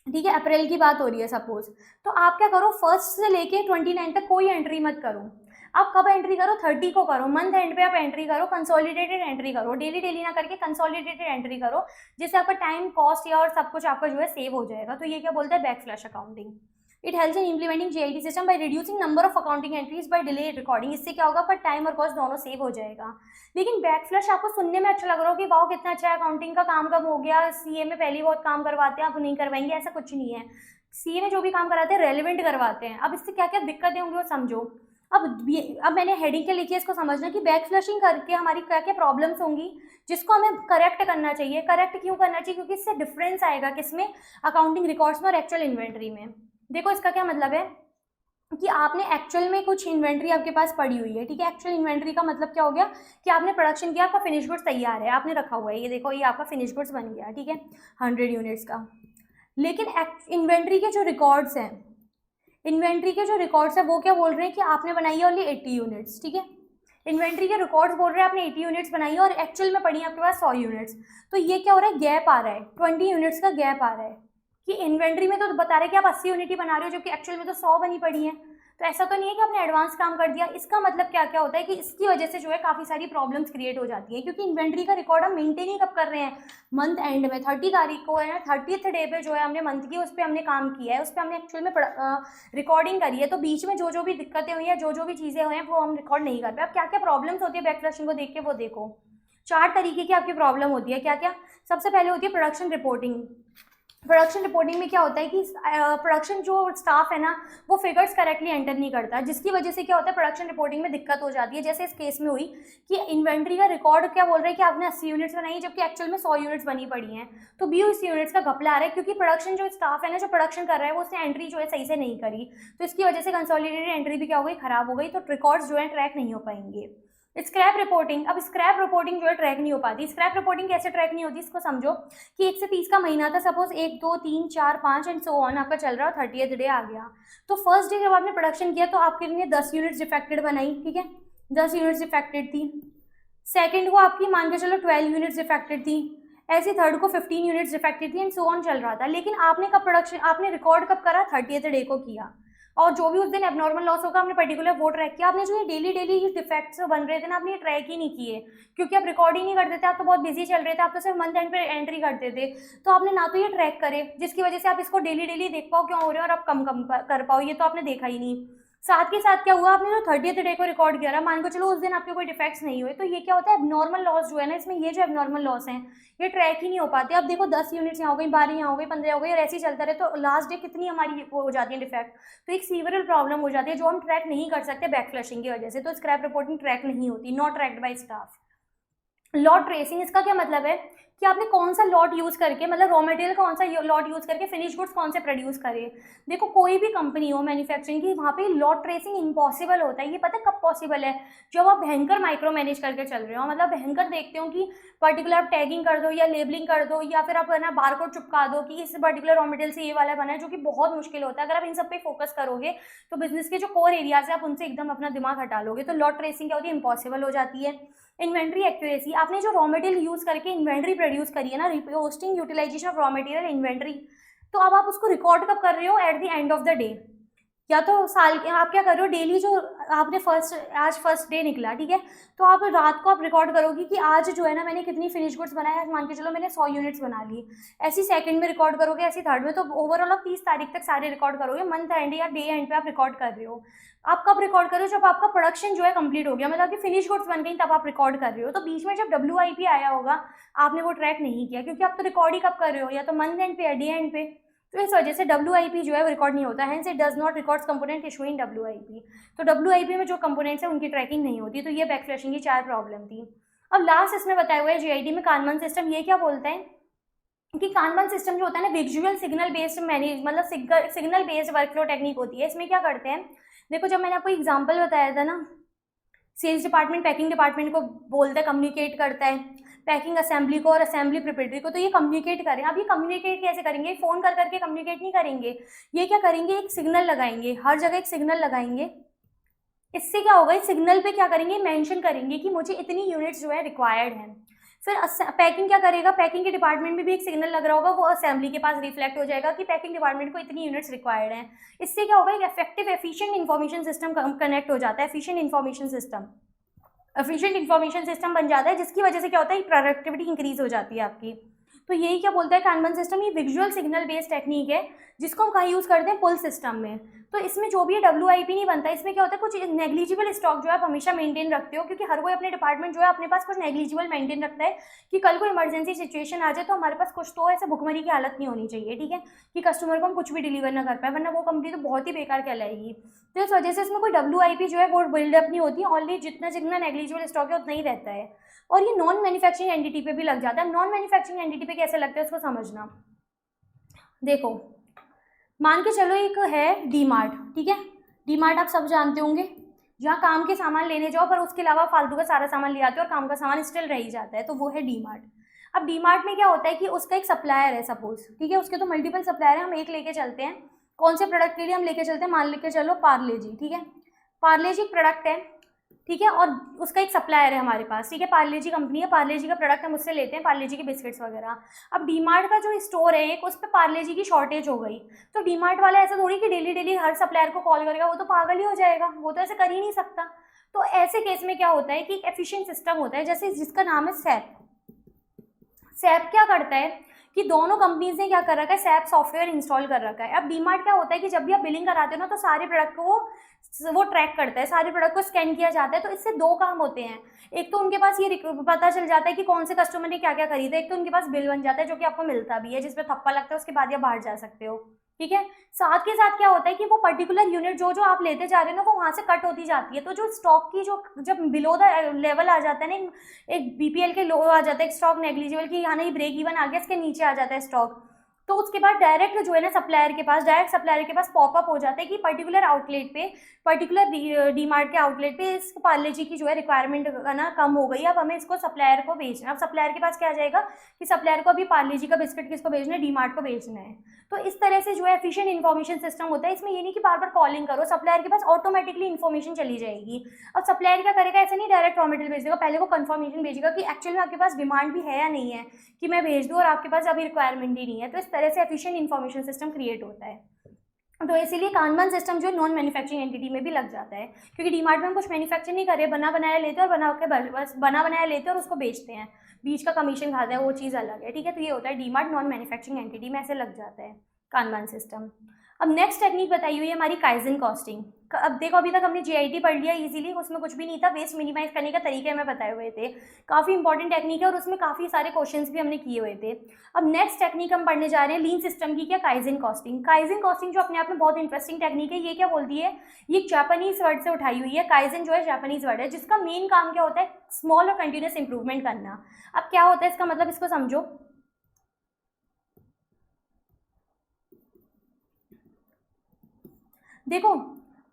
ठीक है, अप्रैल की बात हो रही है सपोज, तो आप क्या करो 1 से लेके 29 तक कोई एंट्री मत करो। आप कब एंट्री करो 30 को करो, मंथ एंड पे आप एंट्री करो, कंसोलिडेटेड एंट्री करो, डेली ना करके कंसोलिडेटेड एंट्री करो, जिससे आपका टाइम कॉस्ट या और सब कुछ आपका जो है सेव हो जाएगा। तो ये क्या बोलता है back flush accounting. It helps in implementing JIT system by reducing number of accounting entries by delay recording. इससे क्या होगा पर टाइम और कॉस्ट दोनों सेव हो जाएगा। लेकिन बैक फ्लश आपको सुनने में अच्छा लग रहा हो कि वाओ कितना अच्छा है, अकाउंटिंग का काम कब हो गया, सीए में पहली बहुत काम करवाते हैं आप नहीं करवाएंगे, ऐसा कुछ नहीं है। सीए में जो भी काम कराते हैं रेलिवेंट करवाते हैं। अब इससे क्या क्या दिक्कतें होंगी वो समझो। अब मैंने हेडिंग के लिखी है, इसको समझना कि बैक फ्लशिंग करके हमारी क्या क्या प्रॉब्लम्स होंगी जिसको हमें करेक्ट करना चाहिए। करेक्ट क्यों करना चाहिए, क्योंकि इससे डिफरेंस आएगा किसमें, अकाउंटिंग रिकॉर्ड्स में और एक्चुअल इन्वेंट्री में। देखो इसका क्या मतलब है कि आपने एक्चुअल में कुछ इन्वेंट्री आपके पास पड़ी हुई है, ठीक है, एक्चुअल इन्वेंट्री का मतलब क्या हो गया कि आपने प्रोडक्शन किया, आपका फिनिश गुड्स तैयार है, आपने रखा हुआ है, ये देखो ये आपका फिनिश गुड्स बन गया, ठीक है, 100 यूनिट्स का। लेकिन इन्वेंट्री के जो रिकॉर्ड्स हैं, इन्वेंट्री के जो रिकॉर्ड्स है वो क्या बोल रहे हैं कि आपने बनाई है ओनली 80 यूनिट्स, ठीक है, इन्वेंट्री के रिकॉर्ड्स बोल रहे हैं आपने 80 यूनिट्स बनाई है और एक्चुअल में पड़ी है आपके पास 100 यूनिट्स। तो ये क्या हो रहा है, गैप आ रहा है, 20 यूनिट्स का गैप आ रहा है कि इन्वेंट्री में तो बता रहे हैं कि आप 80 यूनिट ही बना रहे हो जबकि एक्चुअल में तो 100 बनी पड़ी है। तो ऐसा तो नहीं है कि आपने एडवांस काम कर दिया। इसका मतलब क्या क्या होता है कि इसकी वजह से जो है काफ़ी सारी प्रॉब्लम्स क्रिएट हो जाती है, क्योंकि इन्वेंट्री का रिकॉर्ड हम मेंटेन ही कब कर रहे हैं, मंथ एंड में 30 तारीख को है ना, 30th डे पे जो है हमने मंथ की उस पर हमने काम किया है, उस पर हमने एक्चुअल में रिकॉर्डिंग करी है। तो बीच में जो भी दिक्कतें हुई हैं, जो भी चीज़ें हुई हैं वो हम रिकॉर्ड नहीं कर पाए। अब क्या क्या प्रॉब्लम्स होती है बैक फ्लशिंग को देख के वो देखो। 4 तरीके की आपकी प्रॉब्लम होती है। क्या क्या, सबसे पहले होती है प्रोडक्शन रिपोर्टिंग। प्रोडक्शन रिपोर्टिंग में क्या होता है कि प्रोडक्शन जो स्टाफ है ना वो फिगर्स करेक्टली एंटर नहीं करता, जिसकी वजह से क्या होता है प्रोडक्शन रिपोर्टिंग में दिक्कत हो जाती है। जैसे इस केस में हुई कि इन्वेंट्री का रिकॉर्ड क्या बोल रहे हैं कि आपने 80 यूनिट्स बनाई जबकि एक्चुअल में 100 यूनिट्स बनी पड़ी हैं, तो 20 यूनिट्स का घपला आ रहा है क्योंकि प्रोडक्शन जो स्टाफ है ना जो प्रोडक्शन कर रहा है वो उसने एंट्री जो है सही से नहीं करी, तो इसकी वजह से कंसोलिडेटेड एंट्री भी क्या हो गई, खराब हो गई, तो रिकॉर्ड्स जो है ट्रैक नहीं हो पाएंगे। स्क्रैप रिपोर्टिंग, अब स्क्रैप रिपोर्टिंग जो है ट्रैक नहीं हो पाती। स्क्रैप रिपोर्टिंग कैसे ट्रैक नहीं होती इसको समझो कि 1 से 30 का महीना था, सपोज 1 2 3 4 5 एंड सो ऑन आपका चल रहा है, 30th डे आ गया, तो फर्स्ट डे जब आपने प्रोडक्शन किया तो आपके लिए 10 यूनिट्स डिफेक्टेड बनाई, ठीक है, 10 यूनिट्स डिफेक्टेड थी। सेकेंड को आपकी मान के चलो 12 यूनिट्स डिफेक्टेड थी, ऐसे थर्ड को 15 यूनिट्स डिफेक्टेड थी एंड सो ऑन चल रहा था। लेकिन आपने कब प्रोडक्शन, आपने रिकॉर्ड कब करा, 30th डे को किया, और जो भी उस दिन एबनॉर्मल लॉस होगा आपने पर्टिकुलर वो ट्रैक किया। आपने जो ये डेली ये डिफेक्ट्स बन रहे थे ना आपने ये ट्रैक ही नहीं किए, क्योंकि आप रिकॉर्ड ही नहीं करते थे, आप तो बहुत बिजी चल रहे थे, आप तो सिर्फ मंथ एंड पे एंट्री करते थे, तो आपने ना तो ये ट्रैक करे जिसकी वजह से आप इसको डेली देख पाओ क्यों हो रहे हो और आप कम कर पाओ, ये तो आपने देखा ही नहीं। साथ के साथ क्या हुआ, आपने जो 30th डे को रिकॉर्ड किया, मान को चलो उस दिन आपके कोई डिफेक्ट्स नहीं हुए, तो ये क्या होता है एबनॉर्मल लॉस जो है ना इसमें, ये जो एबनॉर्मल लॉस है ये ट्रैक ही नहीं हो पाते। अब देखो 10 यूनिट्स यहाँ हो गई, 12 यहाँ हो गई, 15 हो गई, और ऐसे ही चलता रहे तो लास्ट डे कितनी हमारी वो हो जाती है डिफेक्ट, तो एक सीवरल प्रॉब्लम हो जाती है जो हम ट्रैक नहीं कर सकते बैक फ्लशिंग की वजह से। तो स्क्रैप रिपोर्टिंग ट्रैक नहीं होती, not tracked bye staff. Lot tracing, इसका क्या मतलब है कि आपने कौन सा लॉट यूज़ करके, मतलब रॉ मटेरियल कौन सा लॉट यूज़ करके फिनिश गुड्स कौन से प्रोड्यूस करे। देखो कोई भी कंपनी हो मैन्युफैक्चरिंग की, वहाँ पे लॉट ट्रेसिंग इम्पॉसिबल होता है। ये पता है कब पॉसिबल है, जब आप भयंकर माइक्रो मैनेज करके चल रहे हो, मतलब भयंकर देखते हो कि पर्टिकुलर आप टैगिंग कर दो या लेबलिंग कर दो, या फिर आप है ना बारकोड चिपका दो कि इस पर्टिकुलर रॉ मटेरियल से ये वाला बना है, जो कि बहुत मुश्किल होता है। अगर आप इन सब पे फोकस करोगे तो बिजनेस के जो कोर एरियाज है आप उनसे एकदम अपना दिमाग हटा लोगे, तो लॉट ट्रेसिंग क्या होती है, इम्पॉसिबल हो जाती है। इन्वेंट्री एक्यूरेसी, आपने जो रॉ मटेरियल यूज करके इन्वेंट्री प्रोड्यूस करी है ना, reposting utilization of raw material inventory, तो अब आप उसको रिकॉर्ड कब कर रहे हो, at the end of the day, या तो साल के आप क्या कर रहे हो, डेली जो आपने आज फर्स्ट डे निकला, ठीक है, तो आप रात को आप रिकॉर्ड करोगे कि आज जो है ना मैंने कितनी फिनिश गुड्स बनाए, आज मान के चलो मैंने 100 यूनिट्स बना ली, ऐसी सेकंड में रिकॉर्ड करोगे, ऐसी थर्ड में, तो ओवरऑल आप 30 तारीख तक सारे रिकॉर्ड करोगे। मंथ एंड या डे एंड पे आप रिकॉर्ड कर रहे हो। आप कब रिकॉर्ड कर रहे हो, जब आपका प्रोडक्शन जो है कंप्लीट हो गया, मतलब आपकी फिनिश गुड्स बन गई, तब आप रिकॉर्ड कर रहे हो। तो बीच में जब WIP आया होगा आपने वो ट्रैक नहीं किया, क्योंकि आप तो रिकॉर्ड ही कब कर रहे हो, या तो मंथ एंड पे या डे एंड पे, तो इस वजह से WIP जो है वो रिकॉर्ड नहीं होता है, hence it does not records component issuing WIP। तो WIP में जो कंपोनेंट्स है उनकी ट्रैकिंग नहीं होती। तो ये बैकफ्लैशिंग की 4 प्रॉब्लम थी। अब लास्ट इसमें बताया हुआ है GID में कानमन सिस्टम। ये क्या बोलते हैं कि कानमन सिस्टम जो होता है ना, विजुअल सिग्नल बेस्ड मैनेज, मतलब सिग्नल बेस्ड वर्कफ्लो टेक्निक होती है। इसमें क्या करते हैं, देखो जब मैंने आपको एग्जाम्पल बताया था ना, सेल्स डिपार्टमेंट पैकिंग डिपार्टमेंट को बोलता है, कम्युनिकेट करता है पैकिंग असेंबली को और असेंबली प्रिपरेटरी को, तो ये कम्युनिकेट करें। अब ये कम्युनिकेट कैसे करेंगे, फ़ोन कर करके कम्युनिकेट नहीं करेंगे, ये क्या करेंगे, एक सिग्नल लगाएंगे, हर जगह एक सिग्नल लगाएंगे। इससे क्या होगा, इस सिग्नल पे क्या करेंगे, मेंशन करेंगे कि मुझे इतनी यूनिट्स जो है रिक्वायर्ड हैं। फिर पैकिंग क्या करेगा, पैकिंग के डिपार्टमेंट में भी एक सिग्नल लग रहा होगा, वो असेंबली के पास रिफ्लेक्ट हो जाएगा कि पैकिंग डिपार्टमेंट को इतनी यूनिट्स रिक्वायर्ड हैं। इससे क्या होगा, एक effective efficient information system connect हो जाता है, एफिशिएंट इन्फॉर्मेशन सिस्टम बन जाता है, जिसकी वजह से क्या होता है, प्रोडक्टिविटी इंक्रीज हो जाती है आपकी। तो यही क्या बोलता है कानमन सिस्टम, ये विजुअल सिग्नल बेस्ड टेक्निक है, जिसको हम कहाँ यूज़ करते हैं, पुल सिस्टम में। तो इसमें जो भी है WIP नहीं बनता। इसमें क्या होता है, कुछ नेग्लिजिबल स्टॉक जो है आप हमेशा मेंटेन रखते हो, क्योंकि हर कोई अपने डिपार्टमेंट जो है अपने पास कुछ नेग्लिजिबल मेंटेन रखता है कि कल को इमरजेंसी सिचुएशन आ जाए तो हमारे पास कुछ, तो ऐसे भुखमरी की हालत नहीं होनी चाहिए, ठीक है, कि कस्टमर को हम कुछ भी डिलीवर ना कर पाए, वरना वो कंपनी तो बहुत ही बेकार कहलाएगी। तो इस वजह से इसमें कोई WIP जो है वो बिल्डअप नहीं होती, ऑनली जितना नेग्लिजिबल स्टॉक है उतना ही रहता है। और ये नॉन मैन्युफैक्चरिंग एंटिटी पे भी लग जाता है। नॉन मैन्युफैक्चरिंग एंटिटी पे कैसे लगता है उसको समझना। देखो मान के चलो एक है डीमार्ट, ठीक है, डीमार्ट आप सब जानते होंगे, जहाँ काम के सामान लेने जाओ पर उसके अलावा फालतू का सारा सामान ले आते हो और काम का सामान स्टिल रह ही जाता है, तो वो है डीमार्ट। अब डीमार्ट में क्या होता है कि उसका एक सप्लायर है सपोज, ठीक है, उसके तो मल्टीपल सप्लायर है, हम एक लेके चलते हैं। कौन से प्रोडक्ट के लिए हम लेके चलते हैं, मान लेके चलो पार्ले जी, ठीक है, पार्ले जी प्रोडक्ट है, ठीक है, और उसका एक सप्लायर है हमारे पास, ठीक है, पार्ले जी कंपनी है, पार्ले जी का प्रोडक्ट हम उससे लेते हैं, पार्ले जी के बिस्किट्स वगैरह। अब डीमार्ट का जो स्टोर है एक, उस पर पार्ले जी की शॉर्टेज हो गई, तो डीमार्ट वाला ऐसा थोड़ी कि डेली डेली हर सप्लायर को कॉल करेगा, वो तो पागल ही हो जाएगा, वो तो ऐसे कर ही नहीं सकता। तो ऐसे केस में क्या होता है कि एक एफिशिएंट सिस्टम होता है, जैसे जिसका नाम है सैप। सैप क्या करता है कि दोनों कंपनीज ने क्या कर रखा है, सैप सॉफ्टवेयर इंस्टॉल कर रखा है। अब डीमार्ट क्या होता है कि जब भी आप बिलिंग कराते हो ना, तो सारे प्रोडक्ट को वो ट्रैक करता है, सारे प्रोडक्ट को स्कैन किया जाता है। तो इससे 2 काम होते हैं, एक तो उनके पास ये पता चल जाता है कि कौन से कस्टमर ने क्या क्या खरीदा, एक तो उनके पास बिल बन जाता है जो कि आपको मिलता भी है, जिसपे थप्पा लगता है, उसके बाद आप बाहर जा सकते हो, ठीक है। साथ के साथ क्या होता है कि वो पर्टिकुलर यूनिट जो आप लेते जा रहे हो ना, वो वहाँ से कट होती जाती है। तो जो स्टॉक की जो जब बिलो द लेवल आ जाता है ना, एक BPL के लो आ जाता है, एक स्टॉक नेग्लिजिबल की, यहाँ नहीं ब्रेक इवन आ गया, इसके नीचे आ जाता है स्टॉक, तो उसके बाद डायरेक्ट जो है ना सप्लायर के पास पॉपअप हो जाता है कि पर्टिकुलर आउटलेट पे, पर्टिकुलर डीमार्ट के आउटलेट पे इस पार्ले जी की जो है रिक्वायरमेंट ना कम हो गई, अब हमें इसको सप्लायर को बेचना है। अब सप्लायर के पास क्या आ जाएगा कि सप्लायर को अभी पार्ले जी का बिस्किट किसको बेचना है, डीमार्ट को बेचना है। तो इस तरह से जो है एफिशिएंट इन्फॉर्मेशन सिस्टम होता है। इसमें ये नहीं कि बार बार कॉलिंग करो, सप्लायर के पास ऑटोमेटिकली इन्फॉर्मेशन चली जाएगी। अब सप्लायर क्या करेगा, ऐसे नहीं डायरेक्ट रॉ मटेरियल भेज देगा, पहले वो कंफर्मेशन भेजेगा कि एक्चुअल में आपके पास डिमांड भी है या नहीं है कि मैं भेज दूँ, और आपके पास अभी रिक्वायरमेंट ही नहीं है। तो इस तरह से एफिशिएंट इन्फॉर्मेशन सिस्टम क्रिएट होता है। तो इसीलिए कानमन सिस्टम जो नॉन मैन्युफैक्चरिंग एंटिटी में भी लग जाता है, क्योंकि डीमार्ट में हम कुछ मैन्युफैक्चर नहीं कर रहे, बना बनाया लेते हैं और बना बनाया लेते हैं और उसको बेचते हैं, बीच का कमीशन खाता है, वो चीज़ अलग है, ठीक है। तो ये होता है डीमार्ट नॉन मैन्युफैक्चरिंग एंटिटी में ऐसे लग जाता है कानमन सिस्टम। अब नेक्स्ट टेक्निक बताई हुई है हमारी काइजन कॉस्टिंग। अब देखो अभी तक हमने जीआईटी पढ़ लिया इजीली, उसमें कुछ भी नहीं था, वेस्ट मिनिमाइज करने का तरीके हमें बताए हुए थे, काफ़ी इंपॉर्टेंट टेक्निक है और उसमें काफ़ी सारे क्वेश्चंस भी हमने किए हुए थे। अब नेक्स्ट टेक्निक हम पढ़ने जा रहे हैं लीन सिस्टम की, क्या काइजन कॉस्टिंग। काइजन कॉस्टिंग जो अपने आप में बहुत इंटरेस्टिंग टेक्निक है, ये क्या बोलती है, ये जापानीज वर्ड से उठाई हुई है। काइजन जो है जापानीज वर्ड है, जिसका मेन काम क्या होता है, स्मॉल और कंटिन्यूस इंप्रूवमेंट करना। अब क्या होता है इसका मतलब, इसको समझो। देखो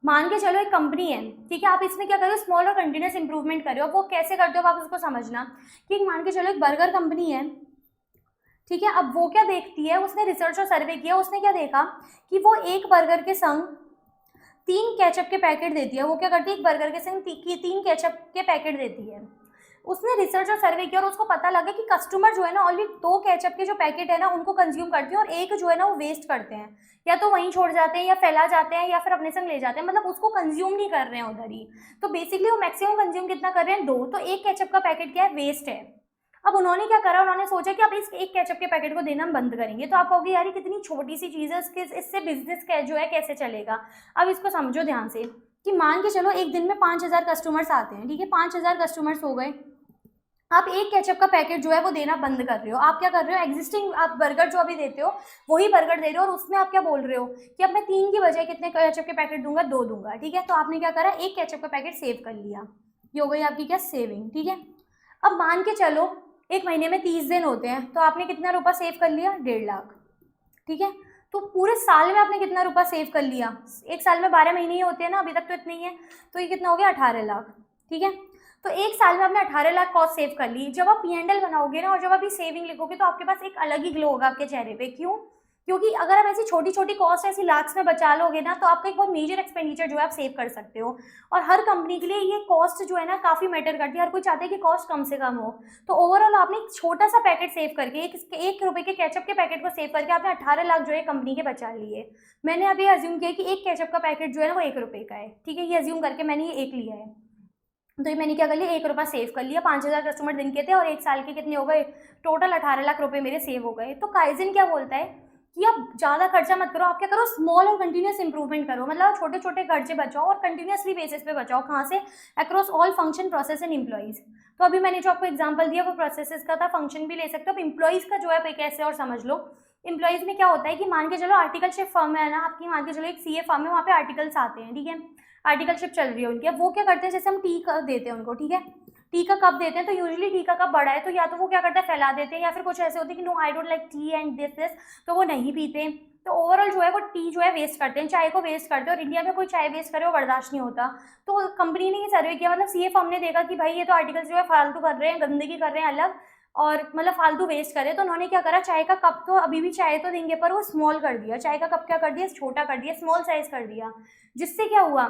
मान के चलो एक कंपनी है, ठीक है, आप इसमें क्या करो, स्मॉल और कंटिन्यूस इंप्रूवमेंट करो। अब वो कैसे करते हो आप उसको समझना, कि मान के चलो एक बर्गर कंपनी है, ठीक है। अब वो क्या देखती है, उसने रिसर्च और सर्वे किया, उसने क्या देखा कि वो एक बर्गर के संग 3 केचप के पैकेट देती है। वो क्या करती है, एक बर्गर के संग 3 केचप के पैकेट देती है। उसने रिसर्च और सर्वे किया और उसको पता लगा कि कस्टमर जो है ना ओनली 2 केचप के जो पैकेट है ना उनको कंज्यूम करते हैं और एक जो है ना वो वेस्ट करते हैं, या तो वहीं छोड़ जाते हैं या फैला जाते हैं या फिर अपने संग ले जाते हैं, मतलब उसको कंज्यूम नहीं कर रहे हैं उधर ही। तो बेसिकली वो मैक्सिमम कंज्यूम कितना कर रहे हैं, 2। तो एक केचप का पैकेट क्या है, वेस्ट है। अब उन्होंने क्या करा, उन्होंने सोचा कि अब इस एक केचप के पैकेट को देना हम बंद करेंगे। तो आप कहोगे यार ये कितनी छोटी सी चीज़ है, इससे बिजनेस जो है कैसे चलेगा। अब इसको समझो ध्यान से, कि मान के चलो एक दिन में 5000 कस्टमर्स आते हैं, ठीक है, 5000 कस्टमर्स हो गए। आप एक केचप का पैकेट जो है वो देना बंद कर रहे हो। आप क्या कर रहे हो, एग्जिस्टिंग आप बर्गर जो अभी देते हो वही बर्गर दे रहे हो, और उसमें आप क्या बोल रहे हो कि अब मैं 3 की बजाय कितने केचप के पैकेट दूंगा, 2 दूंगा, ठीक है। तो आपने क्या करा, एक केचप का पैकेट सेव कर लिया, ये हो गई आपकी क्या, सेविंग, ठीक है। अब मान के चलो एक महीने में 30 दिन होते हैं, तो आपने कितना रुपया सेव कर लिया, 1.5 लाख, ठीक है। तो पूरे साल में आपने कितना रुपया सेव कर लिया, एक साल में 12 महीने ही होते हैं ना, अभी तक तो इतने ही है, तो ये कितना हो गया, 18 लाख, ठीक है। तो एक साल में आपने 18 लाख कॉस्ट सेव कर ली। जब आप P&L बनाओगे ना और जब आप ये सेविंग लिखोगे तो आपके पास एक अलग ही ग्लो होगा आपके चेहरे पे। क्यों, क्योंकि अगर आप ऐसी छोटी छोटी कॉस्ट ऐसी लाख्स में बचा लोगे ना तो आपका एक बहुत मेजर एक्सपेंडिचर जो है आप सेव कर सकते हो। और हर कंपनी के लिए ये कॉस्ट जो है ना काफ़ी मैटर करती है, हर कोई चाहता है कि कॉस्ट कम से कम हो। तो ओवरऑल आपने एक छोटा सा पैकेट सेव करके, एक रुपये के केचप के पैकेट को सेव करके आपने 18 लाख जो है कंपनी के बचा लिए। मैंने अभी अज्यूम किया कि एक केचप का पैकेट जो है ना वो 1 रुपये का है, ठीक है, ये अज्यूम करके मैंने ये एक लिया है। तो ये मैंने क्या कर लिया, 1 रुपया सेव कर लिया। 5000 कस्टमर दिन के थे और एक साल के कितने हो गए, टोटल 18 लाख रुपए मेरे सेव हो गए। तो काइजन क्या बोलता है कि आप ज़्यादा खर्चा मत करो, आप क्या करो, स्मॉल और कंटिन्यूस इंप्रूवमेंट करो, मतलब छोटे छोटे खर्चे बचाओ और कंटिन्यूसली बेसिस पे बचाओ। कहाँ से, across all function, process and employees. तो अभी मैंने जो आपको एग्जांपल दिया वो प्रोसेसेस का था, फंक्शन भी ले सकते हो। अब एम्प्लॉइज का जो है कैसे, और समझ लो। एम्प्लॉइज में क्या होता है कि मान के चलो आर्टिकलशिप फर्म है ना आपकी, मान के चलो एक सीए फर्म है, वहाँ पे आर्टिकल्स आते हैं, ठीक है, आर्टिकलशिप चल रही है उनकी। अब वो क्या करते हैं, जैसे हम टी कप देते हैं उनको, ठीक है, टी का कप देते हैं, तो यूजुअली टी का कप बड़ा है तो या तो वो क्या करते हैं फैला देते हैं, या फिर कुछ ऐसे होते हैं कि no I don't like tea and this, तो वो नहीं पीते। तो ओवरऑल जो है वो टी जो है वेस्ट करते हैं, चाय को वेस्ट करते हैं, और इंडिया में कोई चाय वेस्ट करे वो बर्दाश्त नहीं होता। तो कंपनी ने ये सर्वे किया, मतलब सीए फर्म ने देखा कि भाई ये तो आर्टिकल्स जो है फालतू कर रहे हैं, गंदगी कर रहे हैं अलग, और मतलब फालतू वेस्ट करे। तो उन्होंने क्या करा, चाय का कप तो अभी भी चाय तो देंगे पर वो स्मॉल कर दिया, चाय का कप क्या कर दिया, छोटा कर दिया, स्मॉल साइज कर दिया। जिससे क्या हुआ,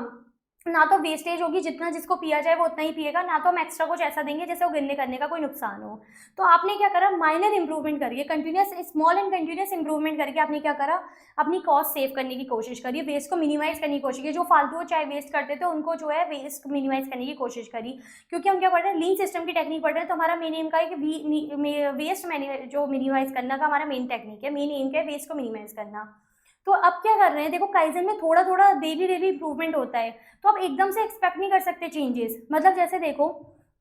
ना तो वेस्टेज होगी, जितना जिसको पिया जाए वो उतना ही पिएगा, ना तो हम एक्स्ट्रा कुछ ऐसा देंगे जैसे वो गिरने करने का कोई नुकसान हो। तो आपने क्या करा, माइनर इंप्रूवमेंट करिए, continuous small and continuous improvement करके आपने क्या करा, अपनी कॉस्ट सेव करने की कोशिश करिए, वेस्ट को मिनिमाइज करने की कोशिश करिए। जो फालतू चाय वेस्ट करते थे उनको जो है वेस्ट मिनिमाइज करने की कोशिश करी। क्योंकि हम क्या पढ़ रहे हैं, लीन सिस्टम की टेक्निक पढ़ रहे हैं, तो हमारा मेन एम का है कि वेस्ट जो मिनिमाइज करना का हमारा मेन टेक्निक है, मेन एम का है वेस्ट को मिनिमाइज करना। तो अब क्या कर रहे हैं, देखो काइजन में थोड़ा थोड़ा डेली इंप्रूवमेंट होता है, तो आप एकदम से एक्सपेक्ट नहीं कर सकते चेंजेस। मतलब जैसे देखो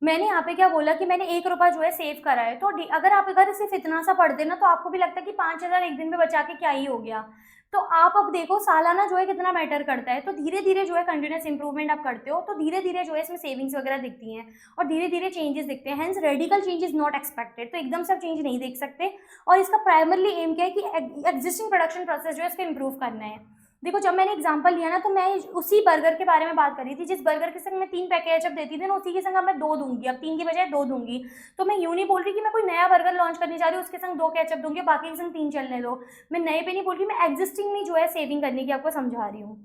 मैंने यहाँ पे क्या बोला कि मैंने 1 रुपया जो है सेव करा है, तो अगर सिर्फ इतना सा पढ़ देना तो आपको भी लगता है कि 5000 एक दिन में बचा के क्या ही हो गया। तो आप अब देखो सालाना जो है कितना मैटर करता है। तो धीरे धीरे जो है कंटिन्यूस इंप्रूवमेंट आप करते हो तो धीरे धीरे जो है इसमें सेविंग्स वगैरह दिखती हैं और धीरे धीरे चेंजेस दिखते हैं। Hence radical change is not expected, तो एकदम से आप चेंज नहीं देख सकते। और इसका प्राइमरली एम क्या है कि एग्जिस्टिंग प्रोडक्शन प्रोसेस जो है इसको इंप्रूव करना है। देखो जब मैंने एग्जांपल लिया ना तो मैं उसी बर्गर के बारे में बात कर रही थी, जिस बर्गर के संग मैं 3 पैकेट जब देती थी ना उसी के संग अब मैं 2 दूंगी, अब 3 की बजाय 2 दूंगी। तो मैं यूँ नहीं बोल रही कि मैं कोई नया बर्गर लॉन्च करने जा रही हूँ उसके संग 2 केचप दूंगी, बाकी के संग 3 चलने दो। मैं नए पे नहीं बोल रही, मैं एग्जिस्टिंग में जो है सेविंग करने की आपको समझा रही हूँ,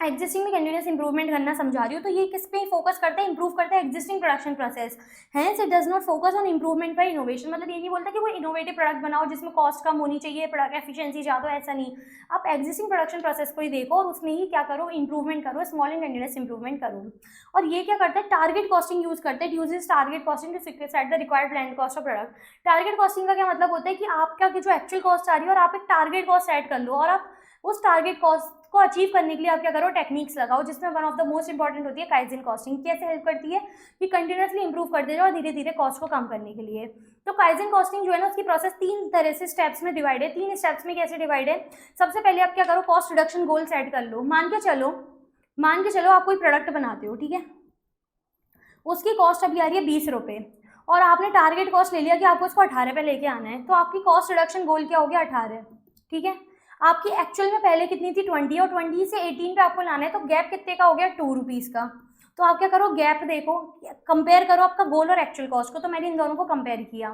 एग्जिस्टिंग में कंटिन्यूस इंप्रूवमेंट करना समझा रही हूँ। तो ये किस पे फोकस करता है, इंप्रूव करता है existing production process. Hence it does not focus on improvement by innovation, मतलब ये नहीं बोलता कि कोई इनोवेटिव प्रोडक्ट बनाओ जिसमें कॉस्ट कम होनी चाहिए, प्रोडक्ट एफिशिएंसी ज़्यादा, ऐसा नहीं। आप एग्जिस्टिंग प्रोडक्शन प्रोसेस को ही देखो और उसमें ही क्या करो, इंप्रूवमेंट करो, स्मॉल एंड कंटिन्यूस इंप्रूवमेंट करो। और ये क्या करता है, टारगेट कॉस्टिंग यूज करता है, uses target costing to set the required plan cost of product. Target costing का क्या मतलब होता है कि आपका जो एक्चुअल कॉस्ट आ रही है और आप एक टारगेट कॉस्ट सेट कर लो और आप उस टारगेट कॉस्ट को अचीव करने के लिए आप क्या करो, टेक्निक्स लगाओ, जिसमें one of the most important होती है काइजन कॉस्टिंग। कैसे हेल्प करती है कि कंटिन्यूसली इंप्रूव करते जाओ धीरे धीरे कॉस्ट को कम करने के लिए। तो काइजन कॉस्टिंग जो है ना, उसकी प्रोसेस 3 तरह से स्टेप्स में डिवाइड है। 3 स्टेप्स में कैसे डिवाइड है? सबसे पहले आप क्या करो, कॉस्ट रिडक्शन गोल सेट कर लो। मान के चलो आप कोई प्रोडक्ट बनाते हो, ठीक है, उसकी कॉस्ट अभी आ रही है 20 रुपये और आपने टारगेट कॉस्ट ले लिया कि आपको उसको 18 पे लेके आना है, तो आपकी कॉस्ट रिडक्शन गोल क्या हो गया, 18, ठीक है। आपकी एक्चुअल में पहले कितनी थी, 20, और 20 से 18 पे आपको लाना है, तो गैप कितने का हो गया, 2 रुपीज़ का। तो आप क्या करो, गैप देखो, कंपेयर करो आपका गोल और एक्चुअल कॉस्ट को। तो मैंने इन दोनों को कंपेयर किया।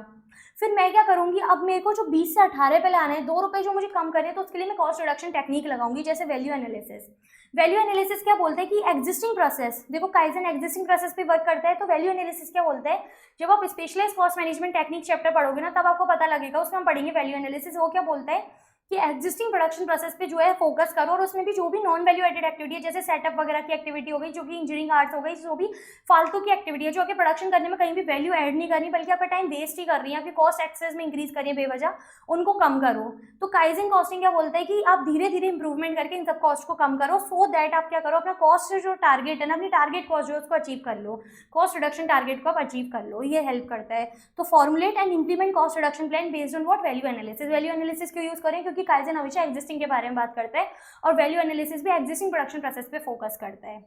फिर मैं क्या करूंगी, अब मेरे को जो 20 से 18 पे लाना है, 2 रुपये जो मुझे कम करने हैं, तो उसके लिए मैं कॉस्ट रिडक्शन टेक्निक लगाऊंगी, जैसे वैल्यू एनालिसिस। वैल्यू एनालिसिस क्या बोलते हैं कि एग्जिस्टिंग प्रोसेस, देखो काइजन एग्जिस्टिंग प्रोसेस पे वर्क करता है, तो वैल्यू एनालिसिस क्या बोलता है, जब आप specialise cost management technique chapter पढ़ोगे ना, तब आपको पता लगेगा, उसमें हम पढ़ेंगे वैल्यू एनालिसिस। वो क्या बोलता है कि एग्जिस्टिंग प्रोडक्शन प्रोसेस पे जो है फोकस करो, और उसमें भी जो भी नॉन वैल्यू एडेड एक्टिविटी है, जैसे सेटअप वगैरह की एक्टिविटी हो गई, जो कि इंजीनियरिंग आर्ट्स हो गई, जो भी फालतू की एक्टिविटी है, जो आपके प्रोडक्शन करने में कहीं भी वैल्यू ऐड नहीं करनी, बल्कि आपका टाइम वेस्ट ही कर रही है, आपकी कॉस्ट एक्सेस में इंक्रीज करिए बेवजह, उनको कम करो। तो काइजन कॉस्टिंग क्या बोलता है कि आप धीरे धीरे इंप्रूवमेंट करके इन सब कॉस्ट को कम करो, सो दैट आप क्या करो, अपना कॉस्ट जो टारगेट है ना, अपनी टारगेट कॉस्ट जो है उसको अचीव कर लो, कॉस्ट रिडक्शन टारगेट को आप अचीव कर लो। ये हेल्प करता है। तो formulate and implement cost reduction plan based on what, value analysis. Value analysis क्यों यूज करें, क्योंकि काइजन हमेशा एग्जिस्टिंग के बारे में बात करता है, और वैल्यू एनालिसिस भी एग्जिस्टिंग प्रोडक्शन प्रोसेस पे फोकस करता है।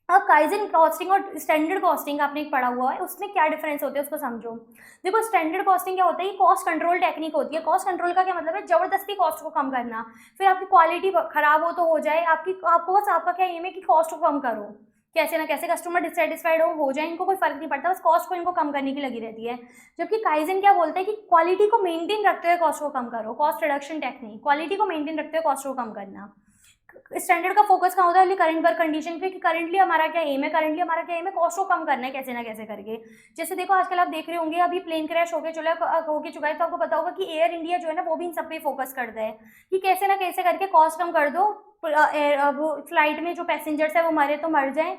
अब काइजन कॉस्टिंग और स्टैंडर्ड कॉस्टिंग आपने पढ़ा हुआ है, उसमें क्या डिफरेंस होते हैं उसको समझो। देखो स्टैंडर्ड कॉस्टिंग क्या होता है, कॉस्ट कंट्रोल टेक्निक होती है। कॉस्ट कंट्रोल का क्या मतलब है, जबरदस्ती कॉस्ट को कम करना, फिर आपकी क्वालिटी खराब हो तो हो जाए, आपको बस आपका क्या एम है कि कॉस्ट को कम करो, कैसे ना कैसे कस्टमर डिससेटिस्फाइड हो जाए, इनको कोई फर्क नहीं पड़ता, बस कॉस्ट को इनको कम करने की लगी रहती है। जबकि काइजन क्या बोलता है कि क्वालिटी को मेंटेन रखते हुए कॉस्ट को कम करो, कॉस्ट रिडक्शन टेक्निक, क्वालिटी को मेंटेन रखते हुए कॉस्ट को कम करना। स्टैंडर्ड का फोकस कहाँ होता है, करंट वर्क कंडीशन पे, कि करंटली हमारा क्या एम है, कॉस्ट को कम करना है कैसे ना कैसे करके। जैसे देखो आजकल आप देख रहे होंगे, अभी प्लेन क्रैश होके चुका है, तो आपको पता होगा कि एयर इंडिया जो है ना, वो भी इन सब पे फोकस करता है कि कैसे ना कैसे करके कॉस्ट कम कर दो, फ्लाइट में जो पैसेंजर्स है वो मरे तो मर जाए,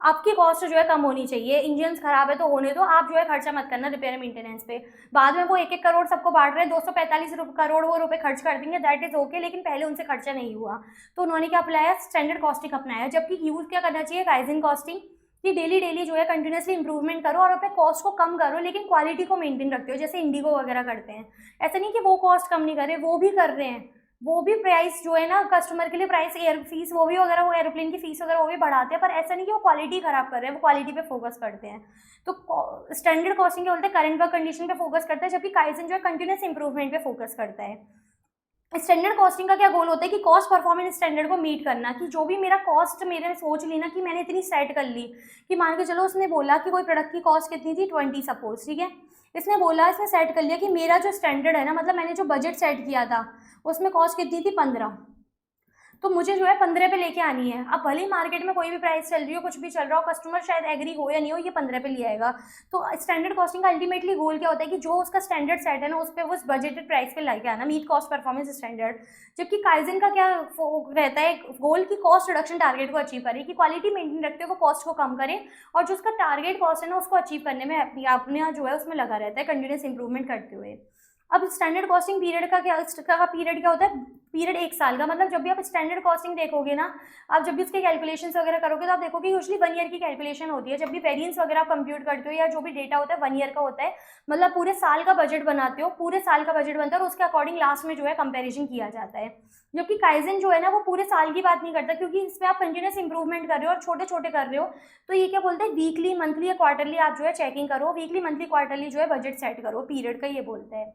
आपकी कॉस्ट जो है कम होनी चाहिए, इंजन खराब है तो होने दो, आप जो है खर्चा मत करना रिपेयर मेंटेनेंस पे। बाद में वो 1-1 करोड़ सबको बांट रहे हैं, 245 करोड़ वो रुपए खर्च कर देंगे, दैट इज ओके, लेकिन पहले उनसे खर्चा नहीं हुआ, तो उन्होंने क्या अपनाया, स्टैंडर्ड कॉस्टिंग अपनाया। जबकि यूज क्या करना चाहिए, काइजन कॉस्टिंग, कि डेली जो है कंटिन्यूसली इंप्रूवमेंट करो और अपने कॉस्ट को कम करो, लेकिन क्वालिटी को मेंटेन रखते हो, जैसे इंडिगो वगैरह करते हैं। ऐसा नहीं कि वो कॉस्ट कम नहीं कर रहे, वो भी कर रहे हैं, वो भी प्राइस जो है ना कस्टमर के लिए, प्राइस एयर फीस वो भी वगैरह, वो एरोप्लेन की फीस वगैरह वो भी बढ़ाते हैं, पर ऐसा नहीं कि वो क्वालिटी खराब कर रहे हैं, वो क्वालिटी पे फोकस करते हैं। तो स्टैंडर्ड कॉस्टिंग क्या बोलते हैं, करंट वर्क कंडीशन पे फोकस करता है, जबकि काइजन जो है कंटिन्यूस इंप्रूवमेंट पे फोकस करता है। स्टैंडर्ड कॉस्टिंग का क्या गोल होता है कि कॉस्ट परफॉर्मेंस स्टैंडर्ड को मीट करना, कि जो भी मेरा कॉस्ट मेरे सोच ली ना कि मैंने इतनी सेट कर ली, कि मान के चलो उसने बोला कि कोई प्रोडक्ट की कॉस्ट कितनी थी, 20 सपोज, ठीक है, इसने बोला, इसने सेट कर लिया कि मेरा जो स्टैंडर्ड है ना, मतलब मैंने जो बजट सेट किया था उसमें कॉस्ट कितनी थी, 15, तो मुझे जो है 15 पे लेके आनी है। अब भले ही मार्केट में कोई भी प्राइस चल रही हो, कुछ भी चल रहा हो, कस्टमर शायद एग्री हो या नहीं हो, ये 15 पे ले आएगा। तो स्टैंडर्ड कॉस्टिंग का अल्टीमेटली गोल क्या होता है कि जो उसका स्टैंडर्ड सेट है ना, उस पर वो बजटेड प्राइस पे लेके आना, मीट कॉस्ट परफॉर्मेंस स्टैंडर्ड। जबकि काइजन का क्या रहता है गोल, की कॉस्ट रिडक्शन टारगेट को अचीव करे, कि क्वालिटी मेंटेन रखते हुए वो कॉस्ट को कम करे, और जो उसका टारगेट कॉस्ट है ना उसको अचीव करने में अपने जो है उसमें लगा रहता है, कंटिन्यूस इंप्रूवमेंट करते हुए। अब स्टैंडर्ड कॉस्टिंग पीरियड का पीरियड क्या होता है, पीरियड 1 साल का। मतलब जब भी आप स्टैंडर्ड कॉस्टिंग देखोगे ना, आप जब भी उसके कैलकुलेशंस वगैरह करोगे, तो आप देखोगे यूजली 1 ईयर की कैलकुलेशन होती है। जब भी वेरिएंस वगैरह आप कंप्यूट करते हो, या जो भी डेटा होता है 1 ईयर का होता है, मतलब पूरे साल का बजट बनाते हो, पूरे साल का बजट बनता है, और उसके अकॉर्डिंग लास्ट में जो है कंपेरिजन किया जाता है। जबकि काइजन जो है ना, वो पूरे साल की बात नहीं करता, क्योंकि इस पर आप कंटिन्यूस इंप्रूवमेंट कर रहे हो और छोटे छोटे कर रहे हो। तो ये क्या बोलते हैं, वीकली, मंथली या क्वार्टरली आप जो है चेकिंग करो, वीकली, मंथली, क्वार्टरली जो है बजट सेट करो, पीरियड का ये बोलते हैं।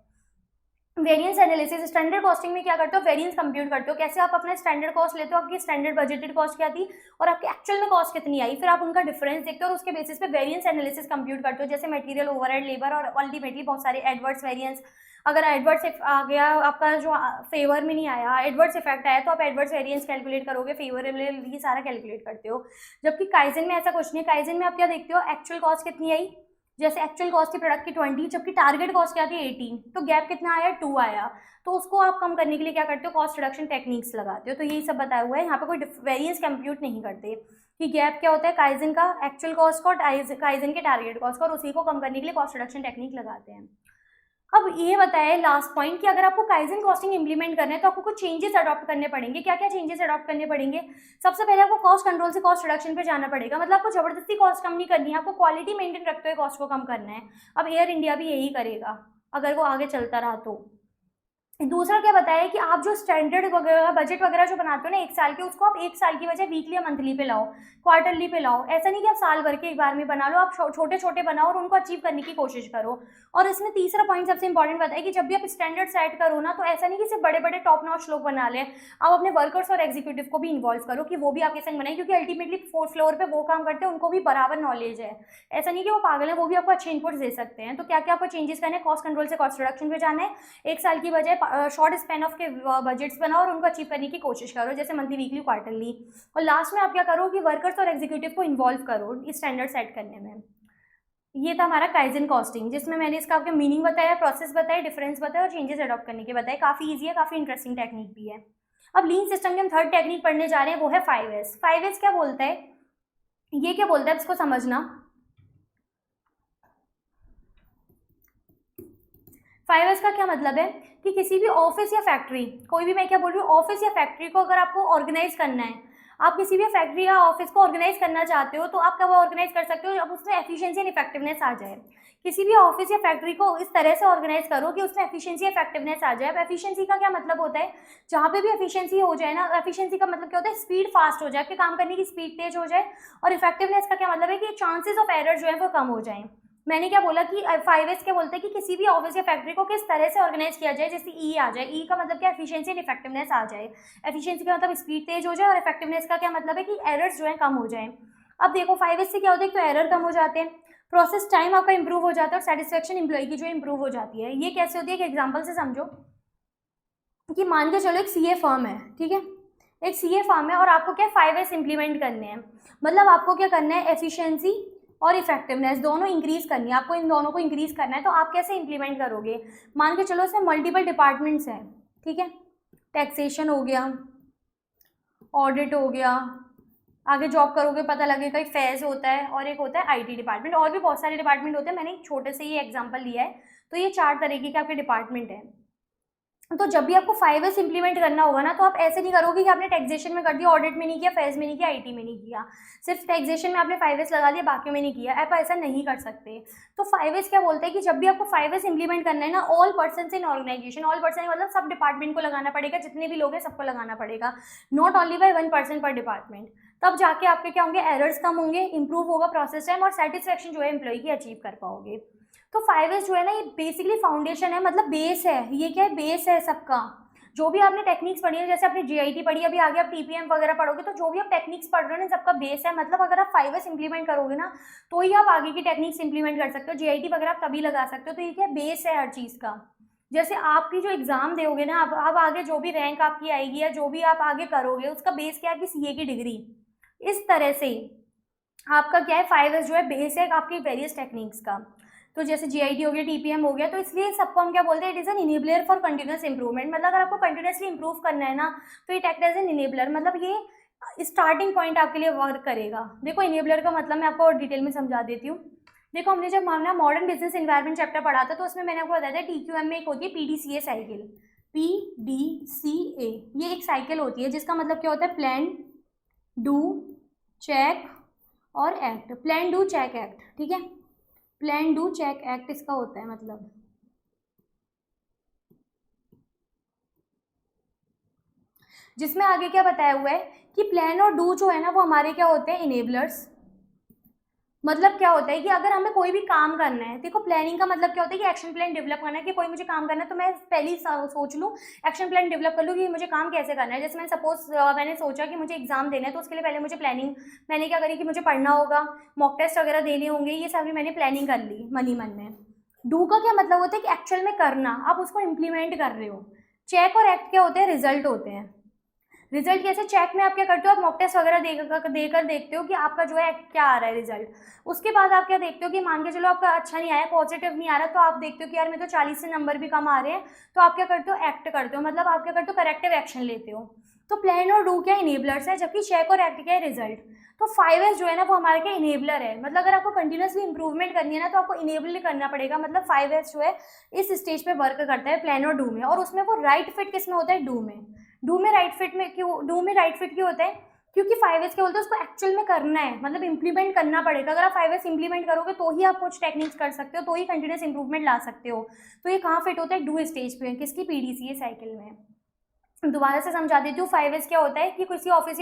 वेरिएंस एनालिसिस, स्टैंडर्ड कॉस्टिंग में क्या करते हो, वेरिएंस कंप्यूट करते हो, कैसे आप अपना स्टैंडर्ड कॉस्ट लेते हो, आपकी स्टैंडर्ड बजटेड कॉस्ट क्या थी और आपकी एक्चुअल में कॉस्ट कितनी आई, फिर आप उनका डिफरेंस देखते हो और उसके बेसिस पे वेरिएंस एनालिसिस कंप्यूट करते हो, जैसे मटेरियल, ओवरहेड, लेबर, और अल्टीमेटली बहुत सारे एडवर्स वेरिएंस। अगर एडवर्स आ गया आपका जो फेवर में नहीं आया, एडवर्स इफेक्ट आया, तो आप एडवर्स वेरिएंस कैलकुलेट करोगे, फेवरेबल, ये सारा कैलकुलेट करते हो। जबकि काइजन में ऐसा कुछ नहीं, काइजन में आप क्या देखते हो, एक्चुअल कॉस्ट कितनी आई, जैसे एक्चुअल कॉस्ट थी प्रोडक्ट की 20, जबकि टारगेट कॉस्ट क्या थी 18, तो गैप कितना आया, 2 आया। तो उसको आप कम करने के लिए क्या करते हो, कॉस्ट रिडक्शन टेक्निक्स लगाते हो। तो यही सब बताया हुआ है, यहाँ पे कोई वेरिएंस कंप्यूट नहीं करते कि गैप क्या होता है, काइजन का एक्चुअल कॉस्ट का, काइजन के टारगेट कॉस्ट का, और उसी को कम करने के लिए कॉस्ट रिडक्शन टेक्निक लगाते हैं। अब ये बताया लास्ट पॉइंट कि अगर आपको काइजन कॉस्टिंग इंप्लीमेंट करना है तो आपको कुछ चेंजेस अडॉप्ट करने पड़ेंगे। क्या क्या चेंजेस अडॉप्ट करने पड़ेंगे? सबसे पहले आपको कॉस्ट कंट्रोल से कॉस्ट रिडक्शन पे जाना पड़ेगा। मतलब आपको जबरदस्ती कॉस्ट कम नहीं करनी है, आपको क्वालिटी मेंटेन रखते हुए कॉस्ट को कम करना है। अब एयर इंडिया भी यही करेगा अगर वो आगे चलता रहा तो। दूसरा क्या बताया कि आप जो स्टैंडर्ड वगैरह बजट वगैरह जो बनाते हो ना 1 साल के, उसको आप 1 साल की बजाय वीकली या मंथली पे लाओ, क्वार्टरली पे लाओ। ऐसा नहीं कि आप साल भर के एक बार में बना लो, आप छोटे छोटे बनाओ और उनको अचीव करने की कोशिश करो। और इसमें तीसरा पॉइंट सबसे इंपॉर्टेंट बताया कि जब भी आप स्टैंडर्ड सेट करो ना, तो ऐसा नहीं कि सिर्फ बड़े बड़े टॉप नॉच लोग बना लें, आप अपने वर्कर्स और एग्जीक्यूटिव को भी इन्वॉल्व करो कि वो भी आपके संग बनाए, क्योंकि अल्टीमेटली 4th फ्लोर पे वो काम करते हैं, उनको भी बराबर नॉलेज है। ऐसा नहीं कि वो पागल है, वो भी आपको अच्छे इनपुट्स दे सकते हैं। तो क्या क्या आपको चेंजेस करने हैं? कॉस्ट कंट्रोल से कॉस्ट रिडक्शन पे जाना है, 1 साल की बजाय शॉर्ट स्पैन ऑफ के बजट्स बनाओ और उनको अचीव करने की कोशिश करो, जैसे मंथली, वीकली, क्वार्टरली। और लास्ट में आप क्या करो कि वर्कर्स और एग्जीक्यूटिव को इन्वॉल्व करो इस स्टैंडर्ड सेट करने में। ये था हमारा काइजन कॉस्टिंग, जिसमें मैंने इसका आपको मीनिंग बताया, प्रोसेस बताया, डिफरेंस बताया और चेंजेस अडॉप्ट करने के बताए। काफ़ी ईजी है, काफ़ी इंटरेस्टिंग टेक्निक भी है। अब लीन सिस्टम की हम थर्ड टेक्निक पढ़ने जा रहे हैं, वो है 5S। 5S क्या बोलता है? ये क्या बोलता है इसको समझना। 5S का क्या मतलब है कि किसी भी ऑफिस या फैक्ट्री, कोई भी, मैं क्या बोल रही हूँ, ऑफिस या फैक्ट्री को अगर आपको ऑर्गेनाइज करना है, आप किसी भी फैक्ट्री या ऑफिस को ऑर्गेनाइज करना चाहते हो, तो आप कब ऑर्गेनाइज कर सकते हो? जब उसमें एफिशिएंसी एंड इफेक्टिवनेस आ जाए। किसी भी ऑफिस या फैक्ट्री को इस तरह से ऑर्गेनाइज करो कि उसमें एफिशिएंसी इफेक्टिवनेस आ जाए। अब एफिशिएंसी का क्या मतलब होता है? जहाँ पे भी एफिशिएंसी हो जाए ना, एफिशिएंसी का मतलब क्या होता है? स्पीड फास्ट हो जाए, आपके काम करने की स्पीड तेज हो जाए। और इफेक्टिवनेस का क्या मतलब है? कि चांसेस ऑफ एरर जो है वो कम हो जाए। मैंने क्या बोला कि 5S क्या बोलते हैं कि किसी भी ऑफिस या फैक्ट्री को किस तरह से ऑर्गेनाइज किया जाए, जैसे ई आ जाए। ई का मतलब क्या? एफिशिएंसी एंड इफेक्टिवनेस आ जाए। एफिशिएंसी का मतलब स्पीड तेज हो जाए, और इफेक्टिवनेस का क्या मतलब है? कि एरर्स जो है कम हो जाए। अब देखो 5S से क्या होता है? तो एरर कम हो जाते हैं, प्रोसेस टाइम आपका इंप्रूव हो जाता है, और सेटिस्फेक्शन एम्प्लॉय की जो इंप्रूव हो जाती है। ये कैसे होती है? एक एग्जाम्पल से समझो कि मान के चलो एक सीए फर्म है, ठीक है, एक सीए फर्म है और आपको क्या 5S इंप्लीमेंट करने हैं। मतलब आपको क्या करना है? एफिशिएंसी और इफेक्टिवनेस दोनों इंक्रीज करनी है, आपको इन दोनों को इंक्रीज करना है। तो आप कैसे इंप्लीमेंट करोगे? मान के चलो इसमें मल्टीपल डिपार्टमेंट्स हैं, ठीक है, टैक्सेशन हो गया, ऑडिट हो गया, आगे जॉब करोगे पता लगेगा एक फेज होता है, और एक होता है आईटी डिपार्टमेंट, और भी बहुत सारे डिपार्टमेंट होते हैं। मैंने एक छोटे से ये एग्जांपल लिया है। तो ये 4 तरीके के आपके डिपार्टमेंट हैं। तो जब भी आपको 5S इंप्लीमेंट करना होगा ना, तो आप ऐसे नहीं करोगे कि आपने टैक्सेशन में कर दिया, ऑडिट में नहीं किया, फेज में नहीं किया, आईटी में नहीं किया, सिर्फ टैक्सेशन में आपने 5S लगा दिया, बाकी में नहीं किया। आप ऐसा नहीं कर सकते। तो 5S क्या बोलते हैं कि जब भी आपको 5S इंप्लीमेंट करना है ना, all person in organisation, all person मतलब सब डिपार्टमेंट को लगाना पड़ेगा, जितने भी लोग हैं सबको लगाना पड़ेगा, नॉट ओनली बाय 1 पर्सन पर डिपार्टमेंट। तब जाके आपके क्या होंगे? एरर्स कम होंगे, इंप्रूव होगा प्रोसेस टाइम, और सेटिस्फेक्शन जो है एम्प्लॉय की अचीव कर पाओगे। तो 5S जो है ना, ये बेसिकली फाउंडेशन है, मतलब बेस है। ये क्या है? बेस है सबका। जो भी आपने टेक्निक्स पढ़ी है, जैसे आपने जीआईटी पढ़ी, अभी आगे आप टीपीएम वगैरह पढ़ोगे, तो जो भी आप टेक्निक्स पढ़ रहे हो ना, सबका बेस है। मतलब अगर आप 5S इंप्लीमेंट करोगे ना, तो ही आप आगे की टेक्निक्स इंप्लीमेंट कर सकते हो। जीआईटी वगैरह आप तभी लगा सकते हो। तो ये क्या बेस है हर चीज़ का। जैसे आपकी जो एग्जाम दोगे ना, आप आगे जो भी रैंक आपकी आएगी या जो भी आप आगे करोगे, उसका बेस क्या है? कि सीए की डिग्री। इस तरह से आपका क्या है? 5S जो है बेस है आपकी वेरियस टेक्निक्स का। तो जैसे जीआईटी हो गया, टीपीएम हो गया, तो इसलिए सबको हम क्या बोलते हैं? It is an enabler for continuous improvement. मतलब अगर आपको कंटिन्यूसली इंप्रूव करना है ना, तो ये एक्ट एज एन इनेबलर, मतलब ये स्टार्टिंग पॉइंट आपके लिए वर्क करेगा। देखो इनेबलर का मतलब मैं आपको और डिटेल में समझा देती हूँ। देखो हमने जब मामला मॉडर्न बिजनेस एनवायरनमेंट चैप्टर पढ़ा था, तो उसमें मैंने आपको बताया था TQM में एक होती है PDCA साइकिल। PDCA ये एक साइकिल होती है, जिसका मतलब क्या होता है? प्लान, डू, चेक और act. Plan, do, check, act, ठीक है। प्लान, डू, चेक, एक्ट इसका होता है मतलब। जिसमें आगे क्या बताया हुआ है कि प्लान और डू जो है ना, वो हमारे क्या होते हैं? इनेबलर्स। मतलब क्या होता है कि अगर हमें कोई भी काम करना है, देखो प्लानिंग का मतलब क्या होता है? कि एक्शन प्लान डेवलप करना है। कि कोई मुझे काम करना है, तो मैं पहले ही सोच लूँ, एक्शन प्लान डेवलप कर लूँ कि मुझे काम कैसे करना है। जैसे मैंने सपोज मैंने सोचा कि मुझे एग्जाम देना है, तो उसके लिए पहले मुझे प्लानिंग, मैंने क्या करी कि मुझे पढ़ना होगा, मॉक टेस्ट वगैरह देने होंगे, ये सभी मैंने प्लानिंग कर ली मन ही मन में। डू का क्या मतलब होता है? कि एक्चुअल में करना, आप उसको इम्प्लीमेंट कर रहे हो। चेक और एक्ट क्या होते हैं? रिजल्ट होते हैं। रिजल्ट कैसे? चेक में आप क्या करते हो? आप मॉक टेस्ट वगैरह देकर देखते हो कि आपका जो है क्या आ रहा है रिजल्ट। उसके बाद आप क्या देखते हो कि मान के चलो आपका अच्छा नहीं आया, पॉजिटिव नहीं आ रहा, तो आप देखते हो कि यार मेरे तो 40 से नंबर भी कम आ रहे हैं, तो आप क्या करते हो? एक्ट करते हो। मतलब आप क्या करते हो? करेक्टिव एक्शन लेते हो। तो प्लान और डू क्या इनेबलर्स है, जबकि चेक और एक्ट क्या है रिजल्ट। तो 5S जो है ना वो हमारे क्या इनेबलर है, मतलब अगर आपको कंटिन्यूसली इंप्रूवमेंट करनी है ना तो आपको इनेबल करना पड़ेगा। मतलब 5S जो है इस स्टेज पे वर्क करता है प्लान और डू में, और उसमें वो राइट फिट किस में होता है, डू में। डू में राइट फिट में क्यों, डू में राइट फिट क्यों होता है, क्योंकि 5S क्या बोलते हैं उसको एक्चुअल में करना है, मतलब इंप्लीमेंट करना पड़ेगा। अगर आप 5S इंप्लीमेंट करोगे तो ही आप कुछ टेक्निक्स कर सकते हो, तो ही कंटिन्यूस इंप्रूवमेंट ला सकते हो। तो ये कहाँ फिट होता है, डू स्टेज पे, किसकी, PDCA साइकिल में। दोबारा से समझा देती हूँ। 5S क्या होता है कि किसी ऑफिस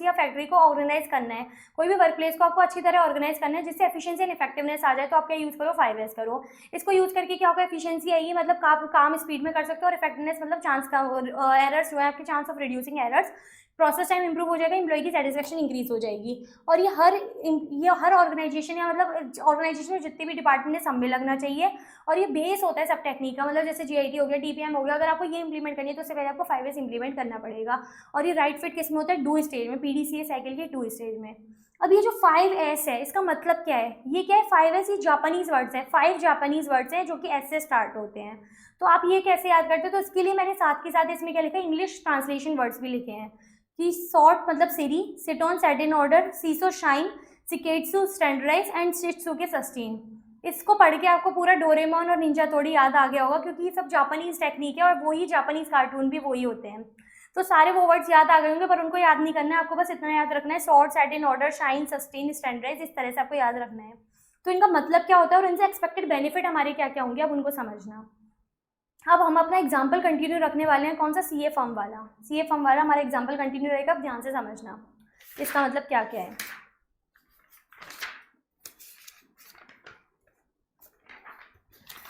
या फैक्ट्री को ऑर्गेनाइज करना है, कोई भी वर्क प्लेस को आपको अच्छी तरह ऑर्गेनाइज करना है जिससे एफिशिएंसी एंड इफेक्टिवनेस आ जाए, तो आप क्या यूज़ करो, 5S करो। इसको यूज़ करके क्या होगा, एफिशिएंसी आएगी, मतलब आप काम स्पीड में कर सकते हो, और इफेक्टिवनेस मतलब चांस का एरर्स जो है आपके chance of reducing errors, process time improve हो जाएगा, एम्प्लॉय की सेटिस्फेक्शन इंक्रीज हो जाएगी। और ये हर ऑर्गेनाइजेशन या मतलब ऑर्गेनाइजेशन में जितने भी डिपार्टमेंट है सब में लगना चाहिए। और ये बेस होता है सब टेक्निक का, मतलब जैसे GIT हो गया, TPM हो गया, अगर आपको ये इंप्लीमेंट करनी है तो उससे पहले आपको 5S इंप्लीमेंट करना पड़ेगा। और ये राइट फिट किस में होता है, डू स्टेज में, PDCA साइकिल के 2 स्टेज में। अब ये जो 5S है इसका मतलब क्या है, ये क्या है, 5S ये जापानीज वर्ड्स है, 5 जापानीज वर्ड्स हैं जो कि S से स्टार्ट होते हैं। तो आप ये कैसे याद करते हो, तो इसके लिए मैंने साथ के साथ इसमें क्या लिखा है, इंग्लिश ट्रांसलेशन वर्ड्स भी लिखे हैं कि सॉर्ट मतलब सीरी, सिट ऑन सेट इन ऑर्डर, सीसो शाइन, सिकेट्सू स्टैंडर्डाइज एंड शित्सुके सस्टेन। इसको पढ़ के आपको पूरा डोरेमोन और निंजा थोड़ी याद आ गया होगा, क्योंकि ये सब जापानीज टेक्निक है और वही जापानीज कार्टून भी वही होते हैं। तो सारे वो वर्ड्स याद आ गए होंगे, पर उनको याद नहीं करना है आपको, बस इतना याद रखना है, sort, set in order, shine, sustain, standardise, इस तरह से आपको याद रखना है। तो इनका मतलब क्या होता है और इनसे एक्सपेक्टेड बेनिफिट हमारे क्या क्या होंगे, अब उनको समझना। अब हम अपना एग्जाम्पल कंटिन्यू रखने वाले हैं, कौन सा, CA फर्म वाला। CA फर्म वाला हमारा एग्जाम्पल कंटिन्यू रहेगा, अब ध्यान से समझना इसका मतलब क्या क्या है।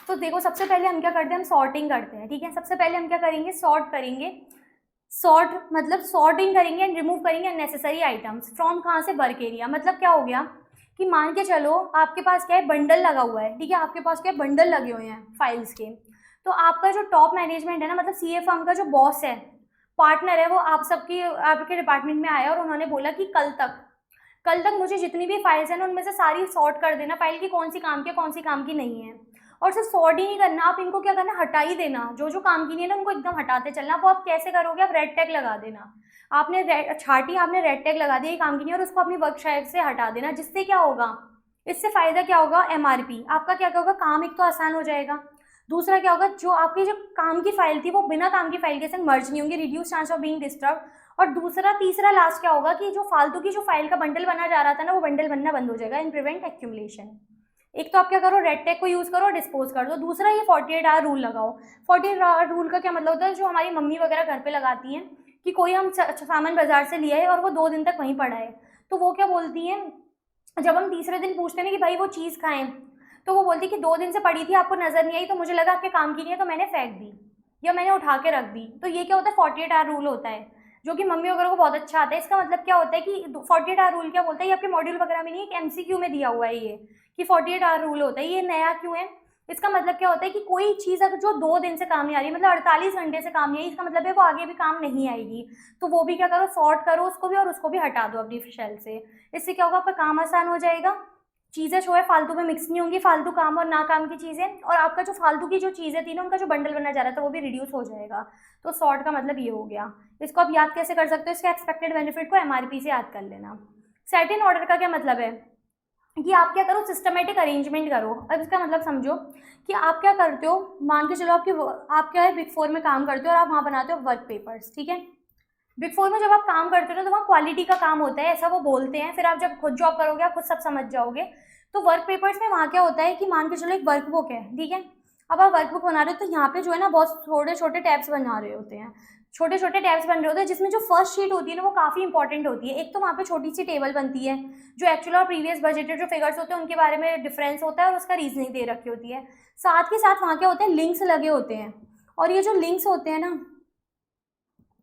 तो देखो सबसे पहले हम क्या करते हैं, हम सॉर्टिंग करते हैं, ठीक है। सबसे पहले हम क्या करेंगे, सॉर्ट करेंगे। सॉर्ट मतलब सॉर्टिंग करेंगे एंड रिमूव करेंगे अननेसेसरी आइटम्स फ्रॉम, कहाँ से, वर्क एरिया। मतलब क्या हो गया कि मान के चलो आपके पास क्या है, बंडल लगा हुआ है, ठीक है, आपके पास क्या है, बंडल लगे हुए हैं फाइल्स के। तो आपका जो टॉप मैनेजमेंट है ना, मतलब CA फर्म का जो बॉस है, पार्टनर है, वो आपके डिपार्टमेंट में आया और उन्होंने बोला कि कल तक मुझे जितनी भी फाइल्स हैं ना उनमें से सारी सॉर्ट कर देना, फाइल की कौन सी काम की है, कौन सी काम की नहीं है। और सिर्फ सॉर्ट ही नहीं करना, आप इनको क्या करना, हटा ही देना, जो जो काम की नहीं है ना उनको एकदम हटाते चलना। वो आप कैसे करोगे, आप रेड टैग लगा देना, आपने आपने रेड टैग लगा दिया, ये काम की नहीं है, और उसको अपनी वर्कशाप से हटा देना। जिससे क्या होगा, इससे फायदा क्या होगा, MRP आपका क्या होगा, काम एक तो आसान हो जाएगा, दूसरा क्या होगा, जो आपकी जो काम की फाइल थी वो बिना काम की फाइल के संग मर्ज नहीं होंगी, reduce chance of being disturb. और दूसरा तीसरा लास्ट क्या होगा कि जो फालतू की जो फाइल का बंडल बना जा रहा था ना वो बंडल बनना बंद हो जाएगा, इन प्रिवेंट एक्यूमुलेशन। एक तो आप क्या करो, रेड टैग को यूज़ करो, डिस्पोज कर दो। दूसरा ये 48 आवर रूल लगाओ। 48 आवर रूल का क्या मतलब होता है, जो हमारी मम्मी वगैरह घर पे लगाती हैं कि कोई हम सामान बाजार से लिया है और वो 2 दिन तक वहीं पड़ा है, तो वो क्या बोलती हैं, जब हम तीसरे दिन पूछते हैं कि भाई वो चीज़ खाएं, तो वो बोलती कि 2 दिन से पड़ी थी, आपको नज़र नहीं आई, तो मुझे लगा आपके काम की नहीं है तो मैंने फेंक दी या मैंने उठा के रख दी। तो ये क्या होता है, 48 आवर रूल होता है, जो कि मम्मी वगैरह को बहुत अच्छा आता है। इसका मतलब क्या होता है कि 48 आवर रूल क्या बोलता है, ये आपके मॉड्यूल वगैरह में नहीं, एक MCQ में दिया हुआ है ये कि 48 आवर रूल होता है। ये नया क्यों है, इसका मतलब क्या होता है कि कोई चीज़ अगर जो 2 दिन से काम नहीं आ रही, मतलब 48 घंटे से काम नहीं आई, इसका मतलब है वो आगे भी काम नहीं आएगी। तो वो भी क्या करो, सॉर्ट करो उसको भी और उसको भी हटा दो अपनी शेल से। इससे क्या होगा, आपका काम आसान हो जाएगा, चीज़ें जो है फालतू में मिक्स नहीं होंगी, फालतू काम और ना काम की चीज़ें, और आपका जो फालतू की जो चीज़ें थी ना उनका जो बंडल बना जा रहा था वो भी रिड्यूस हो जाएगा। तो सॉर्ट का मतलब ये हो गया। इसको आप याद कैसे कर सकते हो, इसके एक्सपेक्टेड बेनिफिट को MRP से याद कर लेना। सेट इन ऑर्डर का क्या मतलब है कि आप क्या करो, सिस्टमेटिक अरेंजमेंट करो। अब इसका मतलब समझो कि आप क्या करते हो, मान के चलो आप क्या है, बिग 4 में काम करते हो और आप वहाँ बनाते हो वर्क पेपर्स, ठीक है। बिग 4 में जब आप काम करते हो ना तो वहाँ क्वालिटी का काम होता है, ऐसा वो बोलते हैं। फिर आप जब खुद जॉब करोगे आप खुद सब समझ जाओगे। तो वर्क पेपर्स में वहाँ क्या होता है कि मान के चलो एक वर्कबुक है, ठीक है। अब आप वर्कबुक बना रहे हो तो यहाँ पे जो है ना बहुत छोटे छोटे टैब्स बना रहे होते हैं, छोटे छोटे टैब्स बन रहे होते हैं, जिसमें जो फर्स्ट शीट होती है ना वो काफ़ी इंपॉर्टेंट होती है। एक तो वहाँ पे छोटी सी टेबल बनती है जो एक्चुअल और प्रीवियस बजटेड जो फिगर्स होते हैं उनके बारे में डिफरेंस होता है और उसका रीजनिंग दे रखी होती है। साथ के साथ वहाँ क्या होते हैं, लिंक्स लगे होते हैं। और ये जो लिंक्स होते हैं ना,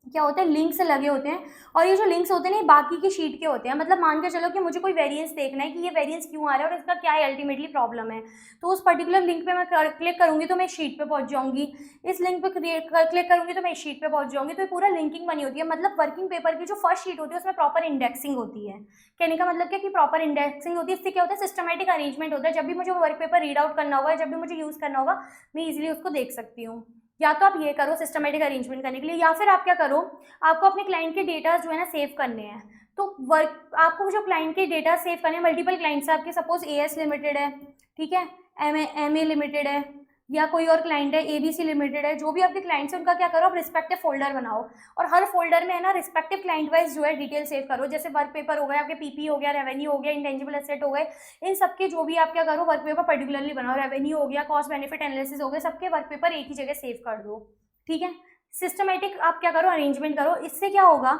क्या होते हैं, लिंक्स लगे होते हैं। और ये जो लिंक्स होते हैं ना बाकी की शीट के होते हैं। मतलब मान के चलो कि मुझे कोई वेरिएंस देखना है कि ये वेरिएंस क्यों आ रहा है और इसका क्या है अल्टीमेटली प्रॉब्लम है, तो उस पर्टिकुलर लिंक पे मैं क्लिक करूंगी तो मैं शीट पे पहुंच जाऊंगी, इस लिंक पे क्लिक करूंगी तो मैं इस शीट पे पहुंच जाऊंगी। तो ये पूरा लिंकिंग बनी होती है। मतलब वर्किंग पेपर की जो फर्स्ट शीट होती है उसमें प्रॉपर इंडेक्सिंग होती है। कहने का मतलब क्या कि प्रॉपर इंडेक्सिंग होती है। इससे क्या होता है, सिस्टमेटिक अरेंजमेंट होता है। जब भी मुझे वर्क पेपर रीड आउट करना होगा, जब भी मुझे यूज़ करना होगा, मैं ईजिली उसको देख सकती हूँ। या तो आप ये करो सिस्टमेटिक अरेंजमेंट करने के लिए, या फिर आप क्या करो, आपको अपने क्लाइंट के डेटा जो है ना सेव करने हैं। तो वर्क आपको जो क्लाइंट के डेटा सेव करने हैं, मल्टीपल क्लाइंट्स है आपके, सपोज AS लिमिटेड है, ठीक है, MA लिमिटेड है, या कोई और क्लाइंट है ABC लिमिटेड है, जो भी आपके क्लाइंट्स हैं उनका क्या करो, आप रिस्पेक्टिव फोल्डर बनाओ और हर फोल्डर में है ना रिस्पेक्टिव क्लाइंट वाइज जो है डिटेल सेव करो। जैसे वर्क पेपर हो गया आपके, PP हो गया, रेवेन्यू हो गया, इंटेंजिबल एसेट हो गए, इन सबके जो भी आप क्या करो वर्क पेपर पर्टिकुलरली बनाओ, रेवेन्यू हो गया, कॉस्ट बेनिफिट एनालिसिस हो गए, सबके वर्क पेपर एक ही जगह सेव कर दो, ठीक है। सिस्टमेटिक आप क्या करो, अरेंजमेंट करो। इससे क्या होगा,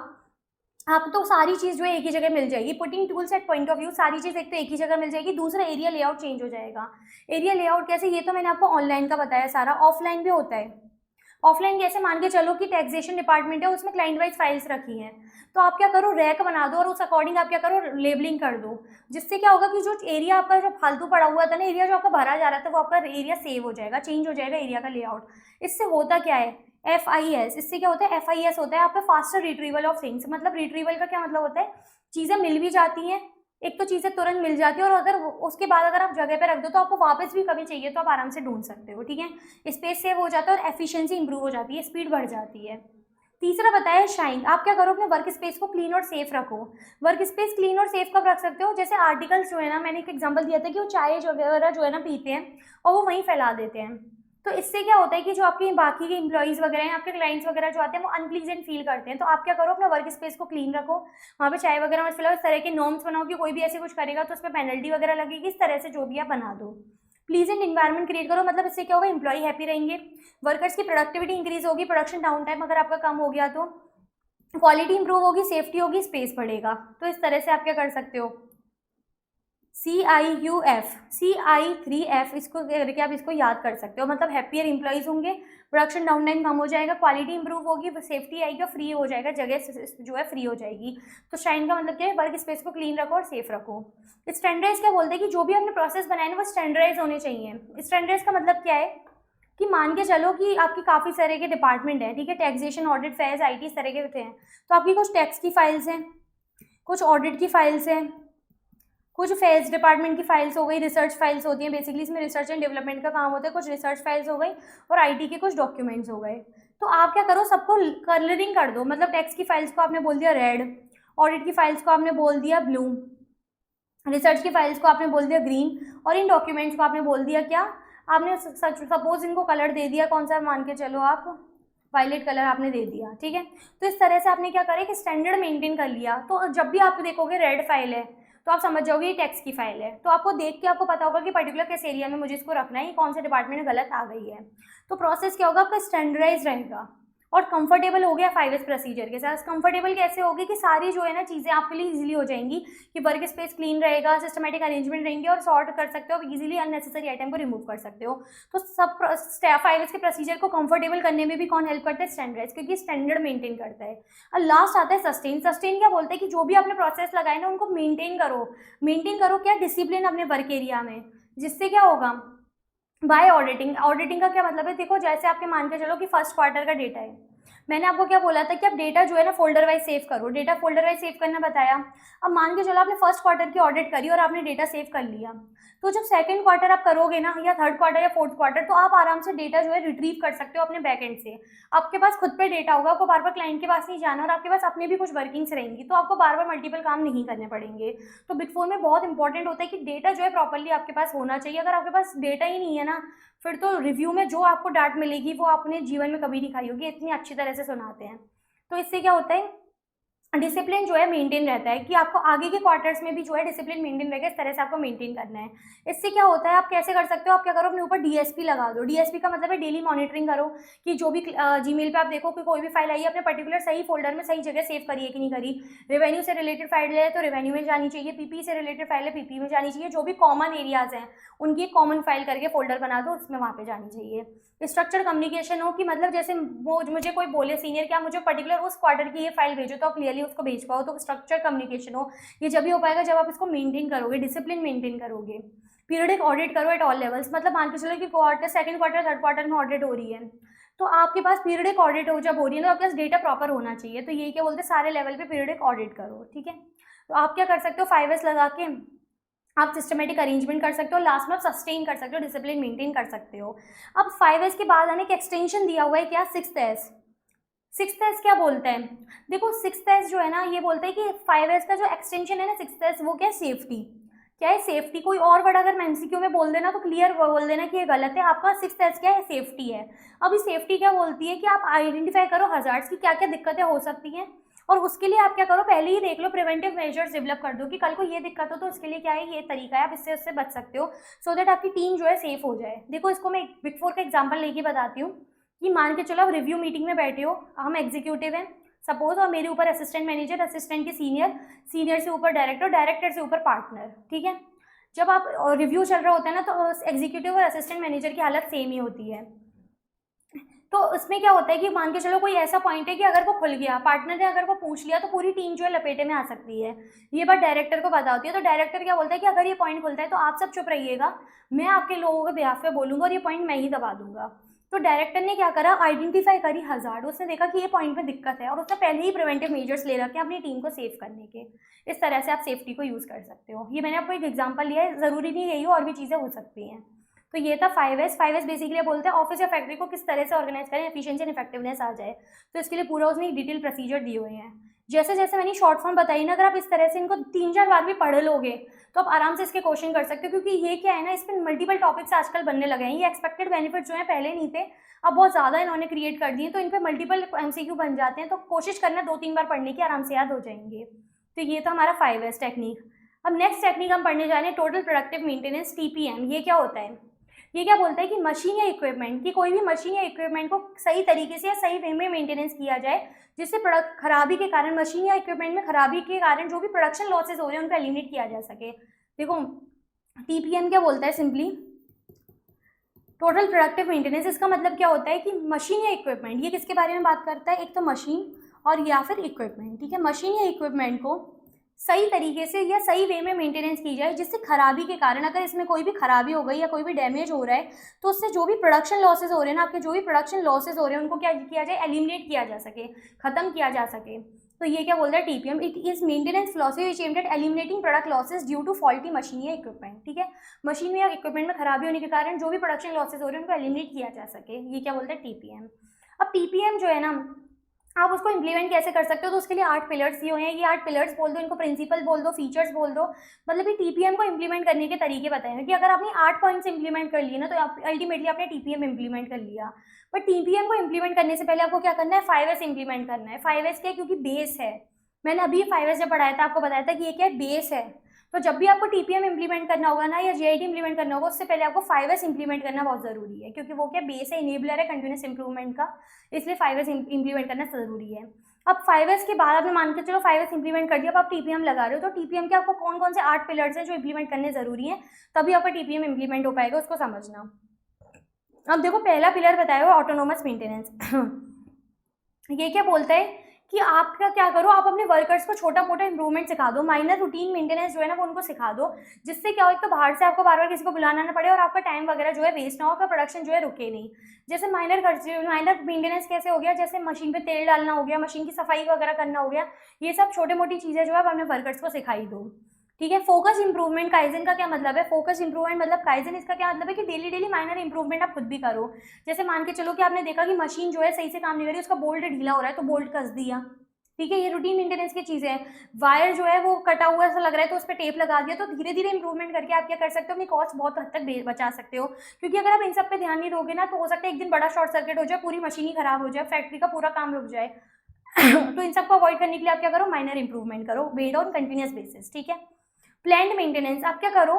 आपको तो सारी चीज़ जो है एक ही जगह मिल जाएगी। Putting tools at point of view, सारी चीज़ एक तो एक ही जगह मिल जाएगी। दूसरा, एरिया लेआउट चेंज हो जाएगा। एरिया लेआउट कैसे, ये तो मैंने आपको ऑनलाइन का बताया सारा, ऑफलाइन भी होता है। ऑफलाइन कैसे, मान के चलो कि टैक्सेशन डिपार्टमेंट है, उसमें क्लाइंट वाइज फाइल्स रखी हैं, तो आप क्या करो, रैक बना दो और उस अकॉर्डिंग आप क्या करो, लेबलिंग कर दो। जिससे क्या होगा कि जो एरिया आपका जो फालतू पड़ा हुआ था ना, एरिया जो आपका भरा जा रहा था, वो आपका एरिया सेव हो जाएगा, चेंज हो जाएगा एरिया का लेआउट। इससे होता क्या है, FIS, इससे क्या होता है, FIS होता है आपका फास्टर रिट्रीवल ऑफ थिंग्स। मतलब रिट्रीवल का क्या मतलब होता है, चीज़ें मिल भी जाती हैं, एक तो चीज़ें तुरंत मिल जाती है, और अगर उसके बाद अगर आप जगह पे रख दो तो आपको वापस भी कभी चाहिए तो आप आराम से ढूंढ सकते हो, ठीक है। स्पेस सेव हो जाता है और एफिशिएंसी इंप्रूव हो जाती है, स्पीड बढ़ जाती है। तीसरा बताया शाइन, आप क्या करो, अपने वर्क स्पेस को क्लीन और सेफ रखो। वर्क स्पेस क्लीन और सेफ कब रख सकते हो, जैसे आर्टिकल्स जो है ना, मैंने एक एग्जांपल दिया था कि वो चाय वगैरह जो है ना पीते हैं और वो वहीं फैला देते हैं। तो इससे क्या होता है कि जो आपके बाकी के एम्प्लॉइज़ वगैरह हैं, आपके क्लाइंट्स वगैरह जो आते हैं, वो अनप्लीजेंट फील करते हैं। तो आप क्या करो, अपना वर्क स्पेस को क्लीन रखो, वहाँ पे चाय वगैरह मत फैलाओ, इस तरह के नॉर्म्स बनाओ कि कोई भी ऐसे कुछ करेगा तो उस पर पेनल्टी वगैरह लगेगी, इस तरह से जो भी आप बना दो। प्लीजेंट इन्वायरमेंट क्रिएट करो, मतलब इससे क्या होगा, एम्प्लॉई हैप्पी रहेंगे, वर्कर्स की प्रोडक्टिविटी इंक्रीज होगी, प्रोडक्शन डाउन टाइम अगर आपका कम हो गया तो क्वालिटी इंप्रूव होगी, सेफ्टी होगी, स्पेस बढ़ेगा। तो इस तरह से आप क्या कर सकते हो, CIUF इसको करके आप इसको याद कर सकते हो। मतलब हैप्पियर एम्प्लॉइज होंगे, प्रोडक्शन डाउन टाइम कम हो जाएगा, क्वालिटी इंप्रूव होगी, सेफ्टी आएगी और फ्री हो जाएगा, जगह जो है फ्री हो जाएगी। तो शाइन का मतलब क्या है, वर्क स्पेस को क्लीन रखो और सेफ रखो। स्टैंडर्डाइज क्या बोलते हैं कि जो भी आपने प्रोसेस बनाए ना वो स्टैंडर्डाइज होने चाहिए। स्टैंडर्डाइज का मतलब क्या है कि मान के चलो कि आपकी काफ़ी तरह के डिपार्टमेंट है, ठीक है, टैक्सेशन, ऑडिट, फैज, IT इस तरह के होते हैं। तो आपकी कुछ टैक्स की फाइल्स हैं, कुछ ऑडिट की फाइल्स हैं, कुछ फेज डिपार्टमेंट की फाइल्स हो गई, रिसर्च फाइल्स होती हैं, बेसिकली इसमें रिसर्च एंड डेवलपमेंट का काम होता है, कुछ रिसर्च फाइल्स हो गई और IT के कुछ डॉक्यूमेंट्स हो गए। तो आप क्या करो, सबको कलरिंग कर दो। मतलब टैक्स की फाइल्स को आपने बोल दिया रेड, ऑडिट की फाइल्स को आपने बोल दिया ब्लू, रिसर्च की फाइल्स को आपने बोल दिया ग्रीन, और इन डॉक्यूमेंट्स को आपने बोल दिया क्या, आपने सपोज इनको कलर दे दिया, कौन सा मान के चलो आप, वायलेट कलर आपने दे दिया, ठीक है। तो इस तरह से आपने क्या करें कि स्टैंडर्ड मेंटेन कर लिया। तो जब भी आप देखोगे रेड फाइल है तो आप समझ जाओगे ये टैक्स की फाइल है, तो आपको देख के आपको पता होगा कि पर्टिकुलर किस एरिया में मुझे इसको रखना है, ये कौन से डिपार्टमेंट में गलत आ गई है। तो प्रोसेस क्या होगा, आपका स्टैंडर्डाइज रहेगा और कंफर्टेबल हो गया 5S प्रोसीजर के साथ। कंफर्टेबल कैसे होगी कि सारी जो है ना चीज़ें आपके लिए इजीली हो जाएंगी, कि वर्क स्पेस क्लीन रहेगा, सिस्टमेटिक अरेंजमेंट रहेंगे और सॉर्ट कर सकते हो इजीली, अननेसेसरी आइटम को रिमूव कर सकते हो। तो सब 5S के प्रोसीजर को कंफर्टेबल करने में भी कौन हेल्प करता है, स्टैंडर्डाइज, क्योंकि स्टैंडर्ड मेंटेन करता है। और लास्ट आता है सस्टेन। सस्टेन क्या बोलते हैं कि जो भी आपने प्रोसेस लगाए ना उनको मेंटेन करो। मेंटेन करो क्या, डिसिप्लिन अपने वर्क एरिया में। जिससे क्या होगा, बाय ऑडिटिंग। ऑडिटिंग का क्या मतलब है, देखो जैसे आपके मान के चलो कि फर्स्ट क्वार्टर का डेटा है, मैंने आपको क्या बोला था कि आप डेटा जो है ना फोल्डर वाइज सेव करो, डेटा फोल्डर वाइज सेव करना बताया। अब मान के चलो आपने फर्स्ट क्वार्टर की ऑडिट करी और आपने डेटा सेव कर लिया, तो जब सेकंड क्वार्टर आप करोगे ना, या थर्ड क्वार्टर या फोर्थ क्वार्टर, तो आप आराम से डेटा जो है रिट्रीव कर सकते हो अपने बैक एंड से। आपके पास खुद पे डेटा होगा, आपको बार बार क्लाइंट के पास नहीं जाना, और आपके पास अपने भी कुछ वर्किंग्स रहेंगी, तो आपको बार बार मल्टीपल काम नहीं करने पड़ेंगे। तो बिग फोर में बहुत इंपॉर्टेंट होता है कि डेटा जो है प्रॉपरली आपके पास होना चाहिए। अगर आपके पास डेटा ही नहीं है ना, फिर तो रिव्यू में जो आपको डांट मिलेगी वो आपने जीवन में कभी नहीं खाई होगी, इतनी अच्छी तरह से सुनाते हैं। तो इससे क्या होता है, डिसिप्लिन जो है मेंटेन रहता है, कि आपको आगे के क्वार्टर्स में भी जो है डिसिप्लिन मेंटेन रहेगा, इस तरह से आपको मेंटेन करना है। इससे क्या होता है, आप कैसे कर सकते हो, आप क्या करो, अपने ऊपर DSP लगा दो। DSP का मतलब है डेली मॉनिटरिंग करो, कि जो भी जीमेल पे आप देखो कि कोई भी फाइल आई है, अपने पर्टिकुलर सही फोल्डर में सही जगह सेव करिए कि नहीं करी। रेवेन्यू से रिलेटेड फाइल है तो रेवेन्यू में जानी चाहिए, PP से रिलेटेड फाइल है PP में जानी चाहिए, जो भी कॉमन एरियाज हैं उनकी एक कॉमन फाइल करके फोल्डर बना दो, उसमें वहाँ पे जानी चाहिए। स्ट्रक्चर कम्युनिकेशन हो, कि मतलब जैसे वो मुझे कोई बोले सीनियर क्या मुझे पर्टिकुलर उस क्वार्टर की ये फाइल भेजो, तो आप क्लियरली उसको भेज पाओ। तो स्ट्रक्चर कम्युनिकेशन हो, ये जब भी हो पाएगा जब आप इसको मेंटेन करोगे, डिसिप्लिन मेंटेन करोगे। पीरियडिक ऑडिट करो एट ऑल लेवल्स, मतलब मान के चलो कि quarter, second quarter, third quarter में ऑडिट हो रही है, तो आपके पास पीरियडिक ऑडिट हो जब हो रही है तो आपके पास डेटा प्रॉपर होना चाहिए। तो ये क्या बोलते हैं, सारे लेवल पे पीरियडिक ऑडिट करो, ठीक है। तो आप क्या कर सकते हो, 5S लगा के आप सिस्टमेटिक अरेंजमेंट कर सकते हो, लास्ट में आप सस्टेन कर सकते हो, डिसिप्लिन मेंटेन कर सकते हो। अब 5S के बाद आने एक एक्सटेंशन दिया हुआ है क्या, 6S। 6S क्या बोलते हैं, देखो 6S जो है ना ये बोलते हैं कि 5S का जो एक्सटेंशन है ना 6S, वो क्या है, सेफ्टी। क्या है, सेफ्टी। कोई और वर्ड अगर मैं एमसीक्यू में बोल देना तो क्लियर बोल देना कि ये गलत है, आपका 6S क्या है, सेफ्टी है। अब इस सेफ्टी क्या बोलती है कि आप आइडेंटिफाई करो हजार्ड्स की क्या क्या दिक्कतें हो सकती हैं, और उसके लिए आप क्या करो, पहले ही देख लो, प्रिवेंटिव मेजर्स डेवलप कर दो कि कल को ये दिक्कत हो तो उसके लिए क्या है, ये तरीका है, आप इससे उससे बच सकते हो, सो दैट आपकी टीम जो है सेफ हो जाए। देखो इसको मैं बिग 4 का एग्जाम्पल लेके बताती हूँ कि मान के चलो आप रिव्यू मीटिंग में बैठे हो, हम एग्जीक्यूटिव हैं सपोज, और मेरे ऊपर असिस्टेंट मैनेजर, असिस्टेंट के सीनियर, सीनियर से ऊपर डायरेक्टर, डायरेक्टर से ऊपर पार्टनर, ठीक है। जब आप रिव्यू चल रहा होता है ना तो एग्जीक्यूटिव और असिस्टेंट मैनेजर की हालत सेम ही होती है। तो इसमें क्या होता है कि मान के चलो कोई ऐसा पॉइंट है कि अगर वो खुल गया, पार्टनर ने अगर वो पूछ लिया तो पूरी टीम जो है लपेटे में आ सकती है। ये बात डायरेक्टर को पता होती है, तो डायरेक्टर क्या बोलता है कि अगर ये पॉइंट खुलता है तो आप सब चुप रहिएगा, मैं आपके लोगों के बिहाफ पे बोलूंगा और ये पॉइंट मैं ही दबा दूंगा। तो डायरेक्टर ने क्या करा, आइडेंटिफाई करी हजार्ड, उसने देखा कि ये पॉइंट में दिक्कत है और उसने पहले ही प्रिवेंटिव मेजर्स ले रखे अपनी टीम को सेव करने के। इस तरह से आप सेफ्टी को यूज़ कर सकते हो। ये मैंने आपको एक एग्जाम्पल लिया है, ज़रूरी नहीं यही हो, और भी चीज़ें हो सकती हैं। तो ये था 5S। 5S बेसिकली बोलते हैं ऑफिस या फैक्ट्री को किस तरह से ऑर्गेनाइज करें, एफिशिएंसी एंड इफेक्टिवनेस आ जाए। तो इसके लिए पूरा उसने एक डिटेल प्रोसीजर दिए हुए हैं। जैसे जैसे मैंने शॉर्ट फॉर्म बताई ना, अगर आप इस तरह से इनको 3-4 बार भी पढ़ लोगे तो आप आराम से इसके क्वेश्चन कर सकते हो, क्योंकि ये क्या है ना, इस पर मल्टीपल टॉपिक्स आजकल बनने लगे हैं। ये एक्सपेक्टेड बेनिफिट जो है पहले नहीं थे, अब बहुत ज़्यादा इन्होंने क्रिएट कर दिए, तो इन पर मल्टीपल MCQ बन जाते हैं। तो कोशिश करना 2-3 बार पढ़ने की, आराम से याद हो जाएंगे। तो ये था हमारा 5S टेक्निक। अब नेक्स्ट टेक्निक हम पढ़ने जा रहे हैं टोटल प्रोडक्टिव मेंटेनेंस, TPM। ये क्या होता है, ये क्या बोलता है कि मशीन या इक्विपमेंट की, कोई भी मशीन या इक्विपमेंट को सही तरीके से या सही वे में मेंटेनेंस किया जाए, जिससे प्रोडक्ट खराबी के कारण, मशीन या इक्विपमेंट में खराबी के कारण जो भी प्रोडक्शन लॉसेज हो रहे हैं उनको एलिमिनेट किया जा सके। देखो TPM क्या बोलता है, सिंपली टोटल प्रोडक्टिव मेंटेनेंस। इसका मतलब क्या होता है कि मशीन या इक्विपमेंट, ये किसके बारे में बात करता है, एक तो मशीन और या फिर इक्विपमेंट, ठीक है। मशीन या इक्विपमेंट को सही तरीके से या सही वे में मेंटेनेंस की जाए, जिससे खराबी के कारण, अगर इसमें कोई भी खराबी हो गई या कोई भी डैमेज हो रहा है तो उससे जो भी प्रोडक्शन लॉसेज हो रहे हैं ना, आपके जो भी प्रोडक्शन लॉसेज हो रहे हैं उनको क्या किया जाए, एलिमिनेट किया जा सके, खत्म किया जा सके। तो ये क्या बोलता है TPM, it is maintenance philosophy which aimed at eliminating product losses due to faulty machine या इक्विपमेंट, ठीक है। मशीन या इक्विपमेंट में खराबी होने के कारण जो भी प्रोडक्शन लॉसेज हो रहे हैं उनको एलिमिनेट किया जा सके, ये क्या बोलता है TPM। अब TPM जो है ना, आप उसको इम्प्लीमेंट कैसे कर सकते हो, तो उसके लिए 8 पिलर्स दिए हुए हैं। ये 8 पिलर्स बोल दो, इनको प्रिंसिपल बोल दो, फीचर्स बोल दो, मतलब ये TPM को इम्प्लीमेंट करने के तरीके बताए हैं कि अगर आपने 8 पॉइंट्स इंप्लीमेंट कर लिए ना, तो आप अल्टीमेटली आपने TPM इम्प्लीमेंट कर लिया। बट TPM को इम्प्लीमेंट करने से पहले आपको क्या करना है, 5S इम्प्लीमेंट करना है। 5S क्या है, क्योंकि बेस है। मैंने अभी 5S जब पढ़ाया था आपको बताया था कि ये क्या है, बेस है। तो जब भी आपको TPM इम्प्लीमेंट करना होगा ना, या GIT इम्प्लीमेंट करना होगा, उससे पहले आपको 5S इम्प्लीमेंट करना बहुत ज़रूरी है, क्योंकि वो क्या बेस है, इनेबलर है कंटिन्यूस इंप्रूवमेंट का, इसलिए 5S इम्प्लीमेंट करना ज़रूरी है। अब 5S के बाद आपने मान के चलो 5S इम्प्लीमेंट कर दिया, अब आप TPM लगा रहे हो, तो TPM के आपको कौन कौन से 8 पिलर्स हैं जो इम्प्लीमेंट करने ज़रूरी हैं, तभी आपका TPM इम्प्लीमेंट हो पाएगा, उसको समझना। अब देखो पहला पिलर बताया हुआ ऑटोनोमस मेंटेनेंस। ये क्या बोलता है कि आपका क्या करो, आप अपने वर्कर्स को छोटा मोटा इंप्रूवमेंट सिखा दो, माइनर रूटीन मेंटेनेंस जो है ना वो उनको सिखा दो, जिससे क्या हो, एक तो बाहर से आपको बार बार किसी को बुलाना ना पड़े और आपका टाइम वगैरह जो है वेस्ट ना हो, आपका प्रोडक्शन जो है रुके नहीं। जैसे माइनर मेंटेनेंस कैसे हो गया, जैसे मशीन पे तेल डालना हो गया, मशीन की सफाई वगैरह करना हो गया, ये सब छोटी मोटी चीज़ें जो है आप अपने वर्कर्स को सिखाई दो, ठीक है। फोकस इंप्रूवमेंट, काइजन का क्या मतलब है, फोकस इंप्रूवमेंट मतलब काइजन, इसका क्या मतलब है कि डेली डेली माइनर इंप्रूवमेंट आप खुद भी करो। जैसे मान के चलो कि आपने देखा कि मशीन जो है सही से काम नहीं कर रही, उसका बोल्ट ढीला हो रहा है तो बोल्ट कस दिया, ठीक है। ये रूटीन मेंटेनेंस की चीज़ें हैं। वायर जो है वो कटा हुआ ऐसा लग रहा है तो उस पर टेप लगा दिया, तो धीरे धीरे इंप्रूवमेंट करके आप क्या कर सकते हो, अपनी कॉस्ट बहुत हद तक बचा सकते हो, क्योंकि अगर आप इन सब पे ध्यान नहीं दोगे ना तो हो सकता है एक दिन बड़ा शॉर्ट सर्किट हो जाए, पूरी मशीन ही खराब हो जाए, फैक्ट्री का पूरा काम रुक जाए। तो इन सबको अवॉइड करने के लिए आप क्या करो, माइनर इंप्रूवमेंट करो बेस्ड ऑन कंटिन्यूअस बेसिस, ठीक है। प्लान्ड मेंटेनेंस, आप क्या करो,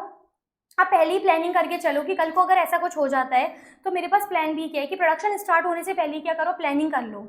आप पहले ही प्लानिंग करके चलो कि कल को अगर ऐसा कुछ हो जाता है तो मेरे पास प्लान बी क्या है कि प्रोडक्शन स्टार्ट होने से पहले क्या करो, प्लानिंग कर लो।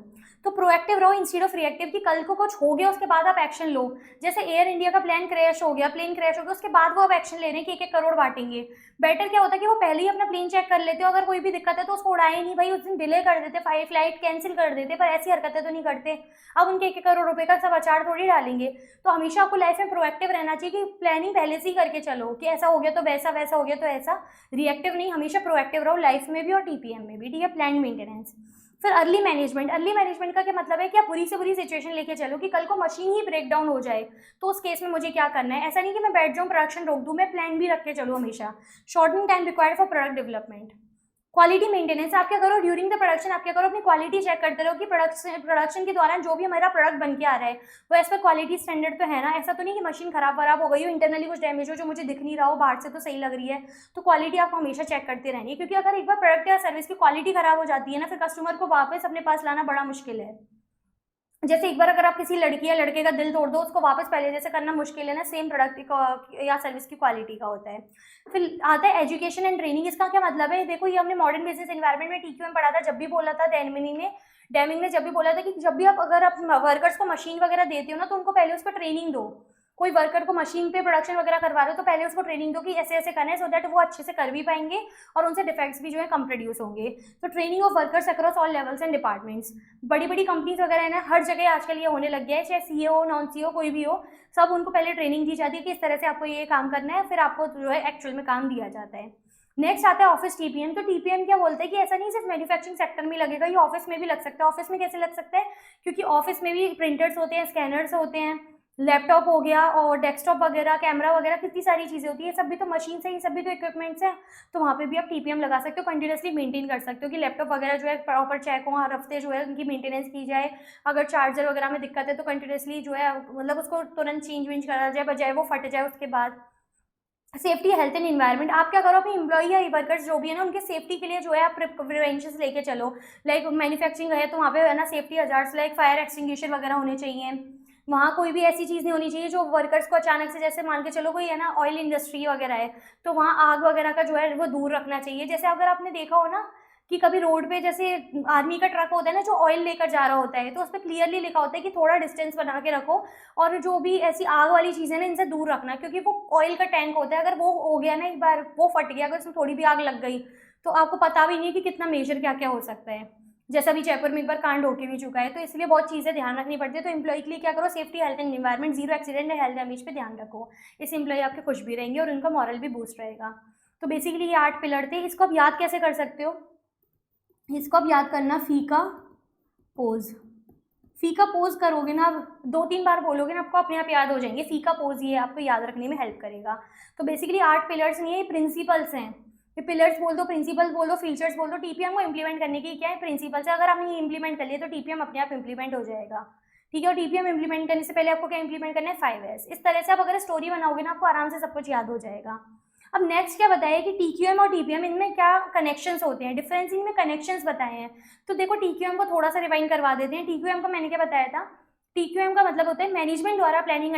तो प्रोएक्टिव रहो इंस्टेड ऑफ रिएक्टिव, कि कल को कुछ हो गया उसके बाद आप एक्शन लो। जैसे एयर इंडिया का प्लान क्रैश हो गया, प्लेन क्रैश हो गया, उसके बाद वो आप एक्शन ले रहे हैं कि 1-1 करोड़ बांटेंगे। बेटर क्या होता है कि वो पहले ही अपना प्लेन चेक कर लेते हो, अगर कोई भी दिक्कत है तो उसको उड़ाए नहीं भाई, उस दिन डिले कर देते, फ्लाइट कैंसिल कर देते, पर ऐसी हरकतें तो नहीं करते। अब उनके 1-1 करोड़ रुपए का सब अचार थोड़ी डालेंगे। तो हमेशा आपको लाइफ में प्रोएक्टिव रहना चाहिए कि प्लानिंग पहले से ही करके चलो कि ऐसा हो गया तो वैसा ऐसा हो गया तो ऐसा, रिएक्टिव नहीं, हमेशा प्रोएक्टिव रहो लाइफ में भी और टीपीएम में भी, ठीक है। Plan maintenance. फिर अर्ली मैनेजमेंट। अर्ली मैनेजमेंट का क्या मतलब है कि आप बुरी से बुरी सिचुएशन लेके चलो कि कल को मशीन ही ब्रेक डाउन हो जाए तो उस केस में मुझे क्या करना है। ऐसा नहीं कि मैं बैठ जाऊँ प्रोडक्शन रोक दूँ, मैं प्लान भी रख के चलूँ हमेशा। Shortening time required for product development. Quality maintenance. आप क्या करो ड्यूरिंग द प्रोडक्शन, आप क्या करो अपनी क्वालिटी चेक करते रहो कि प्रोडक्शन के दौरान जो भी हमारा प्रोडक्ट बन के आ रहा है वो एज पर क्वालिटी स्टैंडर्ड तो है ना। ऐसा तो नहीं कि मशीन खराब हो गई हो, इंटरनली कुछ डैमेज हो जो मुझे दिख नहीं रहा हो, बाहर से तो सही लग रही है। तो क्वालिटी आपको हमेशा चेक करते रहनी है, क्योंकि अगर एक बार प्रोडक्ट या सर्विस की क्वालिटी खराब हो जाती है ना, फिर कस्टमर को वापस अपने पास लाना बड़ा मुश्किल है। जैसे एक बार अगर आप किसी लड़की या लड़के का दिल तोड़ दो, उसको वापस पहले जैसे करना मुश्किल है ना, सेम प्रोडक्ट या सर्विस की क्वालिटी का होता है। फिर आता है एजुकेशन एंड ट्रेनिंग। इसका क्या मतलब है, देखो ये हमने मॉडर्न बिजनेस एनवायरनमेंट में टीक्यूएम पढ़ा था, जब भी बोला था डेमिंग ने जब भी बोला था कि जब भी आप अगर आप वर्कर्स को मशीन वगैरह देते हो ना, तो उनको पहले उस पर ट्रेनिंग दो। कोई वर्कर को मशीन पे प्रोडक्शन वगैरह करवा रहे हो तो पहले उसको ट्रेनिंग दो कि ऐसे ऐसे करना है, सो दैट वो अच्छे से कर भी पाएंगे और उनसे डिफेक्ट्स भी जो है कम प्रोड्यूस होंगे। तो training of workers across all levels and departments. बड़ी बड़ी कंपनीज वगैरह है ना, हर जगह आजकल ये होने लग गया है, चाहे सीए हो नॉन सीए हो कोई भी हो, सब उनको पहले ट्रेनिंग दी जाती है कि इस तरह से आपको ये काम करना है, फिर आपको जो है एक्चुअल में काम दिया जाता है। नेक्स्ट आता है ऑफिस टीपीएम। तो टीपीएम क्या बोलते हैं कि ऐसा नहीं सिर्फ मैन्युफैक्चरिंग सेक्टर में लगेगा, ये ऑफिस में भी लग सकता है। ऑफिस में कैसे लग सकता है, क्योंकि ऑफिस में भी प्रिंटर्स होते हैं, स्कैनर्स होते हैं, लैपटॉप हो गया और डेस्कटॉप वगैरह, कैमरा वगैरह, कितनी सारी चीज़ें होती है, सब भी तो मशीन से, ये सब भी तो इक्विपमेंट्स हैं। तो वहाँ पे भी आप टीपीएम लगा सकते हो, कंटिन्यूसली मेंटेन कर सकते हो कि लैपटॉप वगैरह जो है प्रॉपर चेक हो, हर हफ्ते जो है उनकी मेंटेनेंस की जाए। अगर चार्जर वगैरह में दिक्कत है तो कंटिन्यूसली जो है मतलब उसको तुरंत चेंज वेंज करा जाए, बजाय वो फट जाए उसके बाद। Safety health and environment. आप क्या करो अपनी एम्प्लॉई या वर्कर्स जो भी है ना, उनके सेफ्टी के लिए जो है आप प्रिवेंशन लेके चलो। लाइक मैन्युफैक्चरिंग है तो वहाँ पे है ना safety hazards like fire extinguisher वगैरह होने चाहिए। वहाँ कोई भी ऐसी चीज़ नहीं होनी चाहिए जो वर्कर्स को अचानक से, जैसे मान के चलो कोई है ना ऑयल इंडस्ट्री वगैरह है तो वहाँ आग वगैरह का जो है वो दूर रखना चाहिए। जैसे अगर आपने देखा हो ना कि कभी रोड पे जैसे आर्मी का ट्रक होता है ना जो ऑयल लेकर जा रहा होता है, तो उस पर क्लियरली लिखा होता है कि थोड़ा डिस्टेंस बना के रखो और जो भी ऐसी आग वाली चीज़ें ना इनसे दूर रखना, क्योंकि वो ऑयल का टैंक होता है, अगर वो हो गया ना एक बार, वो फट गया, अगर उसमें थोड़ी भी आग लग गई तो आपको पता भी नहीं है कि कितना मेजर क्या क्या हो सकता है। जैसा भी जयपुर में एक बार कांड होके भी चुका है, तो इसलिए बहुत चीज़ें ध्यान रखनी पड़ती है। तो एम्प्लॉय के लिए क्या करो, safety health and environment, zero accident and health damage पे ध्यान रखो। इससे एम्प्लॉय आपके खुश भी रहेंगे और उनका मॉरल भी बूस्ट रहेगा। तो बेसिकली ये 8 पिलर थे। इसको आप याद कैसे कर सकते हो, इसको आप याद करना, फीका पोज। फीका पोज करोगे ना, आप 2-3 बार बोलोगे ना, आपको अपने आप याद हो जाएंगे। फीका पोज ये आपको याद रखने में हेल्प करेगा। तो बेसिकली 8 पिलर्स नहीं है, ये प्रिंसिपल्स हैं। ये पिलर्स बोल दो, प्रिंसिपल्स बोल दो, फीचर्स बोल दो। टीपीएम को इंप्लीमेंट करने की क्या है, प्रिंसिपल्स है। अगर आपने ये इंप्लीमेंट कर लिया तो टीपीएम अपने आप इंप्लीमेंट हो जाएगा, ठीक है। और टीपीएम इंप्लीमेंट करने से पहले आपको क्या इंप्लीमेंट करना है, 5S। इस तरह से आप अगर स्टोरी बनाओगे ना, आपको आराम से सब कुछ याद हो जाएगा। अब नेक्स्ट क्या बताया कि टीक्यूएम और टीपीएम इनमें क्या कनेक्शंस होते हैं, डिफरेंस इनमें कनेक्शंस बताए हैं। तो देखो टीक्यूएम को थोड़ा सा रिवाइंड करवा देते हैं। टीक्यूएम का मैंने क्या बताया था, टीक्यूएम का मतलब होता है मैनेजमेंट द्वारा प्लानिंग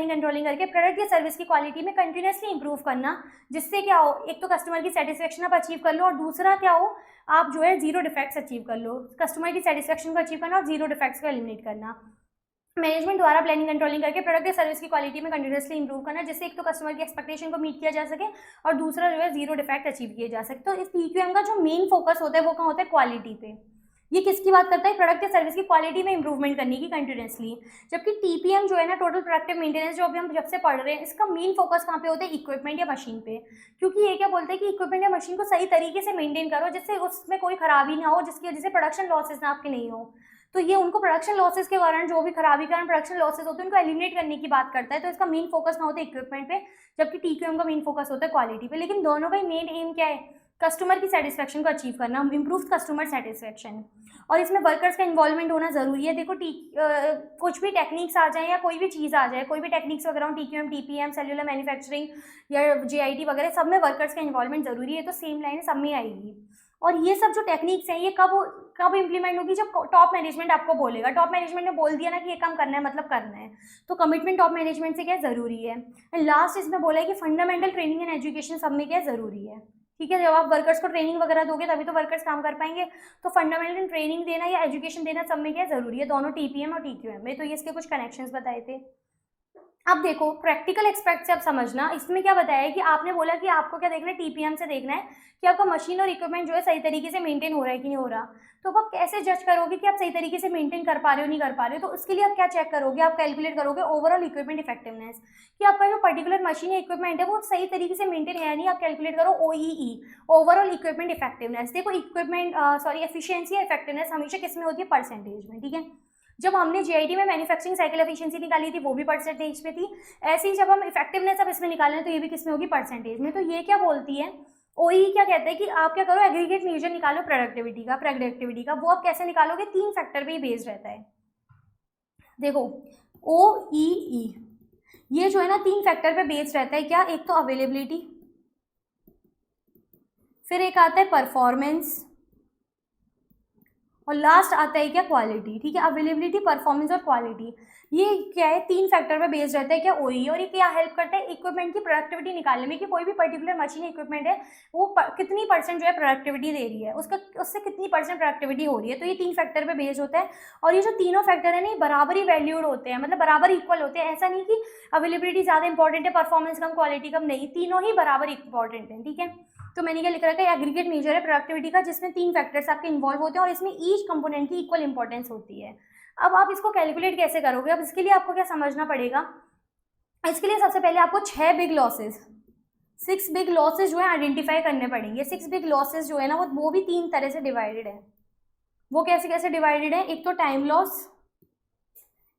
कंट्रोलिंग करके प्रोडक्ट या सर्विस की क्वालिटी में कंटिन्यूसली इंप्रूव करना, जिससे क्या हो, एक तो कस्टमर की सेटिस्फेक्शन आप अचीव कर लो और दूसरा क्या हो, आप जो है जीरो डिफेक्ट्स अचीव कर लो। कस्टमर की सेटिस्फेक्शन को अचीव करना और जीरो डिफेक्ट्स को एलिमिनेट करना। मैनेजमेंट द्वारा प्लानिंग कंट्रोलिंग करके प्रोडक्ट या सर्विस की क्वालिटी में कंटिन्यूसली इंप्रूव करना, जिससे एक तो कस्टमर की एक्सपेक्टेशन को मीट किया जा सके और दूसरा जो है जीरो डिफेक्ट अचीव किए जा सके। तो इस टीक्यूएम का जो मेन फोकस होता है वो कहाँ होता है, क्वालिटी पे। ये किसकी बात करता है, प्रोडक्ट या सर्विस की क्वालिटी में इंप्रूवमेंट करने की कंटिन्यूसली। जबकि टीपीएम जो है ना, टोटल प्रोडक्टिव मेंटेनेंस, जो अभी हम जब से पढ़ रहे हैं, इसका मेन फोकस कहाँ पे होता है, इक्विपमेंट या मशीन पे। क्योंकि ये क्या बोलते हैं कि इक्विपमेंट या मशीन को सही तरीके से मेंटेन करो, जिससे उसमें कोई खराबी ना हो, जिसकी वजह से प्रोडक्शन लॉसेज ना आपके नहीं हो। तो ये उनको प्रोडक्शन लॉसेज के कारण, जो भी खराबी के कारण प्रोडक्शन लॉसेज होते हैं, उनको एलिमिनेट करने की बात करता है। तो इसका मेन फोकस ना होता है इक्विपमेंट पे, जबकि टीक्यूएम का मेन फोकस होता है क्वालिटी पे। लेकिन दोनों का मेन एम क्या है, कस्टमर की सेटिस्फेक्शन को अचीव करना, इंप्रूव कस्टमर सेटिस्फेक्शन। और इसमें वर्कर्स का इन्वॉल्वमेंट होना जरूरी है। देखो कुछ भी टेक्निक्स आ जाए या कोई भी चीज़ आ जाए, कोई भी टेक्निक्स वगैरह, टीक्यूएम, टीपीएम, सेल्यूलर मैन्युफैक्चरिंग या जेआईटी वगैरह, सब में वर्कर्स का इन्वॉल्वमेंट जरूरी है। तो सेम लाइन सब में आएगी। और ये सब जो टेक्निक्स हैं ये कब इंप्लीमेंट होगी, जब टॉप मैनेजमेंट आपको बोलेगा। टॉप मैनेजमेंट ने बोल दिया ना कि ये काम करना है, मतलब करना है। तो कमिटमेंट टॉप मैनेजमेंट से क्या जरूरी है। एंड लास्ट इसमें बोला है कि फंडामेंटल ट्रेनिंग एंड एजुकेशन सब में क्या जरूरी है, ठीक है। जब आप वर्कर्स को ट्रेनिंग वगैरह दोगे तभी तो वर्कर्स काम कर पाएंगे। तो फंडामेंटल ट्रेनिंग देना या एजुकेशन देना सब में क्या जरूरी है, दोनों टीपीएम और टीक्यूएम में। तो ये इसके कुछ कनेक्शंस बताए थे। अब देखो प्रैक्टिकल एस्पेक्ट से अब समझना, इसमें क्या बताया है कि आपने बोला कि आपको क्या देखना है, टीपीएम से देखना है कि आपका मशीन और इक्विपमेंट जो है सही तरीके से मेंटेन हो रहा है कि नहीं हो रहा। तो अब आप कैसे जज करोगे कि आप सही तरीके से मेंटेन कर पा रहे हो नहीं कर पा रहे हो, तो उसके लिए आप क्या चेक करोगे, आप कैलकुलेट करोगे ओवरऑल इक्विपमेंट इफेक्टिवनेस, कि आपका जो पर्टिकुलर मशीन या इक्विपमेंट है वो सही तरीके से मेंटेन है या नहीं। आप कैलकुलेट करो OEE, ओवरऑल इक्विपमेंट इफेक्टिवनेस। देखो इक्विपमेंट सॉरी एफिशिएंसी या इफेक्टिवनेस हमेशा किस में होती है, परसेंटेज में, ठीक है। जब हमने जीआईटी में मैन्युफैक्चरिंग साइकिल एफिशिएंसी निकाली थी वो भी परसेंटेज में थी, ऐसे ही जब हम इफेक्टिवनेस अब इसमें निकालें तो ये भी किस में होगी, परसेंटेज में। तो ये क्या बोलती है, ओई क्या कहते हैं कि आप क्या करो, एग्रीगेट मेजर निकालो प्रोडक्टिविटी का। वो आप कैसे निकालोगे, 3 फैक्टर पे ही बेस्ड रहता है। देखो OEE ये जो है ना 3 फैक्टर पे बेस्ड रहता है। क्या, एक तो अवेलेबिलिटी, फिर एक आता है परफॉर्मेंस, और लास्ट आता है क्या, क्वालिटी, ठीक है। अवेलेबिलिटी, परफॉर्मेंस और क्वालिटी, ये क्या है, 3 फैक्टर पे बेस्ड रहता है क्या, OEE। और ये क्या हेल्प करता है, इक्विपमेंट की प्रोडक्टिविटी निकालने में कि कोई भी पर्टिकुलर मशीन इक्विपमेंट है वो कितनी परसेंट जो है प्रोडक्टिविटी दे रही है, उससे कितनी परसेंट प्रोडक्टिविटी हो रही है। तो ये 3 फैक्टर पे बेस्ड होता है। और ये जो तीनों फैक्टर है ना, ये बराबर ही वैल्यूड होते हैं, मतलब बराबर इक्वल होते हैं। ऐसा नहीं कि अवेलेबिलिटी ज़्यादा इंपॉर्टेंट है, परफॉर्मेंस कम, क्वालिटी कम, नहीं, तीनों ही बराबर इंपॉर्टेंट है, ठीक है। तो मैंने क्या लिख रखा है, एग्रीगेट मेजर है प्रोडक्टिविटी का, जिसमें 3 फैक्टर्स आपके इन्वॉल्व होते हैं और इसमें ईच कंपोनेंट की इक्वल इंपॉर्टेंस होती है। अब आप इसको कैलकुलेट कैसे करोगे, अब इसके लिए आपको क्या समझना पड़ेगा, इसके लिए सबसे पहले आपको 6 बिग लॉसेज जो है आइडेंटिफाई करने पड़ेंगे। 6 बिग लॉसेज जो है ना वो भी 3 तरह से डिवाइडेड है। वो कैसे कैसे डिवाइडेड है, एक तो टाइम लॉस,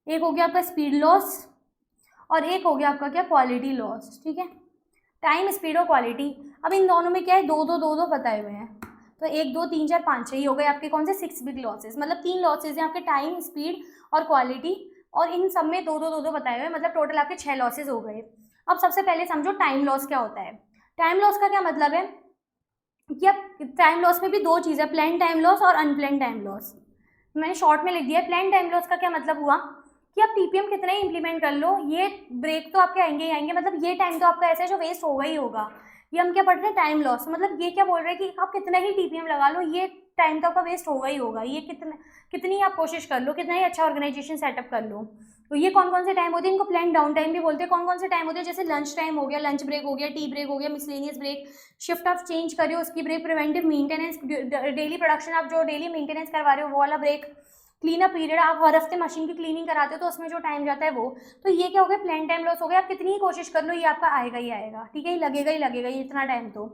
एक हो गया आपका स्पीड लॉस, और एक हो गया आपका क्या, क्वालिटी लॉस, ठीक है। टाइम, स्पीड और क्वालिटी। अब इन दोनों में क्या है, दो बताए हुए हैं, तो 1 2 3 4 5 6 ही हो गए आपके कौन से, 6 बिग लॉसेज। मतलब 3 लॉसेज हैं आपके, टाइम, स्पीड और क्वालिटी, और इन सब में दो बताए हुए, मतलब टोटल आपके 6 लॉसेज हो गए। अब सबसे पहले समझो टाइम लॉस क्या होता है। टाइम लॉस का क्या मतलब है कि अब टाइम लॉस में भी 2 चीज़ है, प्लान टाइम लॉस और अनप्लान टाइम लॉस। मैंने शॉर्ट में लिख दिया है। प्लान टाइम लॉस का क्या मतलब हुआ कि आप टीपीएम कितना ही इंप्लीमेंट कर लो, ये ब्रेक तो आपके आएंगे ही आएंगे, मतलब ये टाइम तो आपका ऐसा है जो वेस्ट होगा ही होगा। ये हम क्या पढ़ रहे हैं, टाइम लॉस, मतलब ये क्या बोल रहे हैं कि आप कितना ही टीपीएम लगा लो, ये टाइम तो आपका वेस्ट होगा ही होगा। ये कितनी आप कोशिश कर लो, कितना ही अच्छा ऑर्गेनाइजेशन सेटअप कर लो। तो ये कौन कौन से टाइम होते हैं, इनको प्लान डाउन टाइम भी बोलते हैं। कौन कौन से टाइम होते हैं, जैसे लंच टाइम हो गया, लंच ब्रेक हो गया, टी ब्रेक हो गया, मिसलेनियस ब्रेक, शिफ्ट आप चेंज कर रहे हो उसकी break, preventive maintenance, daily production आप जो डेली मेंटेनेंस करवा रहे हो वो वाला ब्रेक, क्लीन अप पीरियड, आप हर हफ्ते मशीन की क्लीनिंग कराते हो तो उसमें जो टाइम जाता है वो। तो ये क्या हो गया, प्लान टाइम लॉस हो गया। आप कितनी ही कोशिश कर लो ये आपका आएगा ही आएगा, ठीक है, ही लगेगा ये इतना टाइम। तो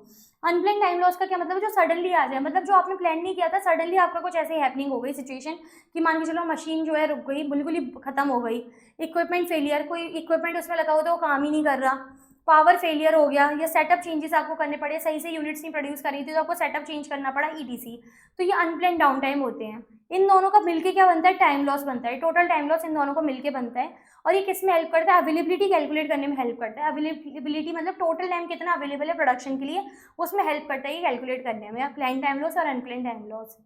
अनप्लान टाइम लॉस का क्या मतलब, जो सडनली आ जाए, मतलब जो आपने प्लान नहीं किया था, सडनली आपका कुछ ऐसे हैपनिंग हो गई सिचुएशन कि मान के चलो मशीन जो है रुक गई, बिल्कुल ही खत्म हो गई, इक्विपमेंट फेलियर, कोई इक्विपमेंट उसमें लगा हुआ था वो काम ही नहीं कर रहा, पावर फेलियर हो गया, या सेटअप चेंजेस आपको करने पड़े, सही से यूनिट्स नहीं प्रोड्यूस कर रही थी तो आपको सेटअप चेंज करना पड़ा, ETC। तो ये अनप्लान डाउन टाइम होते हैं। इन दोनों का मिलके क्या बनता है, टाइम लॉस बनता है। टोटल टाइम लॉस इन दोनों को मिलके बनता है। और ये किस में हेल्प करता है, अवेलेबिलिटी कैलकुलेट करने में हेल्प करता है। अवेलेबिलिटी मतलब टोटल टाइम कितना अवेलेबल है प्रोडक्शन के लिए, उसमें हेल्प करता है ये कैलकुलेट करने में, प्लान टाइम लॉस और unplanned time loss.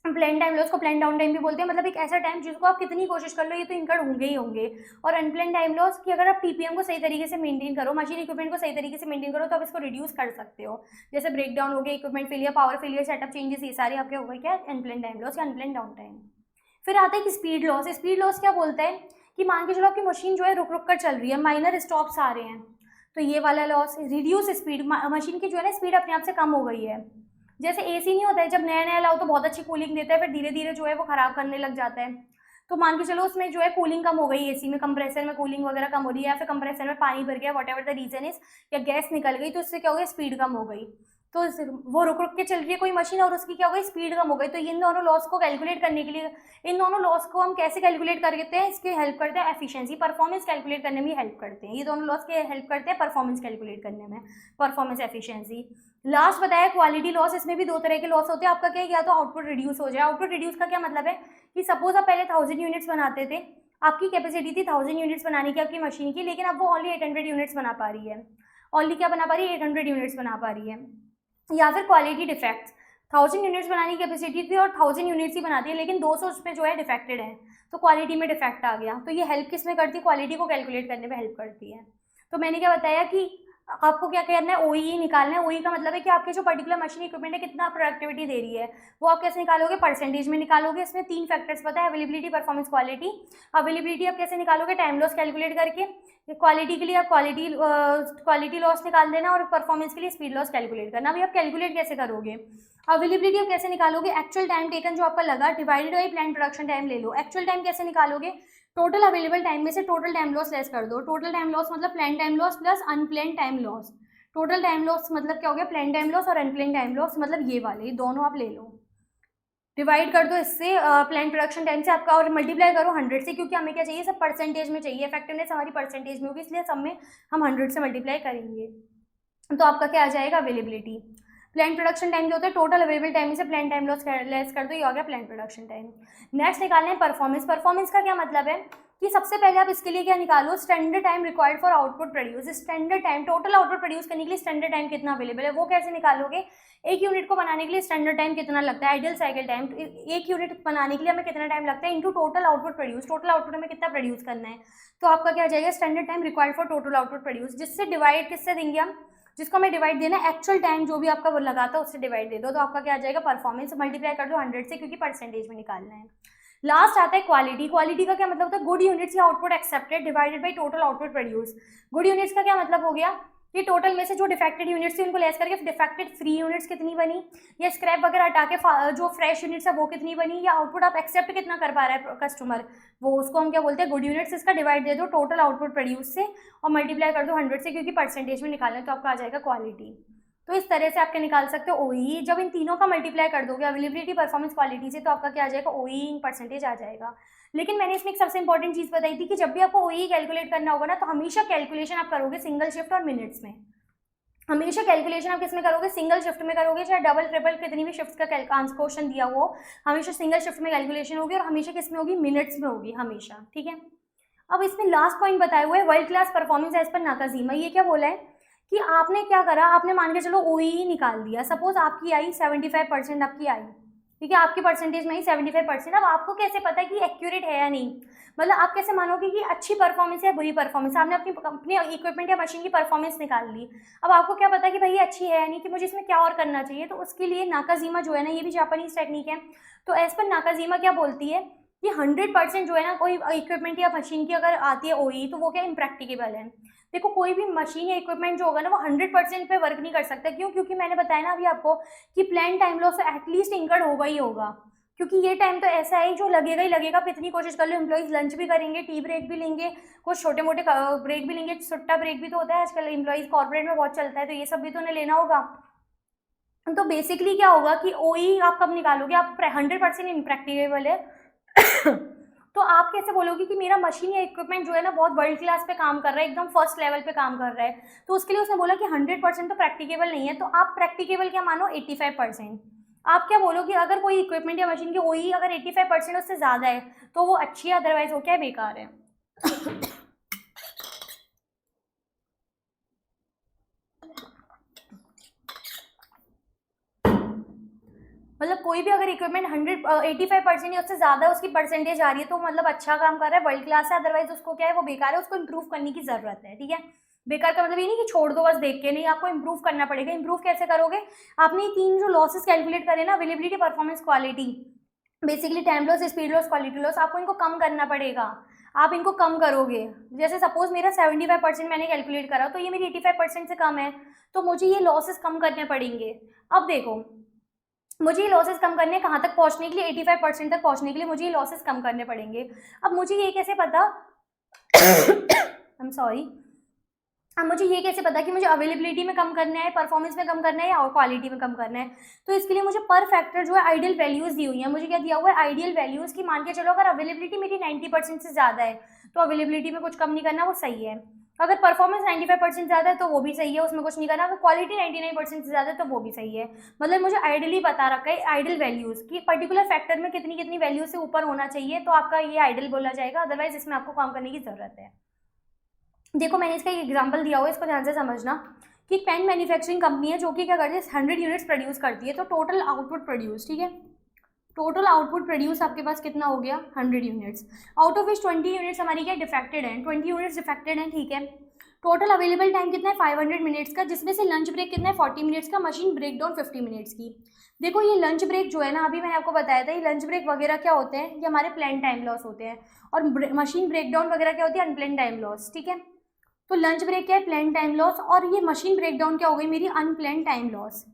Plan time loss को प्लान डाउन टाइम भी बोलते हैं, मतलब एक ऐसा टाइम जिसको आप कितनी कोशिश कर लो ये तो इनकड़ होंगे ही होंगे। और अनप्लान टाइम लॉस कि अगर आप टीपीएम को सही तरीके से मेंटेन करो, मशीन इक्विपमेंट को सही तरीके से मेंटेन करो तो आप इसको रिड्यूस कर सकते हो। जैसे ब्रेक डाउन हो गया, equipment failure, power failure, setup changes, ये सारे आपके हो गए क्या, अनप्लान टाइम लॉस या अनप्लान डाउन टाइम। फिर आता है कि स्पीड लॉस। स्पीड लॉस क्या बोलता है कि मान के चलो आपकी मशीन जो है रुक रुक कर चल रही है, माइनर स्टॉप्स आ रहे हैं, तो ये वाला लॉस। रिड्यूस स्पीड, मशीन की जो है ना स्पीड अपने आप से कम हो गई है। जैसे एसी नहीं होता है, जब नया नया लाओ तो बहुत अच्छी कूलिंग देता है, फिर धीरे धीरे जो है वो खराब करने लग जाता है। तो मान के चलो उसमें जो है कूलिंग कम हो गई, एसी में कंप्रेसर में कूलिंग वगैरह कम हो रही है, या फिर कंप्रेसर में पानी भर गया, whatever the reason is, या गैस निकल गई, तो उससे क्या हो गया, स्पीड कम हो गई। तो वो रुक रुक के चल रही है कोई मशीन और उसकी क्या हो गई, स्पीड कम हो गई। तो इन दोनों लॉस को कैलकुलेट करने के लिए, इन दोनों लॉस को हम कैसे कैलकुलेट करते हैं, इसके हेल्प करते हैं एफिशिएंसी, परफॉर्मेंस कैलकुलेट करने में हेल्प करते हैं। ये दोनों लॉस के हेल्प करते हैं परफॉर्मेंस कैलकुलेट करने में, परफॉर्मेंस एफिशिएंसी। लास्ट बताया क्वालिटी लॉस। इसमें भी 2 तरह के लॉस होते हैं आपका, क्या, या तो आउटपुट रिड्यूस हो जाए। आउटपुट रिड्यूस का क्या मतलब है कि सपोज आप पहले 1000 यूनिट्स बनाते थे, आपकी कैपेसिटी थी 1000 यूनिट्स बनाने की आपकी मशीन की, लेकिन अब वो ओनली 800 यूनिट्स बना पा रही है। ओनली क्या बना पा रही है, 800 यूनिट्स बना पा रही है। या फिर क्वालिटी डिफेक्ट्स, 1000 यूनिट्स बनाने की कैपेसिटी थी और 1000 यूनिट्स ही बनाती है, लेकिन 200 उसमें जो है डिफेक्टेड है, तो क्वालिटी में डिफेक्ट आ गया। तो ये हेल्प किस में करती है, क्वालिटी को कैलकुलेट करने में हेल्प करती है। तो मैंने क्या बताया कि आपको क्या करना है, OEE निकालना है। OEE का मतलब है कि आपके जो पर्टिकुलर मशीन इक्विपमेंट है कितना प्रोडक्टिविटी दे रही है, वो आप कैसे निकालोगे, परसेंटेज में निकालोगे। इसमें 3 फैक्टर्स पता है, अवेलेबिलिटी, परफॉर्मेंस, क्वालिटी। अवेलेबिलिटी आप कैसे निकालोगे, टाइम लॉस कैलकुलेट करके। क्वालिटी के लिए आप क्वालिटी लॉस निकाल देना, और परफॉर्मेंस के लिए स्पीड लॉस कैलकुलेट करना। अभी आप कैलकुलेट कैसे करोगे, अवेलेबिलिटी आप कैसे निकालोगे, एक्चुअल टाइम टेकन जो आपका लगा divided by plan production time ले लो। एक्चुअल टाइम कैसे निकालोगे, टोटल अवेलेबल टाइम में से टोटल टाइम लॉस लेस कर दो। टोटल टाइम लॉस मतलब plan time loss plus unplanned time loss. Total time loss मतलब क्या हो गया, प्लान टाइम लॉस, और अनप्लान टाइम लॉस मतलब ये वाले, ये दोनों आप ले लो, डिवाइड कर दो इससे प्लान प्रोडक्शन टाइम से आपका, और मल्टीप्लाई करो 100 से, क्योंकि हमें क्या चाहिए, सब परसेंटेज में चाहिए, इफेक्टिवनेस हमारी परसेंटेज में होगी, इसलिए सब में हम 100 से मल्टीप्लाई करेंगे। तो आपका क्या आ जाएगा, अवेलेबिलिटी। प्लान प्रोडक्शन टाइम जो होता है टोटल अवेलेबल टाइम से प्लान टाइम लॉस लेस कर दो, ये हो गया प्लान प्रोडक्शन टाइम। नेक्स्ट निकालना है परफॉर्मेंस। परफॉर्मेंस का क्या मतलब है कि सबसे पहले आप इसके लिए क्या निकालो, standard time required for output produce. Standard time, total output produce करने के लिए स्टैंडर्ड टाइम कितना अवेलेबल है, वो कैसे निकालोगे, एक यूनिट को बनाने के लिए स्टैंडर्ड टाइम कितना लगता है, आइडियल साइकिल टाइम, एक यूनिट बनाने के लिए हमें कितना टाइम लगता है, into total output produce, total output हमें कितना प्रोड्यूस करना है। तो आपका क्या आ जाएगा, standard time required for total output produce, जिससे डिवाइड किससे देंगे हम, जिसको हमें डिवाइड देना है एक्चुअल टाइम जो भी आपका वो लगा था उससे डिवाइड दे दो। तो आपका क्या आ जाएगा, परफॉर्मेंस, मल्टीप्लाई कर दो 100 से, क्योंकि परसेंटेज में निकालना है। लास्ट आता है क्वालिटी। क्वालिटी का क्या मतलब होता है, गुड यूनिट्स या output accepted divided by total output produce. Good units का क्या मतलब हो गया कि टोटल में से जो डिफेक्टेड यूनिट्स थी उनको लेस करके डिफेक्टेड फ्री यूनिट्स कितनी बनी, या स्क्रैप वगैरह हटा के जो फ्रेश यूनिट्स है वो कितनी बनी, या आउटपुट आप एक्सेप्ट कितना कर पा रहा है कस्टमर, वो उसको हम क्या बोलते हैं, गुड यूनिट्स। इसका डिवाइड दे दो टोटल आउटपुट प्रोड्यूस से, और मल्टीप्लाई कर दो 100 से, क्योंकि परसेंटेज में निकालना है, तो आपका आ जाएगा क्वालिटी। तो इस तरह से आपके निकाल सकते हो OEE। जब इन तीनों का मल्टीप्लाई कर दोगे अवेलेबिलिटी, परफॉर्मेंस, क्वालिटी से, तो आपका क्या आ जाएगा, OEE इन परसेंटेज आ जाएगा। लेकिन मैंने इसमें एक सबसे इंपॉर्टेंट चीज़ बताई थी कि जब भी आपको OEE कैलकुलेट करना होगा ना, तो हमेशा कैलकुलेशन आप करोगे सिंगल शिफ्ट और मिनट्स में। हमेशा कैलकुलेशन आप किसमें करोगे, सिंगल शिफ्ट में करोगे, चाहे डबल ट्रिपल कितनी भी शिफ्ट का क्वेश्चन दिया हो, हमेशा सिंगल शिफ्ट में कैलकुलेशन होगी, और हमेशा किसमें होगी, मिनट्स में होगी हमेशा, ठीक है। अब इसमें लास्ट पॉइंट बताया हुआ है, world class performance as per नाकाजीमा। ये क्या बोला है कि आपने क्या करा, आपने मान के चलो OEE निकाल दिया, सपोज आपकी आई 75% आपकी आई, ठीक है, आपकी परसेंटेज में ही 75%। अब आपको कैसे पता है कि एक्यूरेट है या नहीं, मतलब आप कैसे मानोगे कि अच्छी परफॉर्मेंस है बुरी परफॉर्मेंस, आपने अपनी इक्विपमेंट या मशीन की परफॉर्मेंस निकाल ली, अब आपको क्या पता कि भाई ये अच्छी है या नहीं, कि मुझे इसमें क्या और करना चाहिए। तो उसके लिए नाकाजीमा जो है ना, ये भी जापानीज टेक्निक है। तो एज पर नाकाजीमा क्या बोलती है कि 100% जो है ना, कोई इक्विपमेंट या मशीन की अगर आती है OEE, तो वो क्या इम्प्रैक्टिकेबल है। देखो कोई भी मशीन या इक्विपमेंट जो होगा ना, वो 100% पे वर्क नहीं कर सकता। क्यों, क्योंकि मैंने बताया ना अभी आपको कि plan time loss at least incurred होगा ही होगा, क्योंकि ये टाइम तो ऐसा है जो लगेगा ही लगेगा। आप इतनी कोशिश कर लो, एम्प्लॉइज लंच भी करेंगे, टी ब्रेक भी लेंगे, कुछ छोटे मोटे ब्रेक भी लेंगे, सुट्टा ब्रेक भी तो होता है आजकल, एम्प्लॉइज कॉर्पोरेट में बहुत चलता है, तो ये सब भी तो उन्हें लेना होगा। तो बेसिकली क्या होगा कि OEE आप कब निकालोगे, आप 100% इम्प्रैक्टिकेबल है तो आप कैसे बोलोगे कि मेरा मशीन या इक्विपमेंट जो है ना बहुत वर्ल्ड क्लास पे काम कर रहा है, एकदम फर्स्ट लेवल पे काम कर रहा है। तो उसके लिए उसने बोला कि 100% तो प्रैक्टिकेबल नहीं है, तो आप प्रैक्टिकेबल क्या मानो, 85%। आप क्या बोलोगे, अगर कोई इक्विपमेंट या मशीन की OEE अगर 85% उससे ज़्यादा है तो वो अच्छी है, अदरवाइज वो क्या है, बेकार है मतलब कोई भी अगर इक्विपमेंट 85% या उससे ज़्यादा उसकी परसेंटेज आ रही है, तो मतलब अच्छा काम कर रहा है, वर्ल्ड क्लास है, अदरवाइज उसको क्या है, वो बेकार है, उसको इंप्रूव करने की ज़रूरत है, ठीक है। बेकार का मतलब ये नहीं कि छोड़ दो बस देख के, नहीं, आपको इंप्रूव करना पड़ेगा। इंप्रूव कैसे करोगे, आपने 3 जो लॉसेस कैलकुलेट करे ना, availability, performance, quality, basically time loss, speed loss, quality loss, आपको इनको कम करना पड़ेगा। आप इनको कम करोगे, जैसे सपोज मेरा 75% मैंने कैलकुलेट करा, तो ये मेरी 85% से कम है, तो मुझे ये लॉसेस कम करने पड़ेंगे। अब देखो, मुझे ये लॉसेस कम करने, कहाँ तक पहुँचने के लिए, 85% तक पहुँचने के लिए मुझे ये लॉसेस कम करने पड़ेंगे। अब मुझे ये कैसे पता आई एम सॉरी, अब मुझे ये कैसे पता कि मुझे अवेलेबिलिटी में कम करना है, परफॉर्मेंस में कम करना है, या क्वालिटी में कम करना है। तो इसके लिए मुझे पर फैक्टर जो है आइडियल वैल्यूज़ दी हुई है। मुझे क्या दिया हुआ है, आइडियल वैल्यूज़ की। मान के चलो अगर अवेलेबिलिटी मेरी 90% से ज़्यादा है, तो अवेलेबिलिटी में कुछ कम नहीं करना, वो सही है। अगर परफॉर्मेंस 95% ज़्यादा है तो वो भी सही है, उसमें कुछ नहीं करना। अगर क्वालिटी 99% से ज़्यादा है तो वो भी सही है। मतलब मुझे आइडियली बता रखा है आइडियल वैल्यूज़ की, पर्टिकुलर फैक्टर में कितनी कितनी वैल्यू से ऊपर होना चाहिए, तो आपका ये आइडियल बोला जाएगा, अदरवाइज इसमें आपको काम करने की ज़रूरत है। देखो मैंने इसका एक एग्जांपल दिया हुआ है, इसको ध्यान से समझना कि पेन मैन्युफैक्चरिंग कंपनी है जो कि क्या करती है, 100 यूनिट्स प्रोड्यूस करती है। तो टोटल आउटपुट प्रोड्यूस, ठीक है, टोटल आउटपुट प्रोड्यूस आपके पास कितना हो गया, 100 units, out of which 20 units हमारी क्या डिफेक्टेड हैं, 20 यूनिट्स डिफेक्टेड हैं, ठीक है। टोटल अवेलेबल टाइम कितना है 500 मिनट्स का, जिसमें से लंच ब्रेक कितना है 40 मिनट्स का, मशीन ब्रेक डाउन 50 मिनट्स की। देखो ये लंच ब्रेक जो है ना, अभी मैंने आपको बताया था, ये लंच ब्रेक वगैरह क्या होते हैं, ये हमारे प्लान टाइम लॉस होते हैं, और मशीन ब्रेक डाउन वगैरह क्या होती है, अनप्लान टाइम लॉस। ठीक है, तो लंच ब्रेक क्या है, प्लान टाइम लॉस, और ये मशीन ब्रेक डाउन क्या हो गई मेरी, unplanned time loss.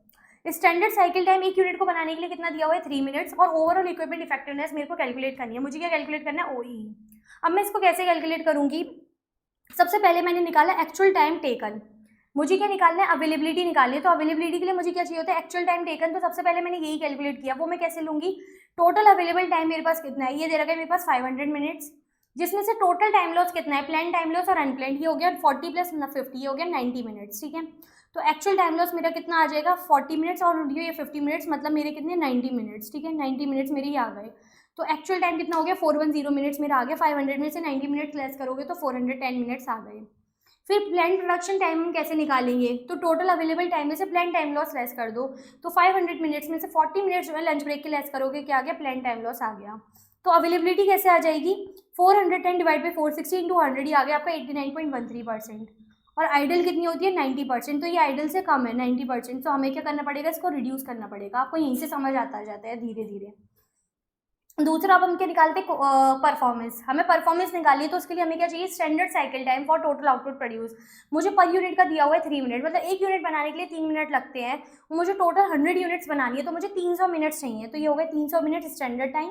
Standard cycle time एक यूनिट को बनाने के लिए कितना दिया हुआ है, 3 मिनट्स, और ओवरऑल इक्विपमेंट इफेक्टिवनेस मेरे को कैलकुलेट करनी है। मुझे क्या कैलकुलेट करना है, OEE। अब मैं इसको कैसे कैलकुलेट करूंगी, सबसे पहले मैंने निकाला एक्चुअल टाइम टेकन, मुझे क्या निकालना है, अवेलेबिलिटी निकालनी है। तो अवेलेबिलिटी के लिए मुझे क्या चाहिए होता है, एक्चुअल टाइम टेकन। तो सबसे पहले मैंने यही कैलकुलेट किया, वो मैं कैसे लूंगी, टोटल अवेलेबल टाइम मेरे पास कितना है, ये दे रखा है मेरे पास 500 मिनट्स, जिसमें से टोटल टाइम लॉस कितना है, प्लान टाइम लॉस और अनप्लान, ये हो गया 40 + 50, ये हो गया 90 मिनट्स। ठीक है, तो एक्चुअल टाइम लॉस मेरा कितना आ जाएगा, 40 मिनट्स, और ये 50 मिनट्स, मतलब मेरे कितने 90 मिनट्स। ठीक है, 90 मिनट्स मेरे ये आ गए। तो एक्चुअल टाइम कितना हो गया, 410 मिनट्स मेरा आ गया। 500 में से 90 मिनट्स लेस करोगे तो 410 मिनट्स आ गए। फिर प्लान प्रोडक्शन टाइम हम कैसे निकालेंगे, तो टोटल अवेलेबल टाइम में से प्लान टाइम लॉस लेस कर दो। तो 500 मिनट्स में से 40 मिनट्स जो है लंच ब्रेक के लेस करोगे, क्या आ गया, प्लान टाइम लॉस आ गया। तो अवेलेबिलिटी कैसे आ जाएगी, 410 डिवाइड बाई 460 इंटू 100, ये आ गया आपका 89.13%। और आइडल कितनी होती है, 90%। तो ये आइडल से कम है 90%, तो हमें क्या करना पड़ेगा, इसको रिड्यूस करना पड़ेगा। आपको यहीं से समझ आता जाता है धीरे धीरे। दूसरा अब हम क्या निकालते हैं, परफॉर्मेंस। हमें परफॉर्मेंस निकाली है, तो उसके लिए हमें क्या चाहिए, standard cycle time for total output produce. मुझे पर यूनिट का दिया हुआ है 3 मिनट, मतलब एक यूनिट बनाने के लिए 3 मिनट लगते हैं। मुझे टोटल 100 यूनिट्स बनानी है, तो मुझे 300 मिनट्स चाहिए। तो ये हो गए 300 मिनट स्टैंडर्ड टाइम,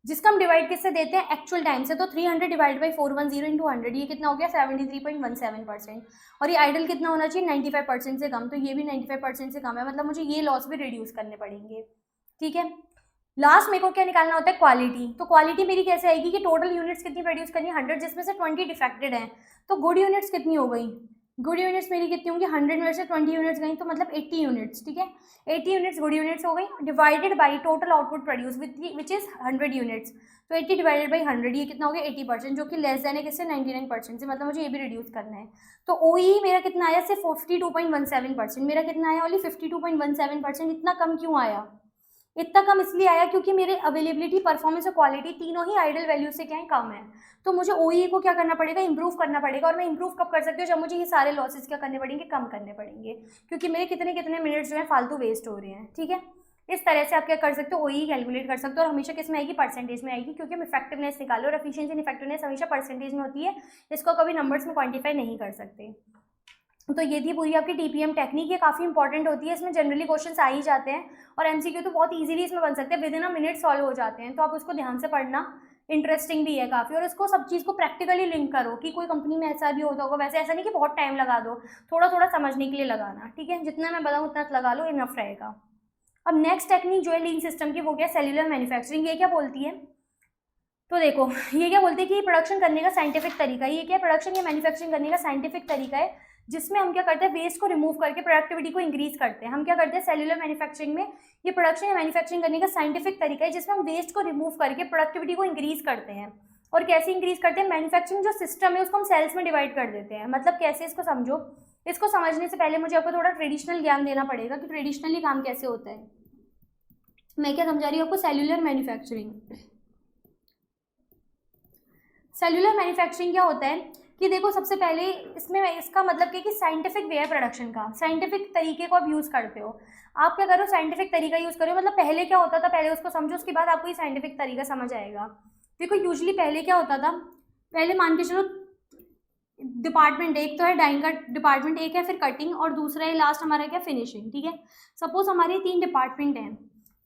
जिसका हम डिवाइड किससे देते हैं, एक्चुअल टाइम से। तो 300 डिवाइड बाई 410 इंटू 100, ये कितना हो गया, 73.17%। और ये आइडल कितना होना चाहिए, 95% से कम। तो ये भी 95% से कम है, मतलब मुझे ये लॉस भी रिड्यूस करने पड़ेंगे। ठीक है, लास्ट मेरे को क्या निकालना होता है, क्वालिटी। तो क्वालिटी मेरी कैसे आएगी कि टोटल यूनिट्स कितनी प्रोड्यूस करनी है, 100, जिसमें से 20 डिफेक्टेड हैं। तो गुड यूनिट्स कितनी हो गई, गुड यूनिट्स मेरी कितनी होंगी, 100 में से 20 यूनिट्स गई, तो मतलब 80 यूनिट्स। ठीक है, 80 यूनिट्स गुड यूनिट्स हो गई, divided by total output produce which is 100 units. तो 80 डिवाइडेड बाई 100, ये कितना हो गया, 80%, जो कि लेस देन है किससे, 99% से। मतलब मुझे ये भी रिड्यूस करना है। तो OEE मेरा कितना आया, सिर्फ 52.17%। मेरा कितना आया, ओनली 52.17%। इतना कम क्यों आया, इतना कम इसलिए आया क्योंकि मेरे अवेलेबिलिटी, परफॉर्मेंस और क्वालिटी तीनों ही आइडल वैल्यू से क्या है, कम है। तो मुझे OEE को क्या करना पड़ेगा, इंप्रूव करना पड़ेगा। और मैं इंप्रूव कब कर सकती हूँ, जब मुझे ये सारे लॉसेस क्या करने पड़ेंगे, कम करने पड़ेंगे, क्योंकि मेरे कितने कितने मिनट्स जो है फालतू वेस्ट हो रहे हैं। ठीक है, इस तरह से आप क्या कर सकते हो, OEE कैलकुलेट कर सकते हो। और हमेशा किस में आएगी, परसेंटेज में आएगी, क्योंकि हम इफेक्टिवनेस निकालो, और एफिशिएंसी एंड इफेक्टिवनेस हमेशा परसेंटेज में होती है, इसको कभी नंबर्स में क्वान्टिफाई नहीं कर सकते। तो ये थी पूरी आपकी TPM टेक्निक। ये काफ़ी इंपॉर्टेंट होती है, इसमें जनरली क्वेश्चंस आ ही जाते हैं, और MCQ तो बहुत इजीली इसमें बन सकते हैं, with in a minute solve हो जाते हैं। तो आप उसको ध्यान से पढ़ना, इंटरेस्टिंग भी है काफ़ी। और इसको सब चीज़ को प्रैक्टिकली लिंक करो, कि कोई कंपनी में ऐसा भी होता होगा, वैसे ऐसा नहीं कि बहुत टाइम लगा दो, थोड़ा थोड़ा समझने के लिए लगाना। ठीक है, जितना मैं बताऊँ उतना लगा लो, इनफ रहेगा। अब नेक्स्ट टेक्निक जो है लीन सिस्टम की, वो क्या, सेल्यूलर मैन्युफैक्चरिंग। ये क्या बोलती है, तो देखो ये क्या बोलते हैं कि प्रोडक्शन करने का साइंटिफिक तरीका। ये क्या, प्रोडक्शन या मैन्युफैक्चरिंग करने का साइंटिफिक तरीका है, जिसमें हम क्या करते हैं, वेस्ट को रिमूव करके प्रोडक्टिविटी को इंक्रीज करते हैं। हम क्या करते हैं, सेल्यूलर मैन्युफैक्चरिंग में, ये प्रोडक्शन या मैन्युफैक्चरिंग करने का साइंटिफिक तरीका है, जिसमें हम वेस्ट को रिमूव करके प्रोडक्टिविटी को इंक्रीज करते हैं। और कैसे इंक्रीज करते हैं, मैन्युफैक्चरिंग जो सिस्टम है उसको हम सेल्स में डिवाइड कर देते हैं। मतलब कैसे, इसको समझो। इसको समझने से पहले मुझे आपको थोड़ा ट्रेडिशनल ज्ञान देना पड़ेगा कि ट्रेडिशनली काम कैसे होता है। मैं क्या समझा रही हूँ आपको, सेल्यूलर मैन्युफैक्चरिंग। सेल्यूलर मैन्युफैक्चरिंग क्या होता है कि देखो, सबसे पहले इसमें इसका मतलब क्या है कि साइंटिफिक वे है प्रोडक्शन का, साइंटिफिक तरीके को आप यूज़ करते हो। आप क्या करो, साइंटिफिक तरीका यूज़ करो। मतलब पहले क्या होता था, पहले उसको समझो, उसके बाद आपको ये साइंटिफिक तरीका समझ आएगा। देखो यूजुअली पहले क्या होता था, पहले मान के चलो डिपार्टमेंट एक तो है, डाइंग का डिपार्टमेंट एक है, फिर कटिंग, और दूसरा है लास्ट हमारा क्या, फिनिशिंग। ठीक है, सपोज हमारे 3 डिपार्टमेंट हैं,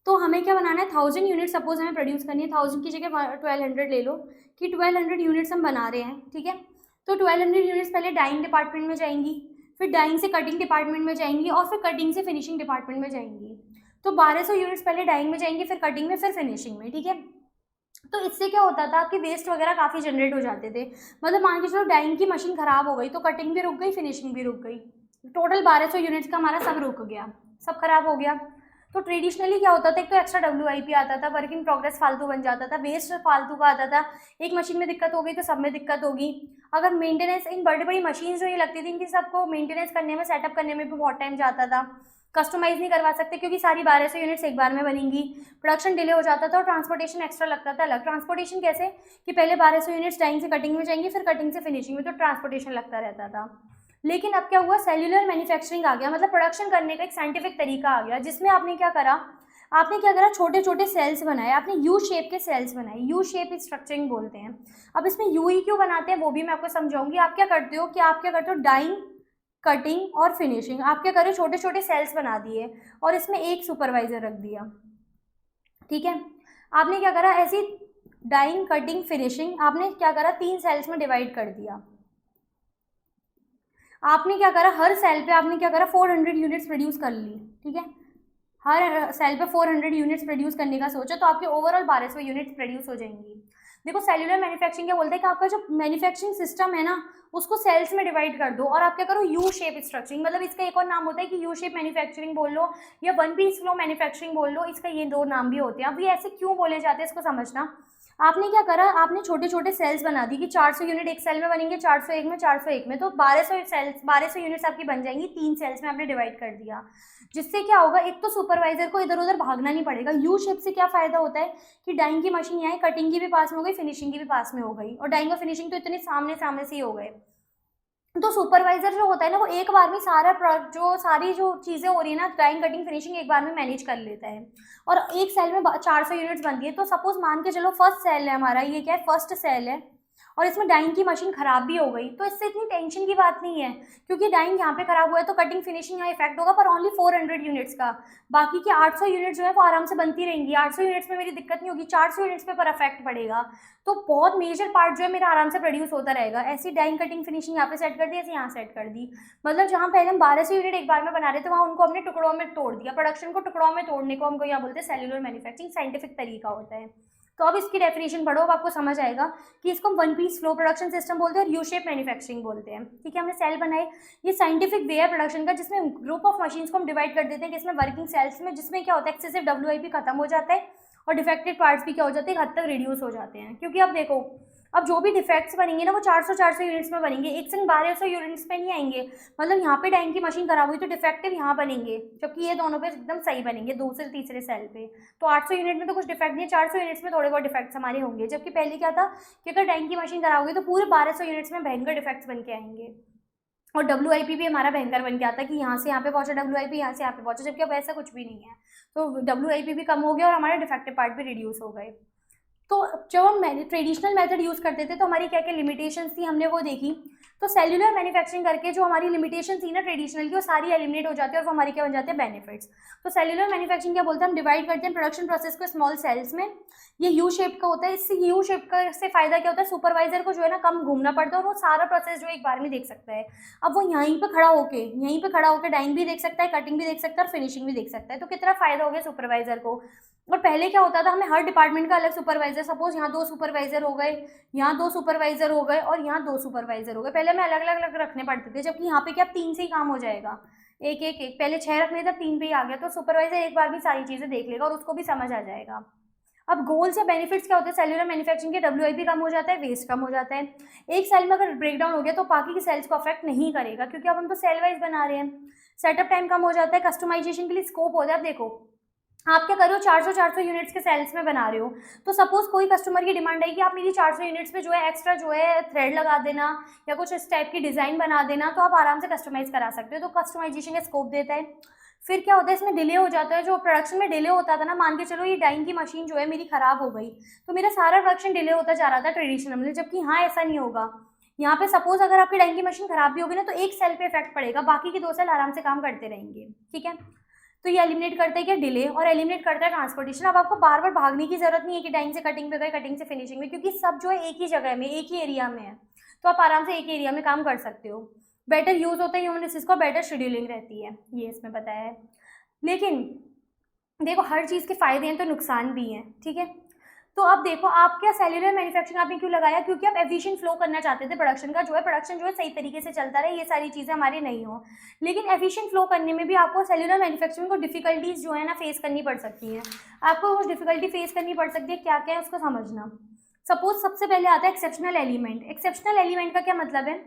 तो हमें क्या बनाना है, 1000 यूनिट सपोज हमें प्रोड्यूस करनी है। 1000 की जगह 1200 ले लो, कि 1200 यूनिट्स हम बना रहे हैं। ठीक है, तो 1200 यूनिट्स पहले डाइंग डिपार्टमेंट में जाएंगी, फिर डाइंग से कटिंग डिपार्टमेंट में जाएंगी, और फिर कटिंग से फिनिशिंग डिपार्टमेंट में जाएंगी। तो 1200 यूनिट्स पहले डाइंग में जाएंगी, फिर कटिंग में, फिर फिनिशिंग में। ठीक है, तो इससे क्या होता था कि वेस्ट वगैरह काफ़ी जनरेट हो जाते थे। मतलब मान के चलो डाइंग की मशीन ख़राब हो गई, तो कटिंग भी रुक गई, फिनिशिंग भी रुक गई, टोटल 1200 यूनिट्स का हमारा सब रुक गया, सब खराब हो गया। तो ट्रेडिशनली क्या होता था, एक तो एक्स्ट्रा WIP आता था, वर्क इन प्रोग्रेस फालतू बन जाता था, वेस्ट फालतू का आता था, एक मशीन में दिक्कत हो गई तो सब में दिक्कत होगी। अगर मेंटेनेंस, इन बड़ी बड़ी मशीन जो ये लगती थी, इनकी सबको मेंटेनेंस करने में, सेटअप करने में भी बहुत टाइम जाता था। कस्टमाइज नहीं करवा सकते क्योंकि सारी 1200 यूनिट्स एक बार में बनेंगी, प्रोडक्शन डिले हो जाता था और ट्रांसपोर्टेशन एक्स्ट्रा लगता था अलग। ट्रांसपोर्टेशन कैसे कि पहले 1200 यूनिट्स डाइंग से कटिंग में जाएंगी, फिर कटिंग से फिनिशिंग में, तो ट्रांसपोर्टेशन लगता रहता था। लेकिन अब क्या हुआ, सेल्यूलर मैन्युफैक्चरिंग आ गया, मतलब प्रोडक्शन करने का एक साइंटिफिक तरीका आ गया, जिसमें आपने क्या करा, छोटे छोटे सेल्स बनाए, आपने यू शेप के सेल्स बनाए, यू शेप स्ट्रक्चरिंग बोलते हैं। अब इसमें यू ही क्यों बनाते हैं वो भी मैं आपको समझाऊंगी। आप क्या करते हो डाइंग, कटिंग और फिनिशिंग, आप क्या करो, छोटे छोटे सेल्स बना दिए और इसमें एक सुपरवाइजर रख दिया, ठीक है। आपने क्या करा, ऐसी डाइंग, कटिंग, फिनिशिंग आपने क्या करा, 3 सेल्स में डिवाइड कर दिया। आपने क्या करा, हर सेल पे आपने क्या करा, 400 यूनिट्स प्रोड्यूस कर ली, ठीक है। हर सेल पे 400 यूनिट्स प्रोड्यूस करने का सोचा, तो आपके ओवरऑल 1200 यूनिट्स प्रोड्यूस हो जाएंगी। देखो सेल्यूलर मैन्युफैक्चरिंग क्या बोलते हैं कि आपका जो मैन्युफैक्चरिंग सिस्टम है ना, उसको सेल्स में डिवाइड कर दो और आप क्या करो, यू शेप स्ट्रक्चरिंग, मतलब इसका एक और नाम होता है कि यू शेप मैन्युफैक्चरिंग बोल लो या वन पीस फ्लो मैन्युफैक्चरिंग बोल लो, इसका ये 2 नाम भी होते हैं। अब ये ऐसे क्यों बोले जाते हैं इसको समझना। आपने क्या करा, आपने छोटे छोटे सेल्स बना दी कि 400 यूनिट एक सेल में बनेंगे, 401 में, 401 में, तो 1200 सेल्स, 1200 यूनिट्स आपकी बन जाएंगी, 3 सेल्स में आपने डिवाइड कर दिया। जिससे क्या होगा, एक तो सुपरवाइजर को इधर उधर भागना नहीं पड़ेगा। यू शेप से क्या फायदा होता है कि डाइंग की मशीन यहाँ, कटिंग की भी पास में हो गई, फिनिशिंग की भी पास में हो गई, और डाइंग और फिनिशिंग तो इतने सामने सामने से ही हो गए। तो सुपरवाइजर जो होता है ना, वो एक बार में सारी जो चीज़ें हो रही है ना, डाइंग, कटिंग, फिनिशिंग एक बार में मैनेज कर लेता है। और एक सेल में 400 यूनिट्स बनती है, तो सपोज मान के चलो फर्स्ट सेल है हमारा, ये क्या है, फर्स्ट सेल है, और इसमें डाइंग की मशीन खराब भी हो गई, तो इससे इतनी टेंशन की बात नहीं है, क्योंकि डाइंग यहाँ पे खराब हुआ है तो कटिंग, फिनिशिंग यहाँ इफेक्ट होगा, पर ओनली 400 यूनिट्स का। बाकी की 800 यूनिट्स जो है वो आराम से बनती रहेंगी, 800 यूनिट्स में मेरी दिक्कत नहीं होगी, 400 यूनिट्स पे पर इफेक्ट पड़ेगा, तो बहुत मेजर पार्ट जो है मेरा आराम से प्रोड्यूस होता रहेगा। ऐसी डाइंग, कटिंग, फिनिशिंग यहाँ पे सेट कर दी, ऐसे यहाँ सेट कर दी, मतलब जहाँ पहले हम 1200 यूनिट एक बार में बना रहे थे, वहाँ उनको हमने टुकड़ों में तोड़ दिया। प्रोडक्शन को टुकड़ों में तोड़ने को हमको यहाँ बोलते हैं सेल्यूलर मैन्युफैक्चरिंग, साइंटिफिक तरीका होता है। तो अब इसकी डेफिनेशन पढ़ो, अब आपको समझ आएगा कि इसको हम one piece flow production system बोलते हैं और यू शेप मैन्युफैक्चरिंग बोलते हैं, ठीक है। हमने सेल बनाए, ये साइंटिफिक वे है प्रोडक्शन का, जिसमें ग्रुप ऑफ मशीन्स को हम डिवाइड कर देते हैं किसमें, वर्किंग सेल्स में, जिसमें क्या होता है, एक्सेसिव WIP खत्म हो जाता है और डिफेक्टेड पार्ट्स भी क्या हो जाते हैं, हद तक रिड्यूस हो जाते हैं। क्योंकि अब देखो, अब जो भी डिफेक्ट्स बनेंगे ना वो 400 यूनिट्स में बनेंगे, एक संग 1200 यूनिट्स पे नहीं आएंगे। मतलब यहाँ पे डाइंग की मशीन खराब हुई तो डिफेक्टिव यहाँ बनेंगे, जबकि ये दोनों पे एकदम सही बनेंगे, दूसरे तीसरे सेल पे। तो 800 यूनिट में तो कुछ डिफेक्ट नहीं है, 400 यूनिट्स में थोड़े बहुत डिफेक्ट्स हमारे होंगे। जबकि पहले क्या था कि अगर डाइंग की मशीन खराब हुई तो पूरे 1200 यूनिट्स में भयंकर डिफेक्ट्स बन के आएंगे, और WIP भी हमारा भयंकर बन के आता है कि यहाँ से यहाँ पे पहुँचा WIP, यहाँ से यहाँ पे पहुँचा, जबकि अब ऐसा कुछ भी नहीं है। तो WIP भी कम हो गया और हमारे डिफेक्टिव पार्ट भी रिड्यूस हो गए। तो जब हम ट्रेडिशनल मेथड यूज़ करते थे तो हमारी क्या क्या लिमिटेशंस थी, हमने वो देखी। तो सेल्यूलर मैन्युफैक्चरिंग करके जो हमारी लिमिटेशन थी ना ट्रेडिशनल की, वो सारी एलिमिनेट हो जाती है और वो हमारी क्या बन जाते हैं, बेनिफिट्स। तो सेल्यूलर मैन्युफैक्चरिंग क्या बोलते हैं, हम डिवाइड करते हैं प्रोडक्शन प्रोसेस को स्मॉल सेल्स में। ये यू शेप का होता है, इससे यू शेप का से फायदा क्या होता है, सुपरवाइजर को जो है ना कम घूमना पड़ता है और वो सारा प्रोसेस जो एक बार में देख सकता है। अब वो यहीं पे खड़ा होके डाइंग भी देख सकता है, कटिंग भी देख सकता है और फिनिशिंग भी देख सकता है। तो कितना फायदा हो गया सुपरवाइजर को। और पहले क्या होता था, हमें हर डिपार्टमेंट का अलग सुपरवाइजर, सपोज यहाँ 2 सुपरवाइजर हो गए, यहाँ 2 सुपरवाइजर हो गए और यहाँ 2 सुपरवाइजर हो गए, पहले हमें अलग अलग रखने पड़ते थे। जबकि यहाँ पे क्या 3 से ही काम हो जाएगा, एक एक एक, पहले 6 रखने थे, 3 पे ही आ गया। तो सुपरवाइजर एक बार भी सारी चीज़ें देख लेगा और उसको भी समझ आ जाएगा। अब गोल्स या बेनिफिट्स क्या होते हैं, सेल्यूलर मैन्युफैक्चरिंग के WIP कम हो जाता है, वेस्ट कम हो जाता है। एक सेल में अगर ब्रेकडाउन हो गया तो बाकी की सेल्स को अफेक्ट नहीं करेगा, क्योंकि अब हम तो सेल वाइज बना रहे हैं। सेटअप टाइम कम हो जाता है, कस्टमाइजेशन के लिए स्कोप होता है। अब देखो आप क्या कर रहे हो, 400 यूनिट्स के सेल्स में बना रहे हो, तो सपोज कोई कस्टमर की डिमांड है कि आप मेरी 400 यूनिट्स पे जो है एक्स्ट्रा जो है थ्रेड लगा देना या कुछ इस टाइप की डिज़ाइन बना देना, तो आप आराम से कस्टमाइज़ करा सकते हो। तो कस्टमाइजेशन का स्कोप देता है। फिर क्या होता है, इसमें डिले हो जाता है, जो प्रोडक्शन में डिले होता था ना, मान के चलो ये डाइंग की मशीन जो है मेरी ख़राब हो गई तो मेरा सारा प्रोडक्शन डिले होता जा रहा था ट्रेडिशनल में, जबकि यहाँ ऐसा नहीं होगा। यहाँ पे सपोज अगर आपकी डाइंग की मशीन खराब भी होगी ना, तो एक सेल पे इफेक्ट पड़ेगा, बाकी की 2 सेल आराम से काम करते रहेंगे, ठीक है। तो ये एलिमिनेट करता है क्या, डिले, और एलिमिनेट करता है ट्रांसपोर्टेशन। अब आपको बार बार भागने की जरूरत नहीं है कि डाइंग से कटिंग पे गए, कटिंग से फिनिशिंग में, क्योंकि सब जो है एक ही जगह में, एक ही एरिया में है, तो आप आराम से एक एरिया में काम कर सकते हो। बेटर यूज होता है ह्यूमन रिसोर्स को, बेटर शेड्यूलिंग रहती है, ये इसमें बताया है। लेकिन देखो हर चीज़ के फ़ायदे हैं तो नुकसान भी हैं, ठीक है। तो अब देखो आप क्या सेल्यूलर मैन्युफैक्चरिंग आपने क्यों लगाया, क्योंकि आप एफिशिएंट फ्लो करना चाहते थे प्रोडक्शन का, प्रोडक्शन जो है सही तरीके से चलता रहे, ये सारी चीज़ें हमारी नहीं हो। लेकिन एफिशिएंट फ्लो करने में भी आपको सेल्यूलर मैन्युफैक्चरिंग को डिफिकल्टीज जो है ना फेस करनी पड़ सकती है। आपको कुछ डिफिकल्टी फेस करनी पड़ सकती है, क्या क्या है उसको समझना। सपोज सबसे पहले आता है एक्सेप्शनल एलिमेंट। एक्सेप्शनल एलिमेंट का क्या मतलब है,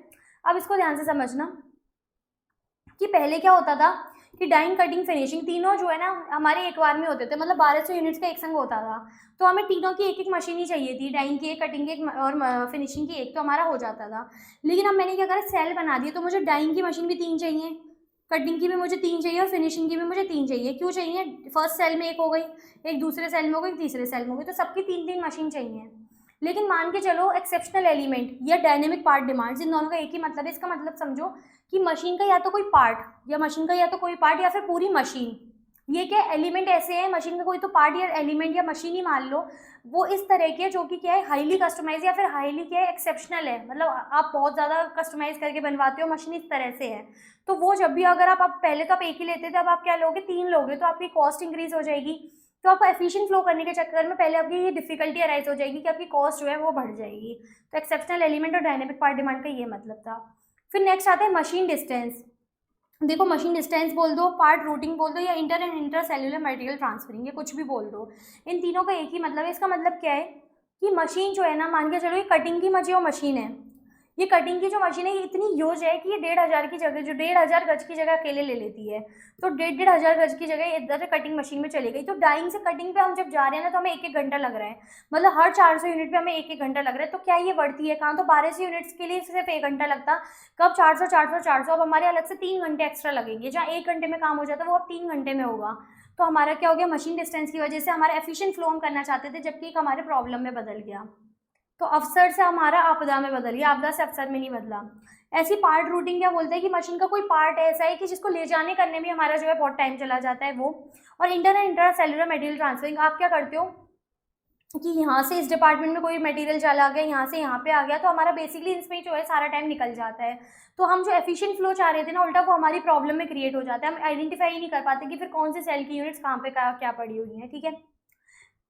अब इसको ध्यान से समझना कि पहले क्या होता था कि डाइंग, कटिंग, फिनिशिंग तीनों जो है ना हमारे एक बार में होते थे, मतलब 1200 यूनिट्स का एक संग होता था। तो हमें तीनों की एक एक मशीन ही चाहिए थी, डाइंग की एक, कटिंग की एक और फिनिशिंग की एक, तो हमारा हो जाता था। लेकिन अब मैंने क्या करा, सेल बना दिया, तो मुझे डाइंग की मशीन भी 3 चाहिए, कटिंग की भी मुझे 3 चाहिए और फिनिशिंग की भी मुझे 3 चाहिए। क्यों चाहिए, फर्स्ट सेल में एक हो गई, एक दूसरे सेल में हो गई, तीसरे सेल में हो गई, तो सबकी 3-3 मशीन चाहिए। लेकिन मान के चलो एक्सेप्शनल एलिमेंट या डायनेमिक पार्ट डिमांड्स, इन दोनों का एक ही मतलब है। इसका मतलब समझो कि मशीन का या तो कोई पार्ट या फिर पूरी मशीन, ये क्या एलिमेंट ऐसे हैं, मशीन का कोई तो पार्ट या एलिमेंट या मशीन ही मान लो, वो इस तरह के जो कि क्या है हाईली कस्टमाइज या फिर हाईली क्या है एक्सेप्शनल है, मतलब आप बहुत ज़्यादा कस्टमाइज करके बनवाते हो, मशीन इस तरह से है। तो वो जब भी अगर आप पहले तो आप एक ही लेते थे, अब आप क्या लोगे, 3 लोगे, तो आपकी कॉस्ट इंक्रीज हो जाएगी। तो आपको एफिशिएंट फ्लो करने के चक्कर में पहले आपकी ये डिफिकल्टी अराइज हो जाएगी कि आपकी कॉस्ट जो है वो बढ़ जाएगी। तो एक्सेप्शनल एलिमेंट और डायनेमिक पार्ट डिमांड का ये मतलब था। फिर नेक्स्ट आता है मशीन डिस्टेंस। देखो मशीन डिस्टेंस बोल दो, पार्ट रूटिंग बोल दो, या inter and inter cellular material transferring, ये कुछ भी बोल दो, इन तीनों का एक ही मतलब है। इसका मतलब क्या है कि मशीन जो है ना, मान के चलो ये कटिंग की जो मशीन है, ये कटिंग की जो मशीन है ये इतनी यूज है कि ये 1500 की जगह, जो 1500 गज की जगह अकेले ले लेती है, तो 1500 गज की जगह इधर कटिंग मशीन में चली गई। तो डाइंग से कटिंग पे हम जब जा रहे हैं ना, तो हमें 1-1 घंटा लग रहा है, मतलब हर 400 यूनिट पे हमें 1-1 घंटा लग रहा है। तो क्या ये बढ़ती है कहाँ, तो 1200 यूनिट्स के लिए सिर्फ 1 घंटा लगता, कब 400 अब हमारे अलग से 3 घंटे एक्स्ट्रा लगेंगे। जहाँ 1 घंटे में काम हो जाता है वो अब 3 घंटे में होगा। तो हमारा क्या हो गया, मशीन डिस्टेंस की वजह से हमारा एफिशिएंट फ्लो हम करना चाहते थे, जबकि एक हमारे प्रॉब्लम में बदल गया। तो अवसर से हमारा आपदा में बदल गया, आपदा से अवसर में नहीं बदला। ऐसी पार्ट रूटिंग क्या बोलते हैं कि मशीन का कोई पार्ट ऐसा है कि जिसको ले जाने करने में हमारा जो है बहुत टाइम चला जाता है वो। और inter and inter cellular material transferring, आप क्या करते हो कि यहाँ से इस डिपार्टमेंट में कोई मटेरियल चला गया, यहाँ से यहाँ पे आ गया, तो हमारा बेसिकली इसमें जो है सारा टाइम निकल जाता है। तो हम जो एफिशिएंट फ्लो चाह रहे थे ना, उल्टा वो हमारी प्रॉब्लम में क्रिएट हो जाता है। हम आइडेंटिफाई नहीं कर पाते कि फिर कौन से सेल की यूनिट्स कहाँ पे क्या पड़ी हुई हैं, ठीक है।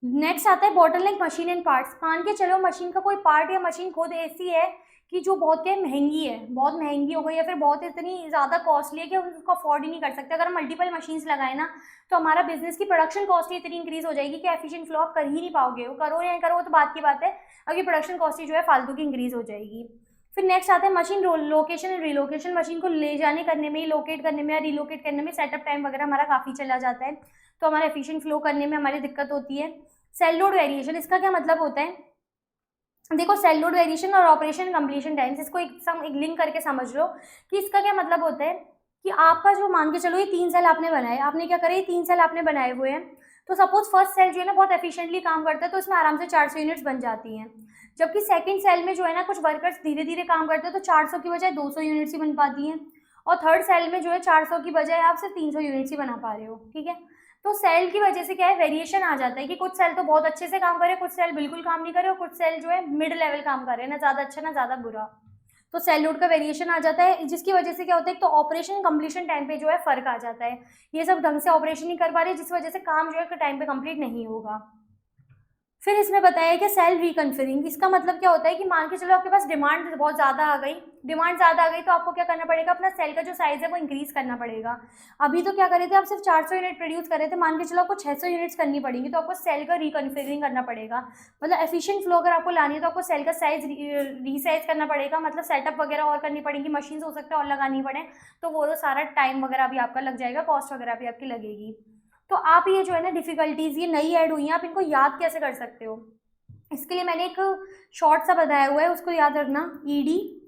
नेक्स्ट आता है बॉटलनेक मशीन एंड पार्ट्स। मान के चलो मशीन का कोई पार्ट या मशीन खुद ऐसी है कि जो बहुत क्या महंगी है, बहुत महंगी हो गई, या फिर बहुत इतनी ज़्यादा कॉस्टली है कि हम उसको अफोर्ड ही नहीं कर सकते। अगर हम मल्टीपल मशीन्स लगाए ना, तो हमारा बिजनेस की प्रोडक्शन कॉस्ट ही इतनी इंक्रीज हो जाएगी कि एफिशिएंट फ्लो आप कर ही नहीं पाओगे। वो करो या नहीं करो वो तो बात की बात है, अभी प्रोडक्शन कॉस्ट ही जो है फालतू की इंक्रीज हो जाएगी। फिर नेक्स्ट आता है machine location and relocation. Machine को ले जाने करने में, लोकेट करने में या रिलोकेट करने में सेटअप टाइम वगैरह हमारा काफ़ी चला जाता है, तो हमारा एफिशिएंट फ्लो करने में हमारी दिक्कत होती है। सेल लोड वेरिएशन, इसका क्या मतलब होता है, देखो सेल लोड वेरिएशन और ऑपरेशन कंप्लीशन टाइम्स, इसको एक लिंक करके समझ लो कि इसका क्या मतलब होता है कि आपका जो मान के चलो ये 3 सेल आपने बनाए, आपने क्या करे, ये 3 सेल आपने बनाए हुए हैं। तो सपोज फर्स्ट सेल जो है ना बहुत एफिशिएंटली काम करता है, तो इसमें आराम से 400 यूनिट्स बन जाती हैं। जबकि सेकंड सेल में जो है ना कुछ वर्कर्स धीरे धीरे काम करते हैं, तो 400 की बजाय 200 यूनिट्स ही बन पाती हैं। और थर्ड सेल में जो है 400 की बजाय आप सिर्फ 300 यूनिट्स ही बना पा रहे हो, ठीक है। तो सेल की वजह से क्या है, वेरिएशन आ जाता है कि कुछ सेल तो बहुत अच्छे से काम करे, कुछ सेल बिल्कुल काम नहीं करे, और कुछ सेल जो है मिड लेवल काम करे, ना ज़्यादा अच्छा ना ज़्यादा बुरा। तो सेल लोड का वेरिएशन आ जाता है, जिसकी वजह से क्या होता है, तो ऑपरेशन कंप्लीशन टाइम पे जो है फर्क आ जाता है। ये सब ढंग से ऑपरेशन नहीं कर पा रहे, जिस वजह से काम जो है टाइम पे कंप्लीट नहीं होगा। फिर इसमें बताया कि सेल रिकन्फिगरिंग, इसका मतलब क्या होता है कि मान के चलो आपके पास डिमांड बहुत ज़्यादा आ गई, तो आपको क्या करना पड़ेगा, अपना सेल का जो साइज़ है वो इंक्रीज़ करना पड़ेगा। अभी तो क्या कर रहे थे, आप सिर्फ 400 यूनिट प्रोड्यूस कर रहे थे, मान के चलो आपको 600 यूनिट्स करनी पड़ेंगी, तो आपको सेल का रिकन्फिगरिंग करना पड़ेगा। मतलब एफिशिएंट फ्लो अगर आपको लानी है तो आपको सेल का साइज रीसाइज करना पड़ेगा, मतलब सेटअप वगैरह और करनी पड़ेगी, मशीन हो सकता है और लगानी पड़े, तो वो सारा टाइम वगैरह भी आपका लग जाएगा, कॉस्ट वगैरह भी आपकी लगेगी। तो आप ये जो है ना डिफ़िकल्टीज़ ये नई ऐड हुई हैं, आप इनको याद कैसे कर सकते हो, इसके लिए मैंने एक शॉर्ट सा बताया हुआ है, उसको याद रखना, EDMPICOBMC।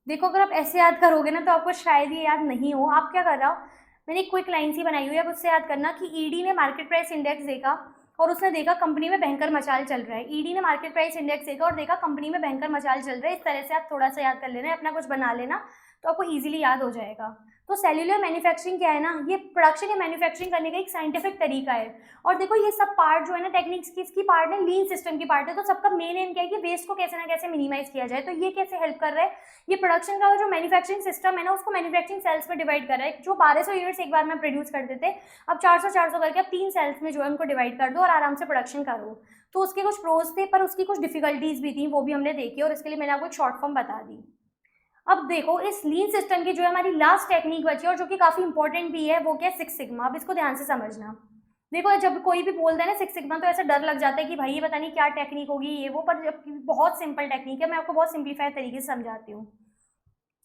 देखो अगर आप ऐसे याद करोगे ना तो आपको शायद ये याद नहीं हो। आप क्या कर रहा हो, मैंने एक क्विक लाइन सी बनाई हुई है, अब उससे याद करना कि ईडी ने मार्केट प्राइस इंडेक्स देखा और उसने देखा कंपनी में भयंकर मचाल चल रहा है। ईडी ने मार्केट प्राइस इंडेक्स देखा और देखा कंपनी में भयंकर मचाल चल रहा है। इस तरह से आप थोड़ा सा याद कर लेना है, अपना कुछ बना लेना, तो आपको ईजिली याद हो जाएगा। तो सेल्यूलर मैन्युफैक्चरिंग क्या है ना, ये प्रोडक्शन या मैन्युफैक्चरिंग करने का एक साइंटिफिक तरीका है। और देखो ये सब पार्ट जो है ना टेक्निक्स की, इसकी पार्ट है, लीन सिस्टम की पार्ट है। तो सबका मेन एम क्या है कि वेस्ट को कैसे ना कैसे मिनिमाइज किया जाए। तो ये कैसे हेल्प कर रहा है, ये प्रोडक्शन का जो मैन्युफैक्चरिंग सिस्टम है ना उसको मैन्युफैक्चरिंग सेल्स में डिवाइड कर रहा है। जो 1200 यूनिट्स एक बार में प्रोड्यूस करते थे, अब 400 करके अब 3 सेल्स में जो है उनको डिवाइड कर दो और आराम से प्रोडक्शन करो। तो उसके कुछ प्रोज थे पर उसकी कुछ डिफिकल्टीज भी थी, वो भी हमने देखी और इसके लिए मैंने आपको एक शॉर्ट फॉर्म बता दी। अब देखो इस लीन सिस्टम की जो है हमारी लास्ट टेक्निक बची और जो कि काफी इंपॉर्टेंट भी है, वो क्या है, 6 सिग्मा। अब इसको ध्यान से समझना। देखो जब कोई भी बोलता है ना 6 सिग्मा तो ऐसा डर लग जाता है कि भाई ये पता नहीं क्या टेक्निक होगी ये वो, पर जब बहुत सिंपल टेक्निक है, मैं आपको बहुत सिंप्लीफाइड तरीके से समझाती हूँ।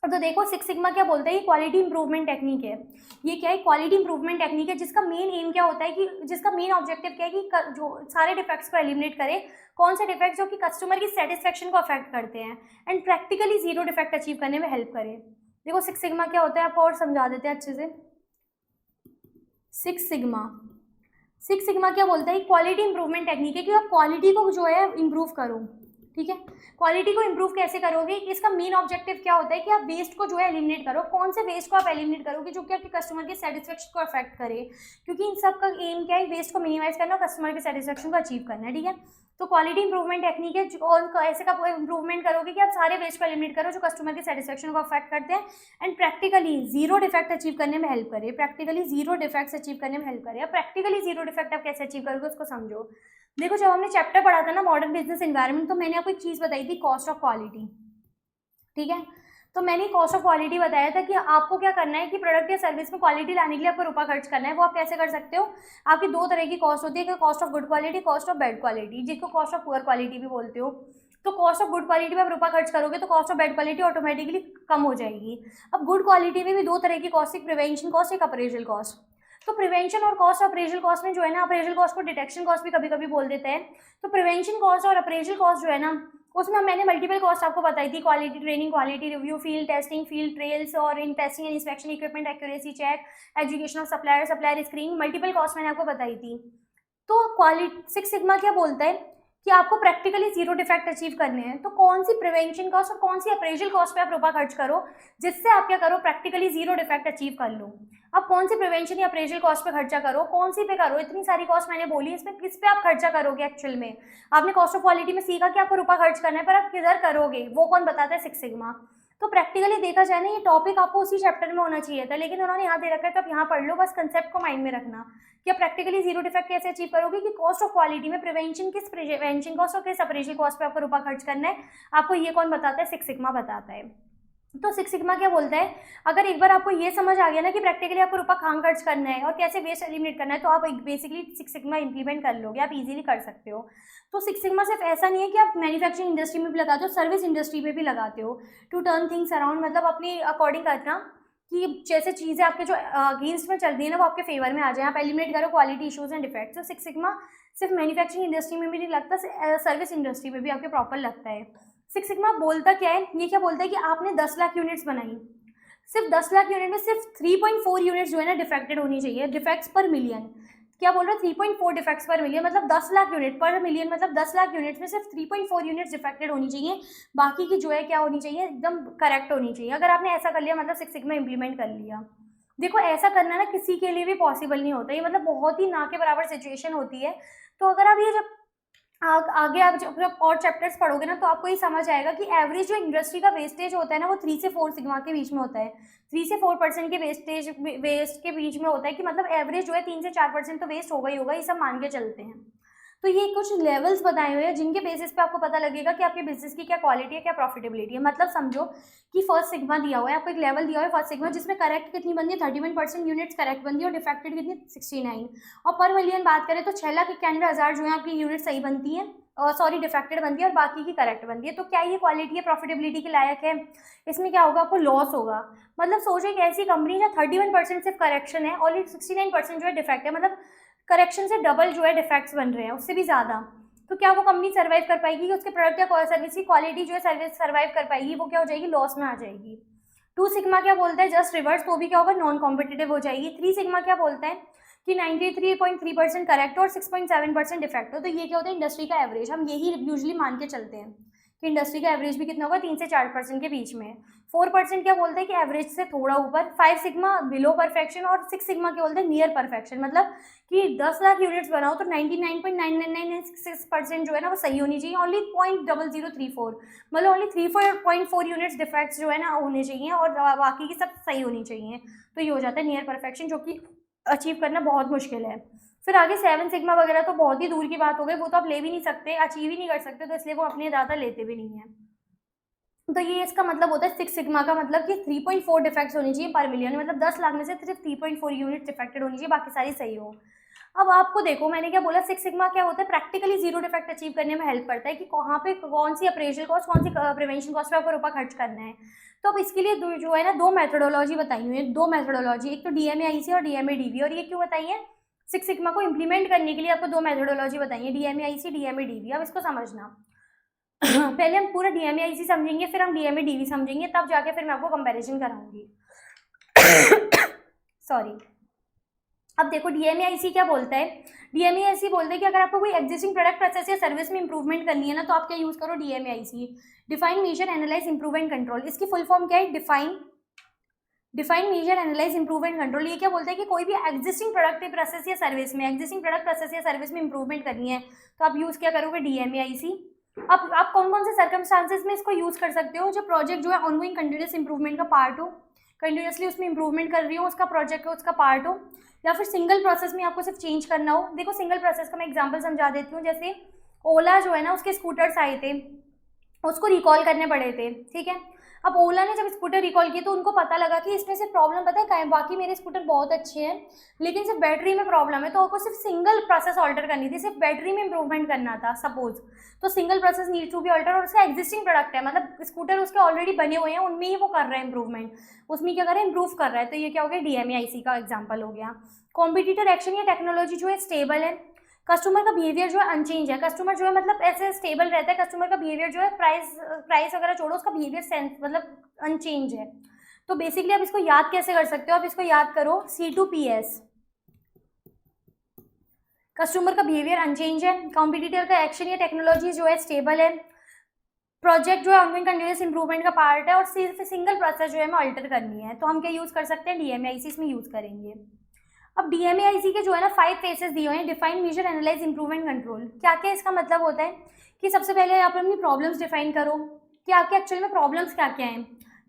तो देखो 6 सिग्मा क्या बोलता है, ये क्वालिटी इंप्रूवमेंट टेक्निक है। ये क्या है, क्वालिटी इंप्रूवमेंट टेक्निक है जिसका मेन एम क्या होता है कि जिसका मेन ऑब्जेक्टिव क्या है कि जो सारे डिफेक्ट्स को एलिमिनेट करे। कौन से डिफेक्ट्स जो कि कस्टमर की सेटिस्फेक्शन को अफेक्ट करते हैं and practically zero defect achieve करने में हेल्प करे। देखो 6 सिग्मा क्या होता है आपको और समझा देते हैं अच्छे से। 6 सिग्मा क्या बोलता है, क्वालिटी इंप्रूवमेंट टेक्निक है कि आप क्वालिटी को जो है इंप्रूव करो। ठीक है, क्वालिटी को इंप्रूव कैसे करोगे, इसका मेन ऑब्जेक्टिव क्या होता है कि आप वेस्ट को जो है एलिमिनेट करो। कौन से वेस्ट को आप एलिमिनेट करोगे, जो कि आपके कस्टमर के सेटिस्फेक्शन को अफेक्ट करे, क्योंकि इन सब का एम क्या है, वेस्ट को मिनिमाइज करना और कस्टमर के सेटिस्फेक्शन को अचीव करना है। ठीक है, तो क्वालिटी इंप्रूवमेंट टेक्निक है और ऐसे का इंप्रूवमेंट करोगे कि आप सारे वेस्ट को एलिमिनेट करो जो कस्टमर के सेटिस्फेक्शन को अफेक्ट करते हैं and practically zero defect achieve करने में हेल्प करे। प्रैक्टिकली जीरो डिफेक्ट्स अचीव करने में हेल्प करे। अब प्रैक्टिकली जीरो डिफेक्ट आप कैसे अचीव करोगे उसको समझो। देखो जब हमने चैप्टर पढ़ा था ना मॉडर्न बिजनेस एनवायरनमेंट, तो मैंने आपको एक चीज़ बताई थी, कॉस्ट ऑफ क्वालिटी। ठीक है, तो मैंने कॉस्ट ऑफ क्वालिटी बताया था कि आपको क्या करना है कि प्रोडक्ट या सर्विस में क्वालिटी लाने के लिए आपको रुपया खर्च करना है। वो आप कैसे कर सकते हो, आपकी 2 तरह की कॉस्ट होती है, cost of good quality, cost of bad quality, जिसको कॉस्ट ऑफ पुअर क्वालिटी भी बोलते हो। तो कॉस्ट ऑफ गुड क्वालिटी में आप रुपया खर्च करोगे तो cost of bad quality automatically कम हो जाएगी। अब गुड क्वालिटी में भी 2 तरह की कॉस्ट, एक प्रिवेंशन कॉस्ट, एक अप्रेजल कॉस्ट। तो प्रिवेंशन और कॉस्ट अप्रेजल कॉस्ट में जो है ना, अप्रेजल कॉस्ट को डिटेक्शन कॉस्ट भी कभी कभी बोल देते हैं। तो प्रिवेंशन कॉस्ट और अप्रेजल कॉस्ट जो है ना, उसमें मैंने मल्टीपल कॉस्ट आपको बताई थी, quality training, quality review, field testing, field trials और in testing and inspection, equipment accuracy check, education of supplier, supplier screening, multiple cost मैंने आपको बताई थी। तो क्वालिटी 6 सिग्मा क्या बोलता है कि आपको प्रैक्टिकली जीरो डिफेक्ट अचीव करने हैं। तो कौन सी प्रिवेंशन कॉस्ट और कौन सी अप्रेजल कॉस्ट पे आप रुपया खर्च करो जिससे आप क्या करो, प्रैक्टिकली जीरो डिफेक्ट अचीव कर लो। अब कौन सी प्रिवेंशन या अप्रेजल कॉस्ट पे खर्चा करो, कौन सी पे करो, इतनी सारी कॉस्ट मैंने बोली, इसमें किस पे आप खर्चा करोगे। एक्चुअल में आपने कॉस्ट ऑफ क्वालिटी में सीखा कि आपको रुपया खर्च करना है, पर आप किधर करोगे वो कौन बताता है, 6 सिग्मा। तो प्रैक्टिकली देखा जाए ना, ये टॉपिक आपको उसी चैप्टर में होना चाहिए था, लेकिन उन्होंने यहाँ दे रखा है तो आप यहाँ पढ़ लो। बस कंसेप्ट को माइंड में रखना कि आप प्रैक्टिकली जीरो डिफेक्ट कैसे अचीव करोगे, कि कॉस्ट ऑफ क्वालिटी में प्रिवेंशन किस प्रिवेंशन कॉस्ट और किस अप्रेजल कॉस्ट पे आपको रुपया खर्च करना है, आपको ये कौन बताता है, 6 सिग्मा बताता है। तो 6 सिग्मा क्या बोलता है, अगर एक बार आपको ये समझ आ गया ना कि प्रैक्टिकली आपको रुपया कहाँ खर्च करना है और कैसे वेस्ट एलिमिनेट करना है, तो आप बेसिकली 6 सिग्मा इंप्लीमेंट कर लोगे, आप इजीली कर सकते हो। तो 6 सिग्मा सिर्फ ऐसा नहीं है कि आप मैन्युफैक्चरिंग इंडस्ट्री में भी लगाते हो, सर्विस इंडस्ट्री में भी लगाते हो। टू टर्न थिंग्स अराउंड, मतलब अपनी अकॉर्डिंग करना कि जैसे चीज़ें आपके जो अगेंस्ट में चल रही है ना वो आपके फेवर में आ जाए, आप एलिमिनेट करो क्वालिटी इशूज़ एंड डिफेक्ट्स। तो 6 सिग्मा सिर्फ मैन्युफैक्चरिंग इंडस्ट्री में भी नहीं लगता, सर्विस इंडस्ट्री में भी आपके प्रॉपर लगता है। 6 सिग्मा बोलता क्या है, ये क्या बोलता है कि आपने 10 लाख यूनिट्स बनाई, सिर्फ 10 लाख यूनिट में सिर्फ 3.4 यूनिट्स जो है ना डिफेक्टेड होनी चाहिए, डिफेक्ट्स पर मिलियन। क्या बोल रहा है, 3.4 डिफेक्ट्स पर मिलियन, मतलब 10 लाख यूनिट पर मिलियन, मतलब 10 लाख यूनिट्स में सिर्फ 3.4 यूनिट्स डिफेक्टेड होनी चाहिए, बाकी की जो है क्या होनी चाहिए, एकदम करेक्ट होनी चाहिए। अगर आपने ऐसा कर लिया मतलब 6 सिग्मा इंप्लीमेंट कर लिया। देखो ऐसा करना ना किसी के लिए भी पॉसिबल नहीं होता, ये मतलब बहुत ही ना के बराबर सिचुएशन होती है। तो अगर आप ये जब आगे आप जब और चैप्टर्स पढ़ोगे ना तो आपको ये समझ आएगा कि एवरेज जो इंडस्ट्री का वेस्टेज होता है ना वो 3 से 4 सिग्मा के बीच में होता है। 3 से 4% के वेस्ट के बीच में होता है, कि मतलब एवरेज जो है 3 से 4% तो वेस्ट होगा ही होगा, ये सब मान के चलते हैं। तो ये कुछ लेवल्स बताए हुए हैं जिनके बेसिस पे आपको पता लगेगा कि आपके बिजनेस की क्या क्वालिटी है, क्या प्रॉफिटेबिलिटी है। मतलब समझो कि फर्स्ट सिग्मा दिया हुआ है, आपको एक लेवल दिया हुआ है फर्स्ट सिग्मा, जिसमें करेक्ट कितनी बनती है, 31% यूनिट्स करेक्ट बनती है और डिफेक्टेड कितनी, 69। और पर मिलियन बात करें तो 6,91,000 जो है आपकी यूनिट सही बनती है, सॉरी डिफेक्टेड बनती है और बाकी की करेक्ट बनती है। तो क्या ये क्वालिटी है, प्रॉफिटेबिलिटी के लायक है? इसमें क्या होगा, आपको लॉस होगा। मतलब सोचो एक ऐसी कंपनी जहाँ 31% सिर्फ करेक्शन है और 69% जो है डिफेक्ट है, मतलब करेक्शन से डबल जो है डिफेक्ट्स बन रहे हैं, उससे भी ज़्यादा। तो क्या वो कंपनी सर्वाइव कर पाएगी कि उसके प्रोडक्ट या सर्विस की क्वालिटी जो है सर्विस सर्वाइव कर पाएगी? वो क्या हो जाएगी, लॉस में आ जाएगी। 2 सिग्मा क्या बोलता है, जस्ट रिवर्स, तो भी क्या होगा, नॉन कॉम्पिटिटिव हो जाएगी। 3 सिग्मा क्या बोलता है कि 93.3% करेक्ट और 6.7% डिफेक्ट हो। तो ये क्या होता है, इंडस्ट्री का एवरेज, हम यही यूजुअली मान के चलते हैं कि इंडस्ट्री का एवरेज भी कितना होगा 3 से 4% के बीच में। 4% क्या बोलते हैं कि एवरेज से थोड़ा ऊपर, 5 सिग्मा बिलो परफेक्शन और 6 सिग्मा क्या बोलते हैं नियर परफेक्शन। मतलब कि 10 लाख यूनिट्स बनाओ तो 99.9996% जो है ना वो सही होनी चाहिए, ओनली 0.0034 मतलब ओनली 3.4 यूनिट्स डिफेक्ट्स जो है ना होने चाहिए और बाकी की सब सही होनी चाहिए। तो ये हो जाता है नियर परफेक्शन, जो कि अचीव करना बहुत मुश्किल है। फिर आगे 7 सिग्मा वगैरह तो बहुत ही दूर की बात हो गई, वो तो आप ले भी नहीं सकते, अचीव ही नहीं कर सकते, तो इसलिए वो अपने ज़्यादा लेते भी नहीं है। तो ये इसका मतलब होता है 6 सिग्मा का मतलब कि 3.4 डिफेक्ट्स होनी चाहिए पर मिलियन, मतलब 10 लाख में से सिर्फ 3.4 यूनिट डिफेक्टेड होनी चाहिए, बाकी सारी सही हो। अब आपको देखो मैंने क्या बोला, 6 सिग्मा क्या होता है, प्रैक्टिकली जीरो डिफेक्ट अचीव करने में हेल्प करता है कि कहाँ पे कौन सी अप्रेजल कॉस्ट, कौन सी प्रिवेंशन कॉस्ट पे आपको रुपया खर्च करना है। तो अब इसके लिए जो है ना 2 मेथोडोलॉजी बताई हुई है, 2 मेथोडोलॉजी, एक तो DMAIC और DMADV। और ये क्यों बताई है, 6 सिग्मा को इम्प्लीमेंट करने के लिए आपको 2 मेथोडोलॉजी बताई है, DMAIC DMADV। अब इसको समझना पहले हम पूरा DMAIC समझेंगे, फिर हम DMADV समझेंगे, तब जाके फिर मैं आपको कंपैरिजन कराऊंगी। सॉरी। अब देखो DMAIC क्या बोलता है, DMAIC बोलता है कि अगर आपको कोई एग्जिस्टिंग प्रोडक्ट प्रोसेस या सर्विस में इंप्रूवमेंट करनी है ना, तो आप क्या यूज करो, DMAIC, define measure analyse improve and control. इसकी फुल फॉर्म क्या है, define measure analyse improve and control. ये क्या बोलता है कि कोई भी एग्जिस्टिंग प्रोडक्ट प्रोसेस या सर्विस में, एग्जिस्टिंग प्रोडक्ट प्रोसेस या सर्विस में इंप्रूवमेंट करनी है तो आप यूज क्या करोगे, DMAIC। अब आप कौन कौन से सर्कमस्टांसेस में इसको यूज कर सकते हो, जो प्रोजेक्ट जो है ऑनगोइंग कंटिन्यूअस इंप्रूवमेंट का पार्ट हो, कंटिन्यूअसली उसमें इंप्रूवमेंट कर रही हो, उसका प्रोजेक्ट हो, उसका पार्ट हो, या फिर सिंगल प्रोसेस में आपको सिर्फ चेंज करना हो। देखो सिंगल प्रोसेस का मैं एग्जांपल समझा देती हूँ, जैसे ओला जो है ना उसके स्कूटर्स आए थे, उसको रिकॉल करने पड़े थे, ठीक है। अब ओला ने जब स्कूटर रिकॉल किए तो उनको पता लगा कि इसमें से प्रॉब्लम पता है क्या है, बाकी मेरे स्कूटर बहुत अच्छे हैं लेकिन सिर्फ बैटरी में प्रॉब्लम है, तो आपको सिर्फ सिंगल प्रोसेस ऑल्टर करनी थी, सिर्फ बैटरी में इंप्रूवमेंट करना था सपोज। तो single process need to be alter, और उसका एग्जिस्टिंग प्रोडक्ट है, मतलब स्कूटर उसके ऑलरेडी बने हुए हैं, उनमें ही वो कर रहा है इंप्रूवमेंट, उसमें क्या कर रहा है, इंप्रूव कर रहा है। तो ये क्या हो गया, DMAIC का एग्जाम्पल हो गया। कॉम्पिटिटर एक्शन या टेक्नोलॉजी जो है स्टेबल है, कस्टमर का बिहेवियर जो है अनचेंज है, कस्टमर जो है मतलब ऐसे स्टेबल रहता है, कस्टमर का बिहेवियर जो है प्राइस वगैरह छोड़ो, उसका बिहेवियर सेंस मतलब अनचेंज है। तो बेसिकली आप इसको याद कैसे कर सकते हो, आप इसको याद करो C2PS, कस्टमर का बिहेवियर अनचेंज है, कॉम्पिटिटर का एक्शन या टेक्नोलॉजी जो है स्टेबल है, प्रोजेक्ट जो है ऑनगोइंग कंटिन्यूअस इंप्रूवमेंट का पार्ट है, और सिर्फ सिंगल प्रोसेस जो है हमें अल्टर करनी है, तो हम क्या यूज कर सकते हैं, DMAIC इसमें यूज करेंगे। अब DMAIC के जो है ना 5 फेसेस दिए हुए हैं, define measure analyse improve and control. क्या क्या इसका मतलब होता है कि सबसे पहले आप अपनी प्रॉब्लम्स डिफाइन करो कि आपके एक्चुअल में प्रॉब्लम्स क्या क्या हैं,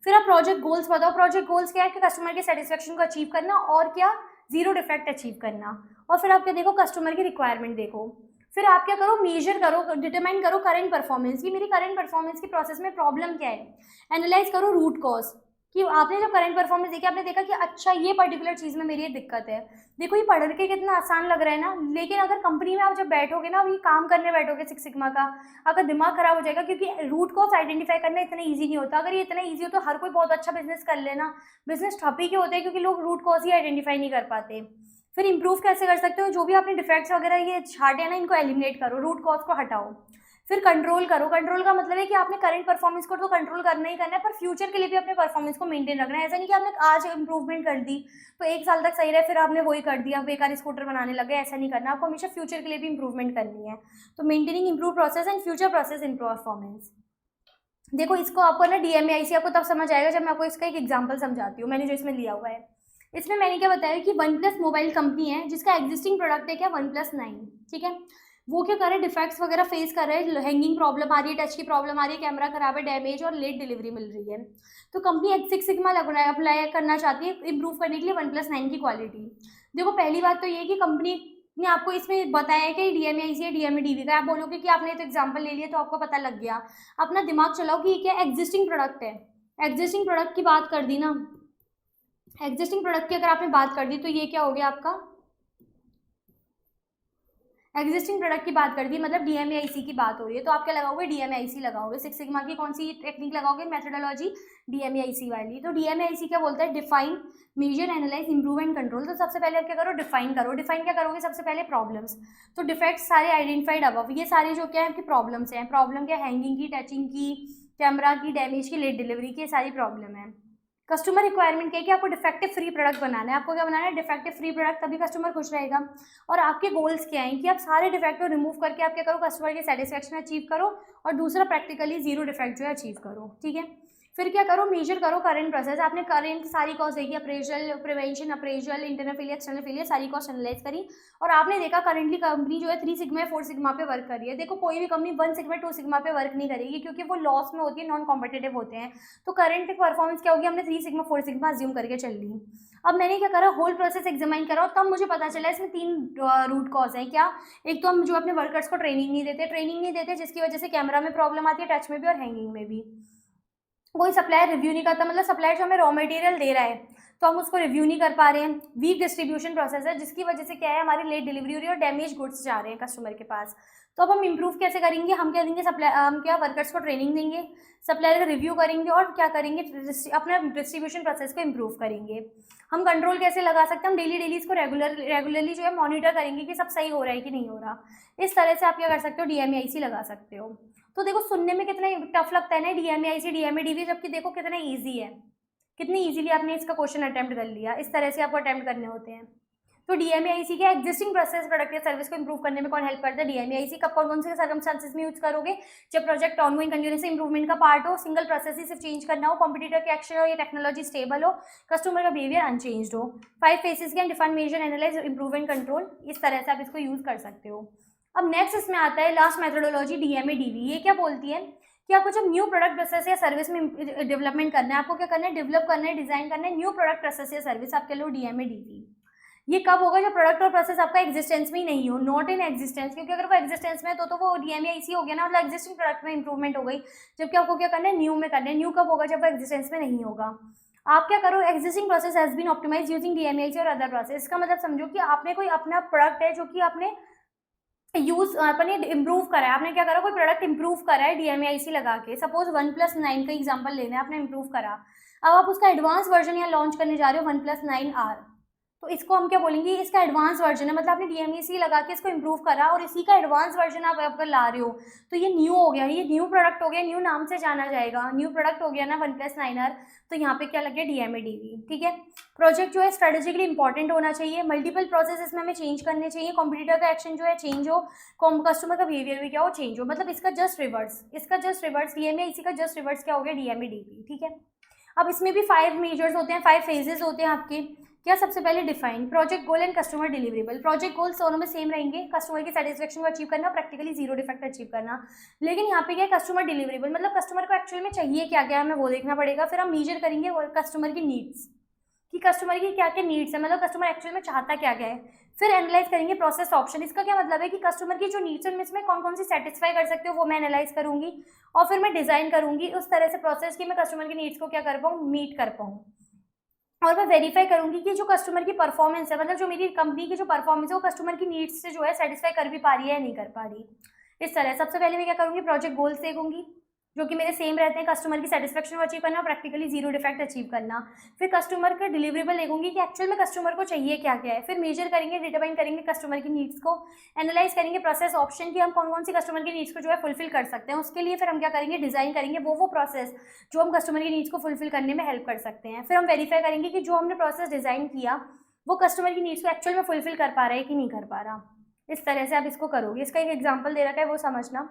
फिर आप प्रोजेक्ट गोल्स बताओ, प्रोजेक्ट गोल्स क्या है कि कस्टमर के सेटिस्फेक्शन को अचीव करना और क्या जीरो डिफेक्ट अचीव करना, और फिर आप क्या देखो, कस्टमर की रिक्वायरमेंट देखो, फिर आप क्या करो, मेजर करो, डिटरमाइन करो करंट परफॉर्मेंस की मेरी करंट परफॉर्मेंस की प्रोसेस में प्रॉब्लम क्या है, एनालाइज करो रूट कॉज कि आपने जब करंट परफॉर्मेंस देखी आपने देखा कि अच्छा ये पर्टिकुलर चीज़ में मेरी ये दिक्कत है। देखो ये पढ़ के कितना आसान लग रहा है ना, लेकिन अगर कंपनी में आप जब बैठोगे ना, ये काम करने बैठोगे 6 सिग्मा का, अगर दिमाग खराब हो जाएगा, क्योंकि रूट कॉज आइडेंटिफाई करना इतना ईजी नहीं होता। अगर ये इतना ईजी हो तो हर कोई बहुत अच्छा बिजनेस कर लेना, बिजनेस ठप ही के होते हैं क्योंकि लोग रूट कॉज ही आइडेंटिफाई नहीं कर पाते। फिर इंप्रूव कैसे कर सकते हो, जो भी आपने डिफेक्ट्स वगैरह ये छाटे हैं ना, इनको एलिमिनेट करो, रूट कॉज को हटाओ। फिर कंट्रोल करो, कंट्रोल का मतलब है कि आपने करंट परफॉर्मेंस को तो कंट्रोल करना ही करना है, पर फ्यूचर के लिए भी अपने परफॉर्मेंस को मेंटेन रखना है। ऐसा नहीं कि आपने आज इंप्रूवमेंट कर दी तो 1 साल तक सही रहे फिर आपने वही कर दिया, बेकार स्कूटर बनाने लगे, ऐसा नहीं करना, आपको हमेशा फ्यूचर के लिए भी इंप्रूवमेंट करनी है। तो maintaining improve process and future process in performance. देखो इसको आपको ना DMAIC आपको तब समझ आएगा जब मैं आपको इसका एक एग्जाम्पल समझाती हूँ, मैंने जो इसमें लिया हुआ है। इसमें मैंने क्या बताया कि OnePlus मोबाइल कंपनी है जिसका एग्जिस्टिंग प्रोडक्ट है क्या, OnePlus 9, ठीक है। वो क्या कर रहे हैं, डिफेक्ट्स वगैरह फेस कर रहे हैं, हैंगिंग प्रॉब्लम आ रही है, टच की प्रॉब्लम आ रही है, कैमरा खराब है, डैमेज और लेट डिलीवरी मिल रही है। तो कंपनी 6 सिग्मा अप्लाई करना चाहती है इंप्रूव करने के लिए OnePlus 9 की क्वालिटी। देखो पहली बात तो ये कि कंपनी ने आपको इसमें बताया कि DMAIC या DMADV का, आप बोलोगे कि आपने तो एग्जाम्पल ले लिया तो आपको पता लग गया, अपना दिमाग चलाओ कि ये क्या एग्जिस्टिंग प्रोडक्ट है। एग्जिस्टिंग प्रोडक्ट की बात कर दी ना, एग्जिस्टिंग प्रोडक्ट की अगर आपने बात कर दी तो ये क्या हो गया आपका, एग्जिस्टिंग प्रोडक्ट की बात कर दी, मतलब DMAIC की बात हो रही है, तो आप क्या लगाओगे, DMAIC लगाओगे। 6 सिग्मा की कौन सी टेक्निक लगाओगे, मेथोडोलॉजी DMAIC वाली। तो DMAIC क्या बोलता है, define measure analyse improve and control. तो सबसे पहले आप क्या करो, डिफाइन करो। डिफाइन क्या करोगे, सबसे पहले प्रॉब्लम्स, तो डिफेक्ट्स सारे आइडेंटिफाइड अबव, ये सारे जो क्या है आपकी प्रॉब्लम्स हैं। प्रॉब्लम क्या, हैंगिंग की, टचिंग की, कैमरा की, डैमेज की, लेट डिलीवरी की, ये सारी प्रॉब्लम है। कस्टमर रिक्वायरमेंट क्या है कि आपको डिफेक्टिव फ्री प्रोडक्ट बनाना है। आपको क्या बनाना है? डिफेक्टिव फ्री प्रोडक्ट, तभी कस्टमर खुश रहेगा। और आपके गोल्स क्या हैं कि आप सारे डिफेक्ट को रिमूव करके आप क्या करो, कस्टमर की सेटिस्फेक्शन अचीव करो, और दूसरा प्रैक्टिकली जीरो डिफेक्ट जो है अचीव करो। ठीक है, फिर क्या करो, मेजर करो करंट प्रोसेस। आपने करंट सारी कॉस्ट देखी, appraisal, prevention, appraisal, internal failure, external failure, सारी कॉस्ट एनालाइज करी, और आपने देखा करेंटली कंपनी जो है 3 सिग्मा 4 सिग्मा पे वर्क कर रही है। देखो कोई भी कंपनी 1 सिग्मा 2 सिग्मा पे वर्क नहीं करेगी, क्योंकि वो लॉस में होती है, नॉन कॉम्पिटिटिव होते हैं। तो करंट परफॉर्मेंस क्या होगी, हमने 3 सिग्मा 4 सिग्मा अज्यूम करके चल ली। अब मैंने क्या करा, होल प्रोसेस एग्जामाइन करा, और तब मुझे पता चला इसमें 3 रूट कॉज है। क्या? एक तो हम जो अपने वर्कर्स को ट्रेनिंग नहीं देते, जिसकी वजह से कैमरा में प्रॉब्लम आती है, टच में भी और हैंगिंग में भी। कोई सप्लायर रिव्यू नहीं करता, मतलब सप्लायर जो हमें रॉ मटेरियल दे रहा है तो हम उसको रिव्यू नहीं कर पा रहे हैं। वीक डिस्ट्रीब्यूशन प्रोसेस है, जिसकी वजह से क्या है, हमारी लेट डिलीवरी हो रही है और डैमेज गुड्स जा रहे हैं कस्टमर के पास। तो अब हम इंप्रूव कैसे करेंगे? हम क्या देंगे, हम क्या वर्कर्स को ट्रेनिंग देंगे, सप्लायर का रिव्यू करेंगे, और क्या करेंगे, अपना डिस्ट्रीब्यूशन प्रोसेस को इम्प्रूव करेंगे। हम कंट्रोल कैसे लगा सकते हैं? हम डेली इसको रेगुलरली जो है मॉनिटर करेंगे कि सब सही हो रहा है कि नहीं हो रहा। इस तरह से आप क्या कर सकते हो, DMAIC लगा सकते हो। तो देखो सुनने में कितना टफ लगता है ना DMAIC DMADV, जबकि देखो कितना ईजी है, कितनी इजीली आपने इसका क्वेश्चन अटेम्प्ट कर लिया। इस तरह से आपको अटेम्प्ट करने होते हैं। तो DMAIC क्या, एग्जिस्टिंग प्रोसेस, प्रोडक्ट या सर्विस को इंप्रूव करने में कौन हेल्प करता है? DMAIC। कब कौन से सर्कमस्टांसेस में यूज करोगे? जब प्रोजेक्ट ऑनगोइंग कंटिन्यूअस इंप्रूवमेंट का पार्ट हो, सिंगल प्रोसेस ही सिर्फ चेंज करना हो, कॉम्पिटिटर के एक्शन हो या टेक्नोलॉजी स्टेबल हो, कस्टमर का बिहेवियर अनचेंज्ड हो। 5 फेसेस के define, measure, analyse, improve and control. इस तरह से आप इसको यूज कर सकते हो। अब नेक्स्ट इसमें आता है लास्ट मेथोडोलॉजी DMADV। ये क्या बोलती है कि आपको जब न्यू प्रोडक्ट प्रोसेस या सर्विस में डेवलपमेंट करना है, आपको क्या करना है, डेवलप करना है, डिजाइन करना है न्यू प्रोडक्ट प्रोसेस या सर्विस, आप कह लो DMADV। ये कब होगा? जब प्रोडक्ट और प्रोसेस आपका एग्जिस्टेंस में ही नहीं हो, नॉट इन एग्जिस्टेंस, क्योंकि अगर वो एग्जिस्टेंस में है तो वो DMAIC हो गया ना, मतलब एग्जिस्टिंग प्रोडक्ट में इंप्रूवमेंट हो गई। जबकि आपको क्या करना है, न्यू में करना है। न्यू कब होगा? जब वो एग्जिस्टेंस में नहीं होगा। आप क्या करो, existing process has been optimise using DMAIC और अदर प्रोसेस। इसका मतलब समझो कि आपने कोई अपना प्रोडक्ट है जो कि आपने अपने इम्प्रूव करा है, आपने क्या करा, कोई प्रोडक्ट इम्प्रूव करा है DMAIC लगा के। सपोज 1+9 का एग्जांपल लेना है, आपने इम्प्रूव करा। अब आप उसका एडवांस वर्जन यहाँ लॉन्च करने जा रहे हो 1+9R, तो इसको हम क्या बोलेंगे, इसका एडवांस वर्जन है, मतलब आपने DMAIC लगा के इसको इम्प्रूव करा और इसी का एडवांस वर्जन आप अगर ला रहे हो तो ये न्यू हो गया, ये न्यू प्रोडक्ट हो गया, न्यू नाम से जाना जाएगा, न्यू प्रोडक्ट हो गया ना 1+9R। तो यहाँ पे क्या लग गया, DMADV। ठीक है, प्रोजेक्ट जो है स्ट्रेटेजिकली इंपॉर्टेंट होना चाहिए, मल्टीपल प्रोसेस इसमें हमें चेंज करने चाहिए, कॉम्पिटिटर का एक्शन जो है चेंज हो, कस्टमर का बिहेवियर भी क्या हो, चेंज हो, मतलब इसका जस्ट रिवर्स DMAIC का जस्ट रिवर्स क्या हो गया, DMADV। ठीक है, अब इसमें भी 5 मेजर्स होते हैं, 5 फेजेस होते हैं आपके। क्या? सबसे पहले define project goal and customer deliverable. Project goals दोनों में सेम रहेंगे, कस्टमर की सेटिस्फेक्शन को अचीव करना, प्रैक्टिकली जीरो डिफेक्ट अचीव करना। लेकिन यहाँ पे क्या है, कस्टमर डिलीवरेबल, मतलब कस्टमर को एक्चुअल में चाहिए क्या क्या, हमें वो देखना पड़ेगा। फिर हम मेजर करेंगे कस्टमर की नीड्स, कि कस्टमर की क्या क्या नीड्स है, मतलब कस्टमर एक्चुअल में चाहता क्या क्या है। फिर एनालाइज करेंगे प्रोसेस ऑप्शन। इसका क्या मतलब है कि कस्टमर की जो नीड्स है उनमें से कौन कौन सी सेटिस्फाई कर सकते हो वो मैं एनालाइज करूंगी, और फिर मैं डिजाइन करूंगी उस तरह से प्रोसेस कि मैं कस्टमर की नीड्स को क्या कर पाऊँ, मीट कर पाऊँ। और मैं वेरीफाई करूंगी कि जो कस्टमर की परफॉर्मेंस है, मतलब जो मेरी कंपनी की जो परफॉर्मेंस है वो कस्टमर की नीड्स से जो है सेटिस्फाई कर भी पा रही है या नहीं कर पा रही। इस तरह सबसे पहले मैं क्या करूंगी, प्रोजेक्ट गोल्स देखूंगी जो कि मेरे सेम रहते हैं, कस्टमर की सेटिस्फेक्शन को अचीव करना, प्रैक्टिकली जीरो डिफेक्ट अचीव करना। फिर कस्टमर का डिलीवरेबल देखूंगी कि एक्चुअल में कस्टमर को चाहिए क्या क्या है। फिर मेजर करेंगे, डिटरमाइन करेंगे कस्टमर की नीड्स को, एनालाइज करेंगे प्रोसेस ऑप्शन की हम कौन कौन सी कस्टमर की नीड्स को जो है फुलफिल कर सकते हैं। उसके लिए फिर हम क्या करेंगे, डिजाइन करेंगे वो प्रोसेस जो हम कस्टमर की नीड्स को फुलफिल करने में हेल्प कर सकते हैं। फिर हम वेरीफाई करेंगे कि जो हमने प्रोसेस डिजाइन किया वो कस्टमर की नीड्स को एक्चुअल में फुलफिल कर पा रहा है कि नहीं कर पा रहा। इस तरह से आप इसको करोगे। इसका एक एग्जाम्पल दे रखा है वो समझना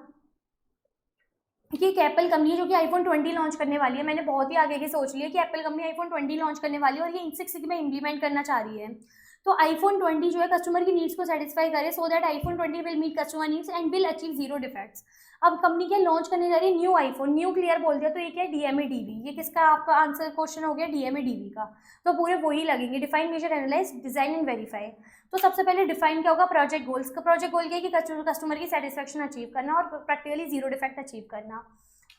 कि एक एप्पल कंपनी है जो कि iPhone 20 लॉन्च करने वाली है। मैंने बहुत ही आगे की सोच लिया कि एप्पल कंपनी iPhone 20 लॉन्च करने वाली है और ये Six Sigma इंप्लीमेंट करना चाह रही है। तो iPhone 20 जो है कस्टमर की नीड्स को सेटिस्फाई करे, so that iPhone 20 will meet customer needs and will achieve zero defects. अब कंपनी क्या लॉन्च करने जा रही है, न्यू आईफोन, न्यू क्लियर बोल दिया तो ये क्या है, DMADV। ये किसका आपका आंसर क्वेश्चन हो गया, DMADV का। तो पूरे वही लगेंगे, define, measure, analyse, design and verify. तो सबसे पहले डिफाइन क्या होगा, प्रोजेक्ट गोल्स का। प्रोजेक्ट गोल क्या है कि कस्टमर की सेटिस्फेक्शन अचीव करना और प्रैक्टिकली जीरो डिफेक्ट अचीव करना।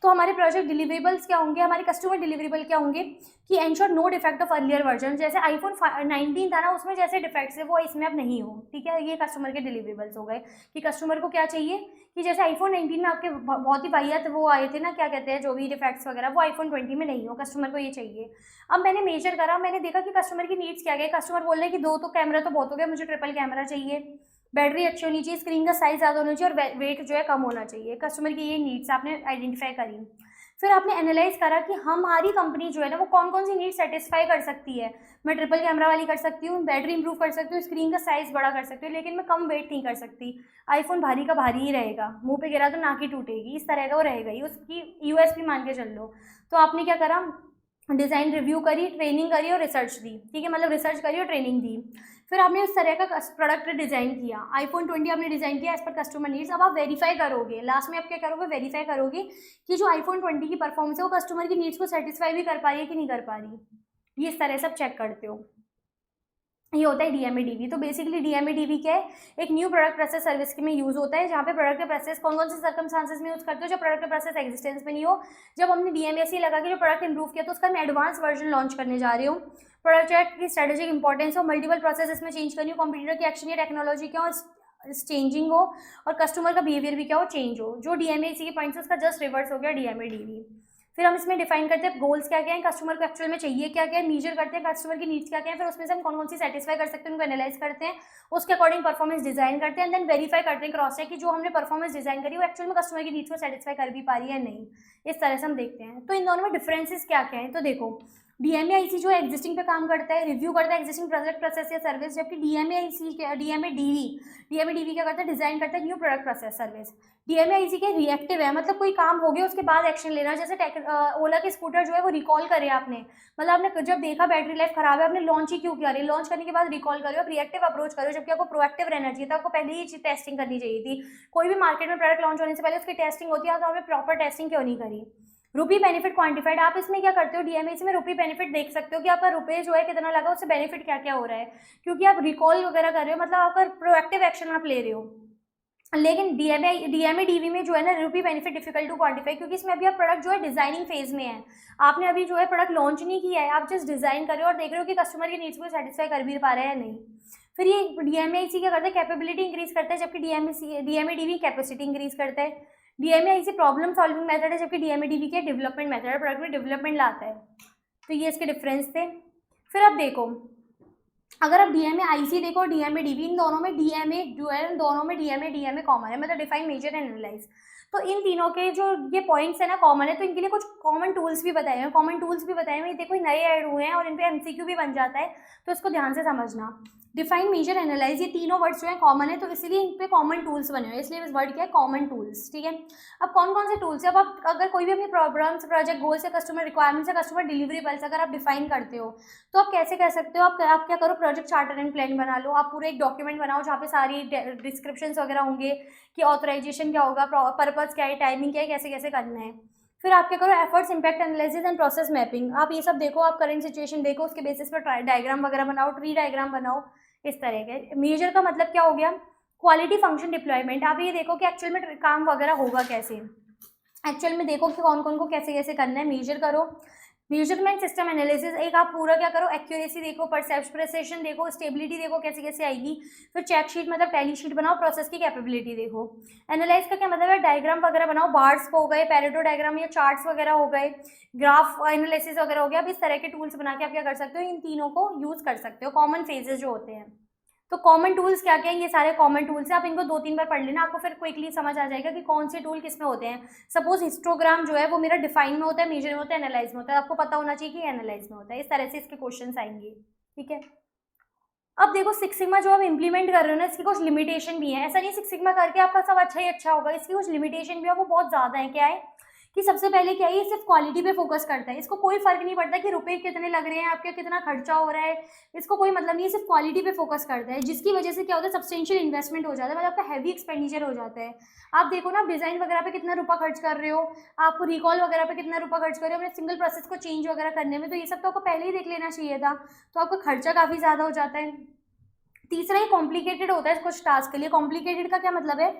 तो हमारे प्रोजेक्ट डिलीवरेबल्स क्या होंगे, हमारे कस्टमर डिलीवरेबल क्या होंगे कि ensure no defect of earlier version. जैसे iPhone 19 था ना, उसमें जैसे डिफेक्ट्स है वो इसमें अब नहीं हो। ठीक है, ये कस्टमर के डिलीवरेबल्स हो गए कि कस्टमर को क्या चाहिए कि जैसे iPhone 19 में आपके बहुत ही वाहियात वो आए थे ना, क्या कहते हैं, जो भी डिफेक्ट्स वगैरह, वो iPhone 20 में नहीं हो, कस्टमर को ये चाहिए। अब मैंने मेजर करा, मैंने देखा कि कस्टमर की नीड्स क्या गए। कस्टमर बोल रहे हैं कि 2 तो कैमरा तो बहुत हो गया, मुझे ट्रिपल कैमरा चाहिए, बैटरी अच्छी होनी चाहिए, स्क्रीन का साइज ज़्यादा होना चाहिए और वेट जो है कम होना चाहिए। कस्टमर की ये नीड्स आपने आइडेंटिफाई करी। फिर आपने एनालाइज करा कि हमारी कंपनी जो है ना वो कौन कौन सी नीड सेटिस्फाई कर सकती है। मैं ट्रिपल कैमरा वाली कर सकती हूँ, बैटरी इंप्रूव कर सकती हूँ, स्क्रीन का साइज बड़ा कर सकती हूँ, लेकिन मैं कम वेट नहीं कर सकती। आईफोन भारी का भारी ही रहेगा, मुंह पे गिरा तो नाक ही टूटेगी, इस तरह का वो रहेगा ही, उसकी यूएसपी मान के चल लो। तो आपने क्या करा, डिज़ाइन रिव्यू करी, ट्रेनिंग करी और रिसर्च दी, ठीक है, मतलब रिसर्च करी और ट्रेनिंग दी। फिर आपने उस तरह का प्रोडक्ट डिज़ाइन किया, आईफोन 20 आपने डिज़ाइन किया एज पर कस्टमर नीड्स। अब आप वेरीफाई करोगे, लास्ट में आप क्या करोगे, वेरीफाई करोगे कि जो आईफोन 20 की परफॉर्मेंस है वो कस्टमर की नीड्स को सेटिस्फाई भी कर पा रही है कि नहीं कर पा रही। ये इस तरह से आप चेक करते हो, ये होता है डीएमएडीवी। तो बेसिकली डीएमएडीवी क्या है, एक न्यू प्रोडक्ट प्रोसेस सर्विस में यूज़ होता है, जहाँ पे प्रोडक्ट के प्रोसेस कौन कौन से सर्कमस्टांसेस में यूज़ करते हो, जब प्रोडक्ट के प्रोसेस एग्जिस्टेंस में नहीं हो। जब हमने डीएमएसी लगा के जो प्रोडक्ट इंप्रूव किया तो उसका मैं एडवांस वर्जन लॉन्च करने जा रही हूँ। प्रोडक्ट की स्ट्रेटेजिक इंपॉर्टेंस हो, मल्टीपल प्रोसेस इसमें चेंज करनी हो, कंप्यूटर की एक्शन या टेक्नोलॉजी क्या हो चेंजिंग हो, और कस्टमर का बिहेवियर भी क्या हो, चेंज हो। जो डीएमएसी के पॉइंट्स उसका जस्ट रिवर्स हो गया डीएमएडीवी। फिर हम इसमें डिफाइन करते हैं गोल्स क्या क्या है, कस्टमर को एक्चुअल में चाहिए क्या क्या है, मीजर करते हैं कस्टमर की नीड्स क्या क्या है, फिर उसमें से हम कौन कौन सी सेटिस्फाई कर सकते हैं उनको एनालाइज करते हैं, उसके अकॉर्डिंग परफॉर्मेंस डिजाइन करते हैं, देन वेरीफाई करते हैं क्रॉस चेक कि जो हमने परफॉर्मेंस डिजाइन करी वो एक्चुअल में कस्टमर की नीड्स को सेटिस्फाई कर भी पा रही है नहीं। इस तरह से हम देखते हैं। तो इन दोनों में डिफरेंसेस क्या क्या है, तो देखो डीएमएआईसी जो एग्जिस्टिंग पे काम करता है, रिव्यू करता है एग्जिस्टिंग प्रोडक्ट प्रोसेस या सर्विस, जबकि डीएमएडीवी क्या करता है, डिजाइन करता है न्यू प्रोडक्ट प्रोसेस सर्विस। डीएमएआईसी के रिएक्टिव है, मतलब कोई काम हो गया उसके बाद एक्शन लेना, जैसे ओला के स्कूटर जो है वो रिकॉल करे आपने, मतलब आपने जब देखा बैटरी लाइफ खराब है आपने लॉन्च ही क्यों किया, लॉन्च करने के बाद रिकॉल करो, आप रिएक्टिव अप्रोच करो, जबकि आपको प्रोएक्टिव रहना चाहिए था, आपको पहले ही टेस्टिंग करनी चाहिए थी। कोई भी मार्केट में प्रोडक्ट लॉन्च होने से पहले उसकी टेस्टिंग होती है, तो आपने प्रॉपर टेस्टिंग क्यों नहीं करी। रुपी बेनिफिट क्वांटिफाइड, आप इसमें क्या करते हो, डीएमएसी में रुपी बेनिफिट देख सकते हो कि आपका रुपये जो है कितना लगा, उससे बेनिफिट क्या क्या हो रहा है, क्योंकि आप रिकॉल वगैरह कर रहे हो, मतलब आपका प्रोएक्टिव एक्शन आप ले रहे हो। लेकिन डीएमएडीवी में जो है ना रुपी बेनिफिट डिफिकल्ट टू क्वांटिफाई, क्योंकि इसमें अभी आप प्रोडक्ट जो है डिजाइनिंग फेज में है, आपने अभी जो है प्रोडक्ट लॉन्च नहीं किया है, आप जस्ट डिजाइन कर रहे हो और देख रहे हो कि कस्टमर की नीड्स को सेटिस्फाई कर भी पा रहे हैं नहीं। फिर ये डीएमएसी क्या करता है, कैपेबिलिटी इंक्रीज करता है, जबकि डीएमएडीवी कैपेसिटी इंक्रीज करता है। डीएमएआईसी प्रॉब्लम सॉल्विंग मेथड है, जबकि डीएमएडीवी के डेवलपमेंट मेथड है, प्रोडक्ट में डेवलपमेंट लाता है। तो ये इसके डिफरेंस थे। फिर अब देखो, अगर आप डीएमएआईसी देखो डीएमएडीवी, इन दोनों में डीएमए जो है, दोनों में डीएमए कॉमन है, मतलब डिफाइन, मेजर एंड एनालाइज। तो इन तीनों के जो ये पॉइंट्स है ना कॉमन है, तो इनके लिए कुछ कॉमन टूल्स भी बताए हैं, देखो नए ऐड हुए हैं और इन पे एमसीक्यू भी बन जाता है, तो इसको ध्यान से समझना। डिफाइन, मेजर, एनालाइज, ये तीनों वर्ड्स जो है कॉमन है, तो इसलिए इन पे कॉमन टूल्स बने हुए हैं, इसलिए इस वर्ड क्या है, कॉमन टूल्स, ठीक है। अब कौन कौन से टूल्स है, अब आप अगर कोई भी अपनी प्रॉब्लम्स, प्रोजेक्ट गोल्स या कस्टमर रिक्वायरमेंट्स या कस्टमर डिलीवरेबल्स अगर आप डिफाइन करते हो, तो आप कैसे कर सकते हो, आप क्या करो, प्रोजेक्ट चार्टर एंड प्लान बना लो, आप पूरे एक डॉक्यूमेंट बनाओ जहाँ पे सारी डिस्क्रिप्शन वगैरह होंगे कि ऑथराइजेशन क्या होगा, पर्पज क्या है, टाइमिंग क्या है, कैसे कैसे करना है। फिर आप क्या करो, efforts, impact analysis and process mapping, आप ये सब देखो, आप करंट सिचुएशन देखो, उसके बेसिस पर डायग्राम वगैरह बनाओ, ट्री डायग्राम बनाओ, इस तरह के। मेजर का मतलब क्या हो गया, क्वालिटी फंक्शन डिप्लॉयमेंट, आप ये देखो कि एक्चुअल में काम वगैरह होगा कैसे, एक्चुअल में देखो कि कौन कौन को कैसे कैसे करना है, मेजर करो। मेजरमेंट सिस्टम एनालिसिस, एक आप पूरा क्या करो, एक्यूरेसी देखो, प्रेसिशन देखो, स्टेबिलिटी देखो कैसे कैसे आएगी। फिर चेक शीट मतलब टैली शीट बनाओ, प्रोसेस की कैपेबिलिटी देखो। एनालाइज का क्या मतलब है, डायग्राम वगैरह बनाओ, बार्स हो गए, पैरेटो डायग्राम या चार्ट्स वगैरह हो गए, ग्राफ एनालिसिस वगैरह हो गया। अब इस तरह के टूल्स बना के आप क्या कर सकते हो, इन तीनों को यूज कर सकते हो, कॉमन फेजेस जो होते हैं। तो कॉमन टूल्स क्या क्या है, ये सारे कॉमन टूल्स हैं, आप इनको 2-3 बार पढ़ लेना, आपको फिर क्विकली समझ आ जाएगा कि कौन से टूल किस में होते हैं। सपोज हिस्टोग्राम जो है वो मेरा डिफाइन में होता है, मेजर में होता है, एनालाइज में होता है, आपको पता होना चाहिए कि एनालाइज में होता है। इस तरह से इसके क्वेश्चंस आएंगे, ठीक है। अब देखो सिक्स सिग्मा जो आप इंप्लीमेंट कर रहे हो ना, इसकी कुछ लिमिटेशन भी है, ऐसा नहीं सिक्स सिग्मा करके आपका सब अच्छा ही अच्छा होगा, इसकी कुछ लिमिटेशन भी है, वो बहुत ज़्यादा है। क्या है कि सबसे पहले क्या है, ये सिर्फ क्वालिटी पे फोकस करता है, इसको कोई फर्क नहीं पड़ता कि रुपए कितने लग रहे हैं, आपके कितना खर्चा हो रहा है, इसको कोई मतलब नहीं, सिर्फ क्वालिटी पे फोकस करता है, जिसकी वजह से क्या होता है, सब्सटेंशियल इन्वेस्टमेंट हो जाता है, मतलब आपका हैवी एक्सपेंडिचर हो जाता है। आप देखो ना, डिजाइन वगैरह पे कितना रुपया खर्च कर रहे हो, आपको रिकॉल वगैरह पे कितना रुपया खर्च कर रहे हो, अपने सिंगल प्रोसेस को चेंज वगैरह करने में, तो ये सब तो आपको पहले ही देख लेना चाहिए था, तो आपका खर्चा काफ़ी ज़्यादा हो जाता है। तीसरा, ये कॉम्प्लिकेटेड होता है कुछ टास्क के लिए। कॉम्प्लिकेटेड का क्या मतलब है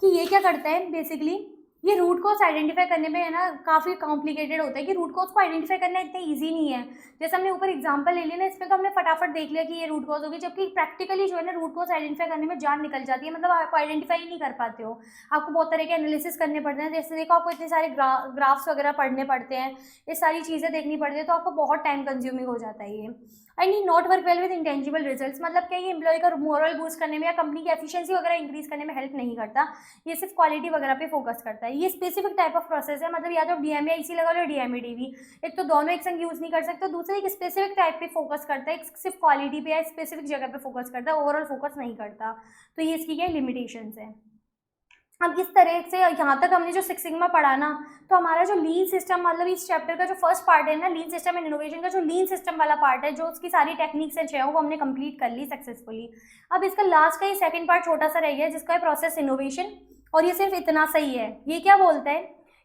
कि ये क्या करता है, बेसिकली ये रूट कॉज आइडेंटिफाई करने में है ना काफ़ी कॉम्प्लिकेटेड होता है, कि रूट कॉज को आइडेंटिफाई करना इतना ईजी नहीं है। जैसे हमने ऊपर एग्जांपल ले लिया ना, इसमें तो हमने फटाफट देख लिया कि ये रूट कॉज होगी, जबकि प्रैक्टिकली जो है ना रूट कॉज आइडेंटिफाई करने में जान निकल जाती है, मतलब आप आइडेंटिफाई ही नहीं कर पाते हो, आपको बहुत तरह के एनालिसिस करने पड़ते हैं। जैसे देखो, आपको इतने सारे ग्राफ्स वगैरह पढ़ने पड़ते हैं, ये सारी चीज़ें देखनी पड़ती है, तो आपको बहुत टाइम कंज्यूमिंग हो जाता है ये। एंड ये not work well with intangible results, मतलब क्या, ये एम्प्लॉय का मोरल बूस्ट करने में या कंपनी की एफिशिएंसी वगैरह इंक्रीज करने में हेल्प नहीं करता, ये सिर्फ क्वालिटी वगैरह पे फोकस करता है। है। ये स्पेसिफिक टाइप ऑफ प्रोसेस है, मतलब या तो DMA-IC लगा लो, DMA-DV, एक तो दोनों एक संग यूज़ नहीं कर सकते, दूसरा एक स्पेसिफिक टाइप पे फोकस करता है, एक सिर्फ क्वालिटी पे या स्पेसिफिक जगह पे फोकस करता है, ओवरऑल फोकस नहीं करता। तो ये इसकी क्या लिमिटेशंस है। अब इस तरह से यहाँ तक हमने जो सिक्स सिग्मा पढ़ा ना, तो हमारा जो लीन सिस्टम, मतलब इस चैप्टर का जो फर्स्ट पार्ट है ना, लीन सिस्टम एंड इनोवेशन का जो लीन सिस्टम वाला पार्ट है, जो उसकी सारी टेक्निक्स है वो हमने कंप्लीट कर ली सक्सेसफुली। अब इसका लास्ट का ये सेकंड पार्ट छोटा सा रह गया, जिसका है प्रोसेस इनोवेशन, और ये सिर्फ इतना सही है। ये क्या बोलता है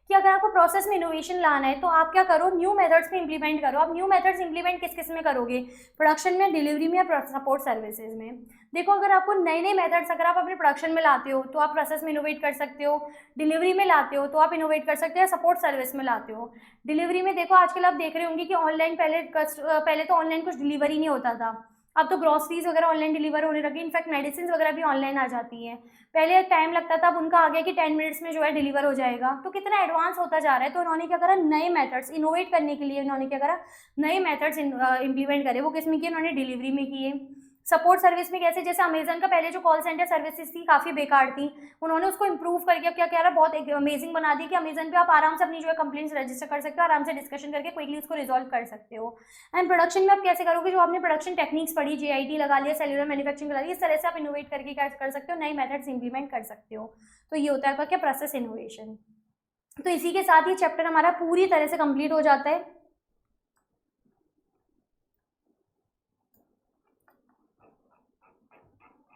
कि अगर आपको प्रोसेस में इनोवेशन लाना है तो आप क्या करो, न्यू मेथड्स में इंप्लीमेंट करो। आप न्यू मेथड्स इंप्लीमेंट किस किस में करोगे, प्रोडक्शन में, डिलीवरी में या सपोर्ट सर्विसेज में। देखो अगर आपको नए नए मेथड्स अगर आप अपने प्रोडक्शन में लाते हो तो आप प्रोसेस में इनोवेट कर सकते हो, डिलीवरी में लाते हो तो आप इनोवेट कर सकते हो, या सपोर्ट सर्विस में लाते हो। डिलीवरी में देखो आजकल आप देख रहे होंगे कि ऑनलाइन पहले तो ऑनलाइन कुछ डिलीवरी नहीं होता था, अब तो ग्रॉसरीज वगैरह ऑनलाइन डिलीवर होने लगी, इनफैक्ट मेडिसिन वगैरह भी ऑनलाइन आ जाती हैं। पहले टाइम लगता था, अब उनका आ गया कि 10 मिनट्स में जो है डिलीवर हो जाएगा। तो कितना एडवांस होता जा रहा है। तो उन्होंने क्या करा, नए मेथड्स इनोवेट करने के लिए उन्होंने क्या करा, नए मेथड्स इम्प्लीमेंट करे। वो किस में किए, उन्होंने डिलीवरी में किए। सपोर्ट सर्विस में कैसे, जैसे अमेजन का पहले जो कॉल सेंटर सर्विसेज थी काफ़ी बेकार थी, उन्होंने उसको इंप्रूव करके अब क्या कह रहा है, बहुत अमेजिंग बना दी कि अमेजन पे आप आराम से अपनी जो है कंप्लेंट्स रजिस्टर कर सकते हो, आराम से डिस्कशन करके क्विकली उसको रिजॉल्व कर सकते हो। एंड प्रोडक्शन में आप कैसे करोगे, जो आपने प्रोडक्शन टेक्निक्स पढ़ी, JIT लगा लिया, सेल्युलर मैन्युफैक्चरिंग लगा लिया, इस तरह से आप इनोवेट करके क्या कर सकते हो, नए मेथड्स इंप्लीमेंट कर सकते हो। तो ये होता है आपका क्या, प्रोसेस इनोवेशन। तो इसी के साथ ये चैप्टर हमारा पूरी तरह से कंप्लीट हो जाता है।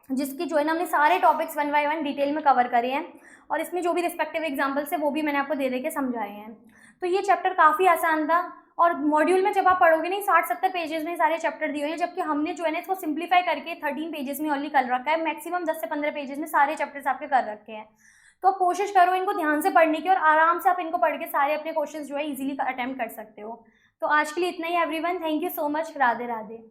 जिसकी जो है ना हमने सारे टॉपिक्स 1 बाय 1 डिटेल में कवर करे हैं, और इसमें जो भी रिस्पेक्टिव एग्जाम्पल्स है वो भी मैंने आपको दे के समझाए हैं। तो ये चैप्टर काफ़ी आसान था, और मॉड्यूल में जब आप पढ़ोगे नहीं 60-70 पेजेस में सारे चैप्टर दिए हुए हैं, जबकि हमने जो है ना इसको सिंप्लीफाई करके 13 पेजेस में ऑनली कर रखा है। मैक्सिमम 10 से 15 पेजेस में सारे चैप्टर्स आपके कर रखे हैं। तो कोशिश करो इनको ध्यान से पढ़ने की, और आराम से आप इनको पढ़ के सारे अपने क्वेश्चंस जो है इजीली अटेम्प्ट कर सकते हो। तो आज के लिए इतना ही everyone, thank you so much, Radhe Radhe.